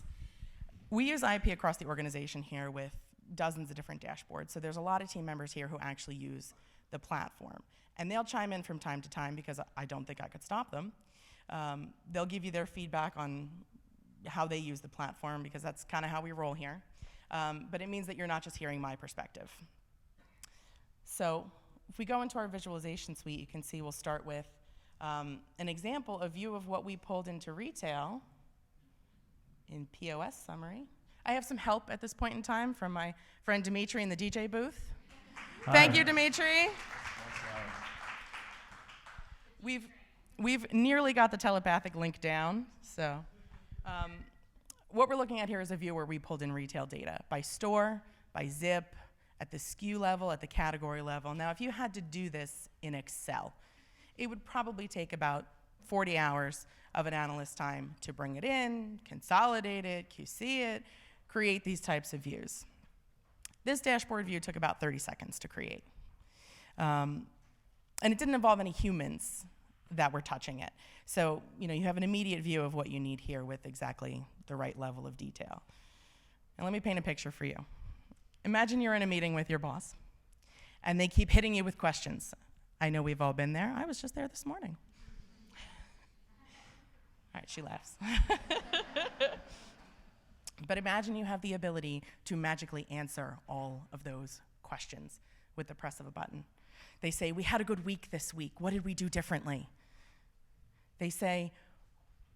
We use IP across the organization here with dozens of different dashboards. So there's a lot of team members here who actually use the platform. And they'll chime in from time to time because I don't think I could stop them. They'll give you their feedback on how they use the platform because that's kind of how we roll here. But it means that you're not just hearing my perspective. So if we go into our visualization suite, you can see we'll start with an example, a view of what we pulled into retail in POS summary. I have some help at this point in time from my friend Dimitri in the DJ booth. Thank you, Dimitri. We've nearly got the telepathic link down. So what we're looking at here is a view where we pulled in retail data by store, by zip, at the SKU level, at the category level. Now, if you had to do this in Excel, it would probably take about 40 hours of an analyst's time to bring it in, consolidate it, QC it, create these types of views. This dashboard view took about 30 seconds to create. And it didn't involve any humans that were touching it. So, you have an immediate view of what you need here with exactly the right level of detail. And let me paint a picture for you. Imagine you're in a meeting with your boss, and they keep hitting you with questions. I know we've all been there. I was just there this morning. All right, she laughs. But imagine you have the ability to magically answer all of those questions with the press of a button. They say, we had a good week this week. What did we do differently? They say,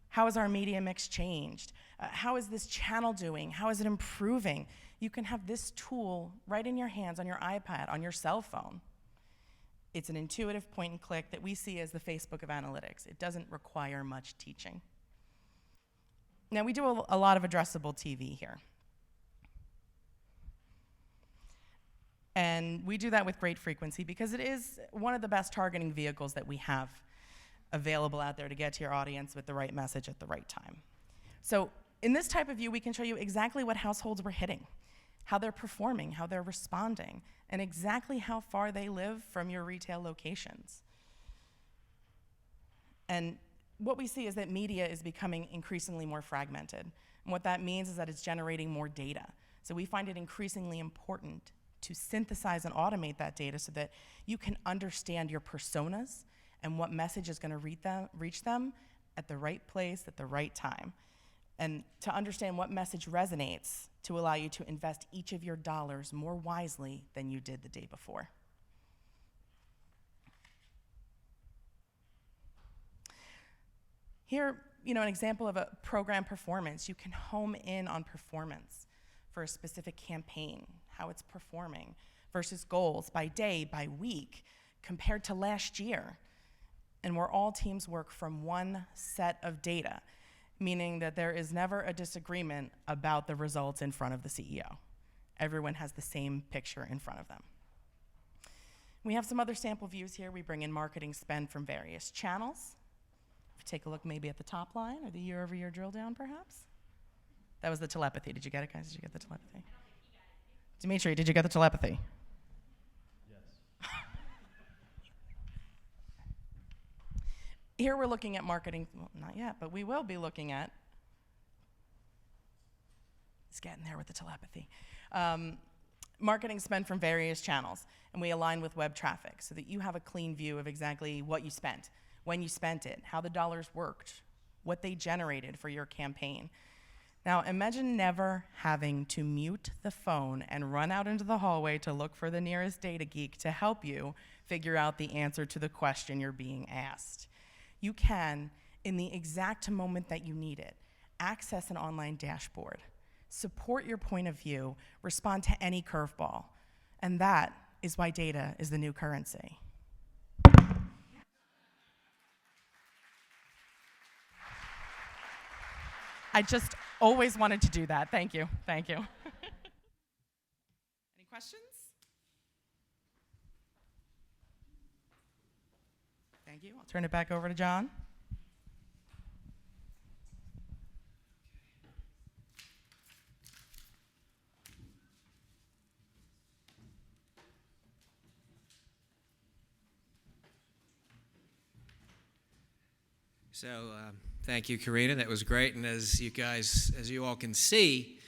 how has our media mix changed? How is this channel doing? How is it improving? You can have this tool right in your hands, on your iPad, on your cell phone. It's an intuitive point and click that we see as the Facebook of analytics. It doesn't require much teaching. Now, we do a lot of addressable TV here. And we do that with great frequency because it is one of the best targeting vehicles that we have available out there to get to your audience with the right message at the right time. So in this type of view, we can show you exactly what households we're hitting, how they're performing, how they're responding, and exactly how far they live from your retail locations. And what we see is that media is becoming increasingly more fragmented. And what that means is that it's generating more data. So we find it increasingly important to synthesize and automate that data so that you can understand your personas and what message is going to reach them at the right place at the right time. And to understand what message resonates to allow you to invest each of your dollars more wisely than you did the day before. Here, an example of a program performance. You can home in on performance for a specific campaign, how it's performing, versus goals by day, by week, compared to last year. And where all teams work from one set of data, meaning that there is never a disagreement about the results in front of the CEO. Everyone has the same picture in front of them. We have some other sample views here. We bring in marketing spend from various channels. If you take a look maybe at the top line or the year-over-year drill down, perhaps. That was the telepathy. Did you get it, guys? Did you get the telepathy? Dimitri, did you get the telepathy? Yes. Here we're looking at marketing, well, not yet, but we will be looking at, it's getting there with the telepathy, marketing spend from various channels, and we align with web traffic so that you have a clean view of exactly what you spent, when you spent it, how the dollars worked, what they generated for your campaign. Now, imagine never having to mute the phone and run out into the hallway to look for the nearest data geek to help you figure out the answer to the question you're being asked. You can, in the exact moment that you need it, access an online dashboard, support your point of view, respond to any curveball. And that is why data is the new currency. I just always wanted to do that. Thank you. Thank you. Any questions? Thank you. I'll turn it back over to John. So thank you, Karina. That was great. And as you all can see,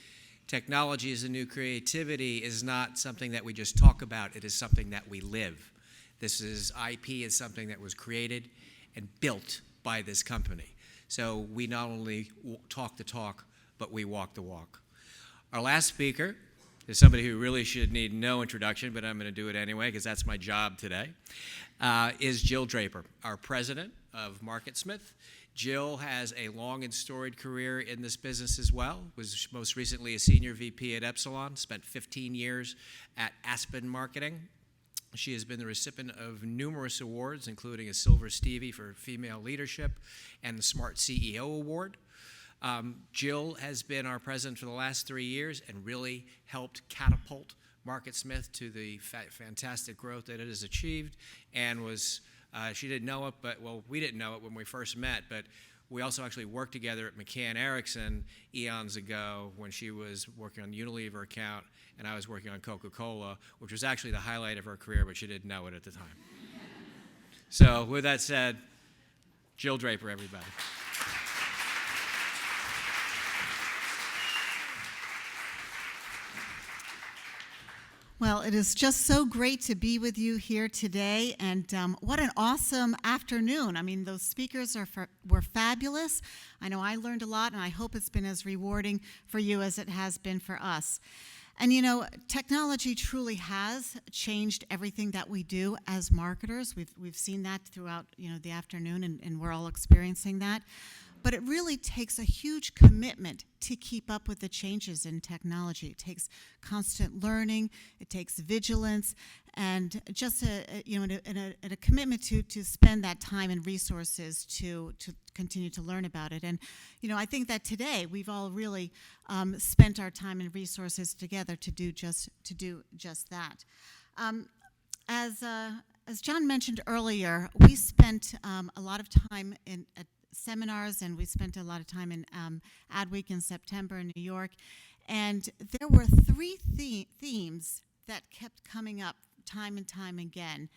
technology as a new creativity is not something that we just talk about. It is something that we live. This is IP is something that was created and built by this company. So we not only talk the talk, but we walk the walk. Our last speaker is somebody who really should need no introduction, but I'm going to do it anyway because that's my job today, is Jill Draper, our president of Marketsmith. Jill has a long and storied career in this business as well, was most recently a senior VP at Epsilon, spent 15 years at Aspen Marketing, She has been the recipient of numerous awards, including a Silver Stevie for female leadership and the Smart CEO Award. Jill has been our president for the last 3 years and really helped catapult Marketsmith to the fantastic growth that it has achieved, and was, she didn't know it, but, well, we didn't know it when we first met, but we also actually worked together at McCann Erickson eons ago when she was working on the Unilever account and I was working on Coca-Cola, which was actually the highlight of her career, but she didn't know it at the time. So with that said, Jill Draper, everybody. Well, it is just so great to be with you here today, and what an awesome afternoon. I mean, those speakers were fabulous. I know I learned a lot, and I hope it's been as rewarding for you as it has been for us. And you know, technology truly has changed everything that we do as marketers. We've seen that throughout, you know, the afternoon, and we're all experiencing that. But it really takes a huge commitment to keep up with the changes in technology. It takes constant learning, it takes vigilance, and just a commitment to spend that time and resources to continue to learn about it. And you know, I think that today we've all really spent our time and resources together to do just that. As John mentioned earlier, we spent a lot of time at seminars, and we spent a lot of time in Adweek in September in New York, and there were three themes that kept coming up time and time again,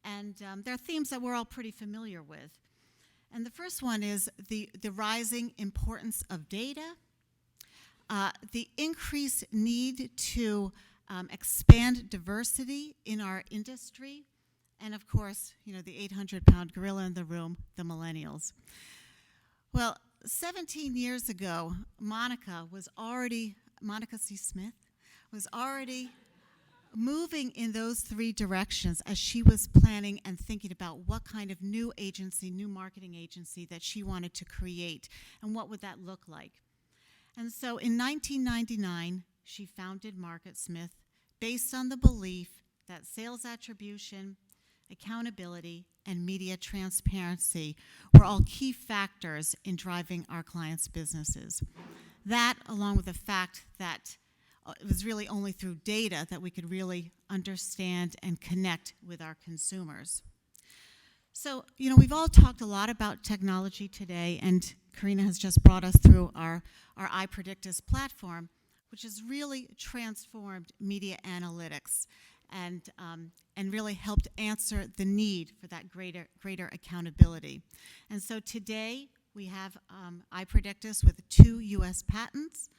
and they're themes that we're all pretty familiar with. And the first one is the rising importance of data, the increased need to expand diversity in our industry, and of course, you know, the 800-pound gorilla in the room, the millennials. Well, 17 years ago, Monica C. Smith was already moving in those three directions as she was planning and thinking about what kind of new marketing agency that she wanted to create, and what would that look like. And so in 1999, she founded Marketsmith based on the belief that sales attribution, accountability, and media transparency were all key factors in driving our clients' businesses. That, along with the fact that it was really only through data that we could really understand and connect with our consumers. So, you know, we've all talked a lot about technology today, and Karina has just brought us through our i.predictus platform, which has really transformed media analytics and really helped answer the need for that greater accountability. And so today we have i.predictus with 2 U.S. patents,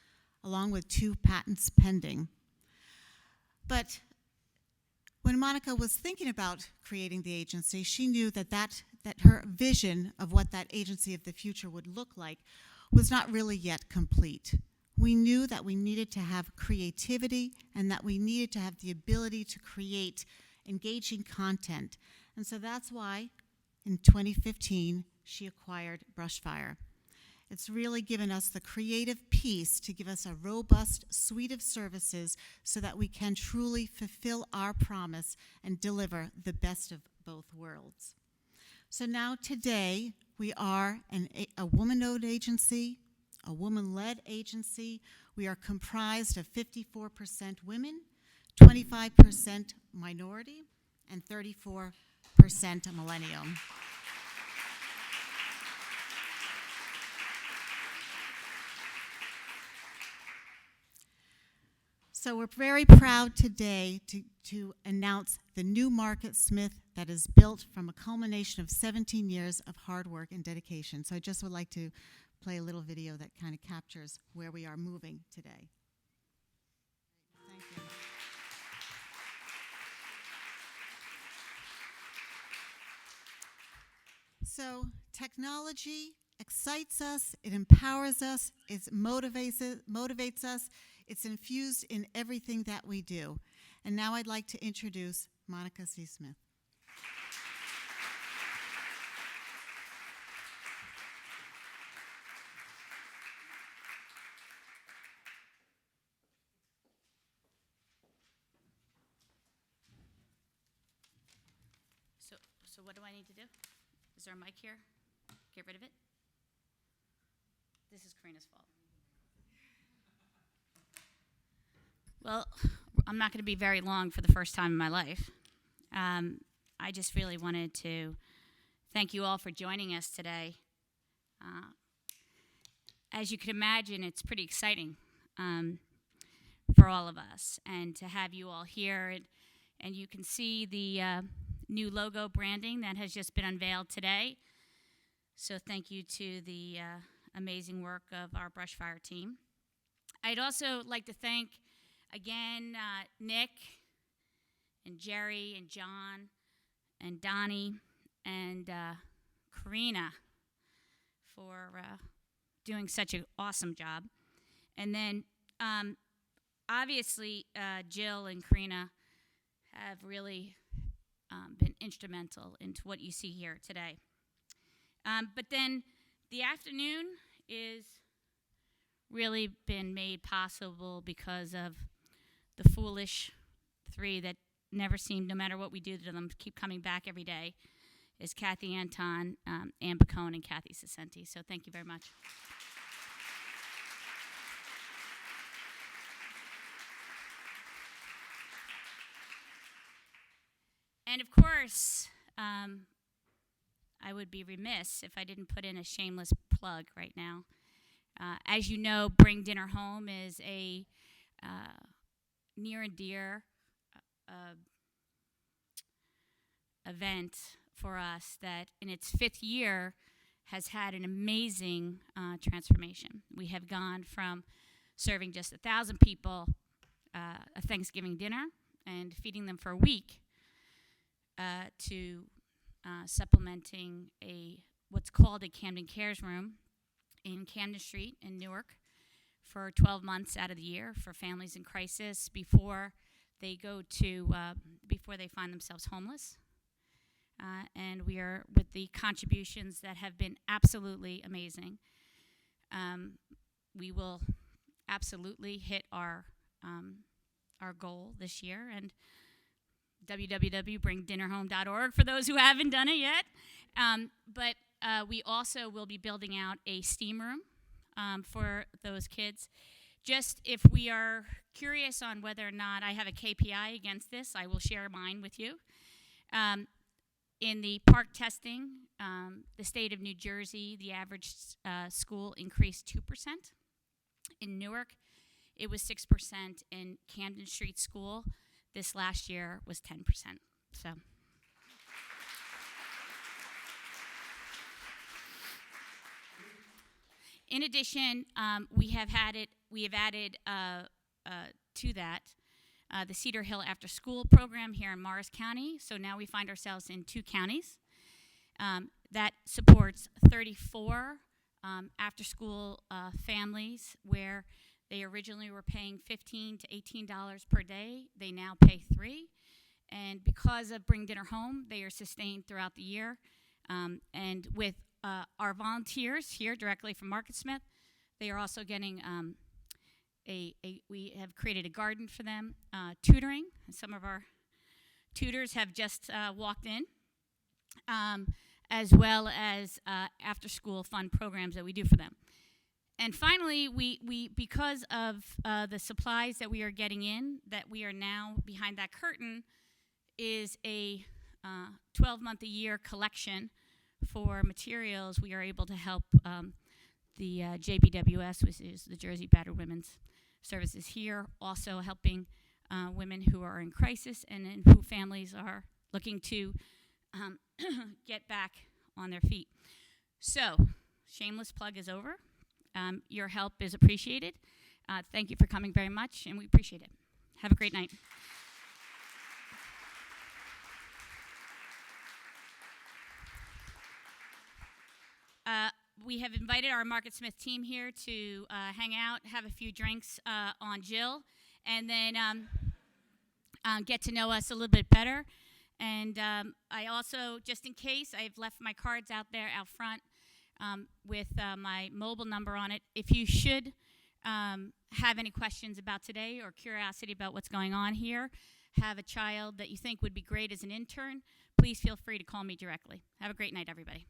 along with 2 patents pending. But when Monica was thinking about creating the agency, she knew that her vision of what that agency of the future would look like was not really yet complete. We knew that we needed to have creativity and that we needed to have the ability to create engaging content. And so that's why in 2015, she acquired Brushfire. It's really given us the creative piece to give us a robust suite of services so that we can truly fulfill our promise and deliver the best of both worlds. So now today, we are a woman-owned agency, a woman-led agency. We are comprised of 54% women, 25% minority, and 34% millennium. So we're very proud today to announce the new Marketsmith that is built from a culmination of 17 years of hard work and dedication. So I just would like to play a little video that kind of captures where we are moving today. Thank you. So technology excites us, it empowers us, it motivates us, it's infused in everything that we do. And now I'd like to introduce Monica C. Smith. So what do I need to do? Is there a mic here? Get rid of it? This is Karina's fault. Well, I'm not going to be very long for the first time in my life. I just really wanted to thank you all for joining us today. As you can imagine, it's pretty exciting for all of us, and to have you all here. And you can see the new logo branding that has just been unveiled today. So thank you to the amazing work of our Brushfire team. I'd also like to thank, again, Nick and Jerry and John and Donnie and Karina for doing such an awesome job. And then, obviously, Jill and Karina have really been instrumental into what you see here today. But then the afternoon is really been made possible because of the foolish three that never seem, no matter what we do to them, keep coming back every day, is Kathy Anton, Ann Bacone, and Kathy Sasenti. So thank you very much. And of course, I would be remiss if I didn't put in a shameless plug right now. As you know, Bring Dinner Home is a near and dear event for us that in its 5th year has had an amazing transformation. We have gone from serving just 1,000 people a Thanksgiving dinner and feeding them for a week to supplementing what's called a Camden Cares Room in Camden Street in Newark for 12 months out of the year for families in crisis before they find themselves homeless. And we are, with the contributions that have been absolutely amazing, we will absolutely hit our goal this year. And www.bringdinnerhome.org for those who haven't done it yet. But we also will be building out a STEAM room for those kids. Just if we are curious on whether or not I have a KPI against this, I will share mine with you. In the park testing, the state of New Jersey, the average school increased 2%. In Newark, it was 6%. In Camden Street School, this last year was 10%. So. In addition, we have added to that the Cedar Hill After School program here in Morris County. So now we find ourselves in 2 counties. That supports 34 after-school families where they originally were paying $15 to $18 per day. They now pay $3. And because of Bring Dinner Home, they are sustained throughout the year. And with our volunteers here directly from Marketsmith, they are also getting we have created a garden for them, tutoring. Some of our tutors have just walked in, as well as after-school fun programs that we do for them. And finally, we because of the supplies that we are getting in, that we are now behind that curtain, is a 12-month-a-year collection for materials. We are able to help the JBWS, which is the Jersey Battered Women's Services here, also helping women who are in crisis and who families are looking to get back on their feet. So, shameless plug is over. Your help is appreciated. Thank you for coming very much, and we appreciate it. Have a great night. We have invited our Marketsmith team here to hang out, have a few drinks on Jill, and then get to know us a little bit better. And I also, just in case, I've left my cards out there out front with my mobile number on it. If you should have any questions about today or curiosity about what's going on here, have a child that you think would be great as an intern, please feel free to call me directly. Have a great night, everybody.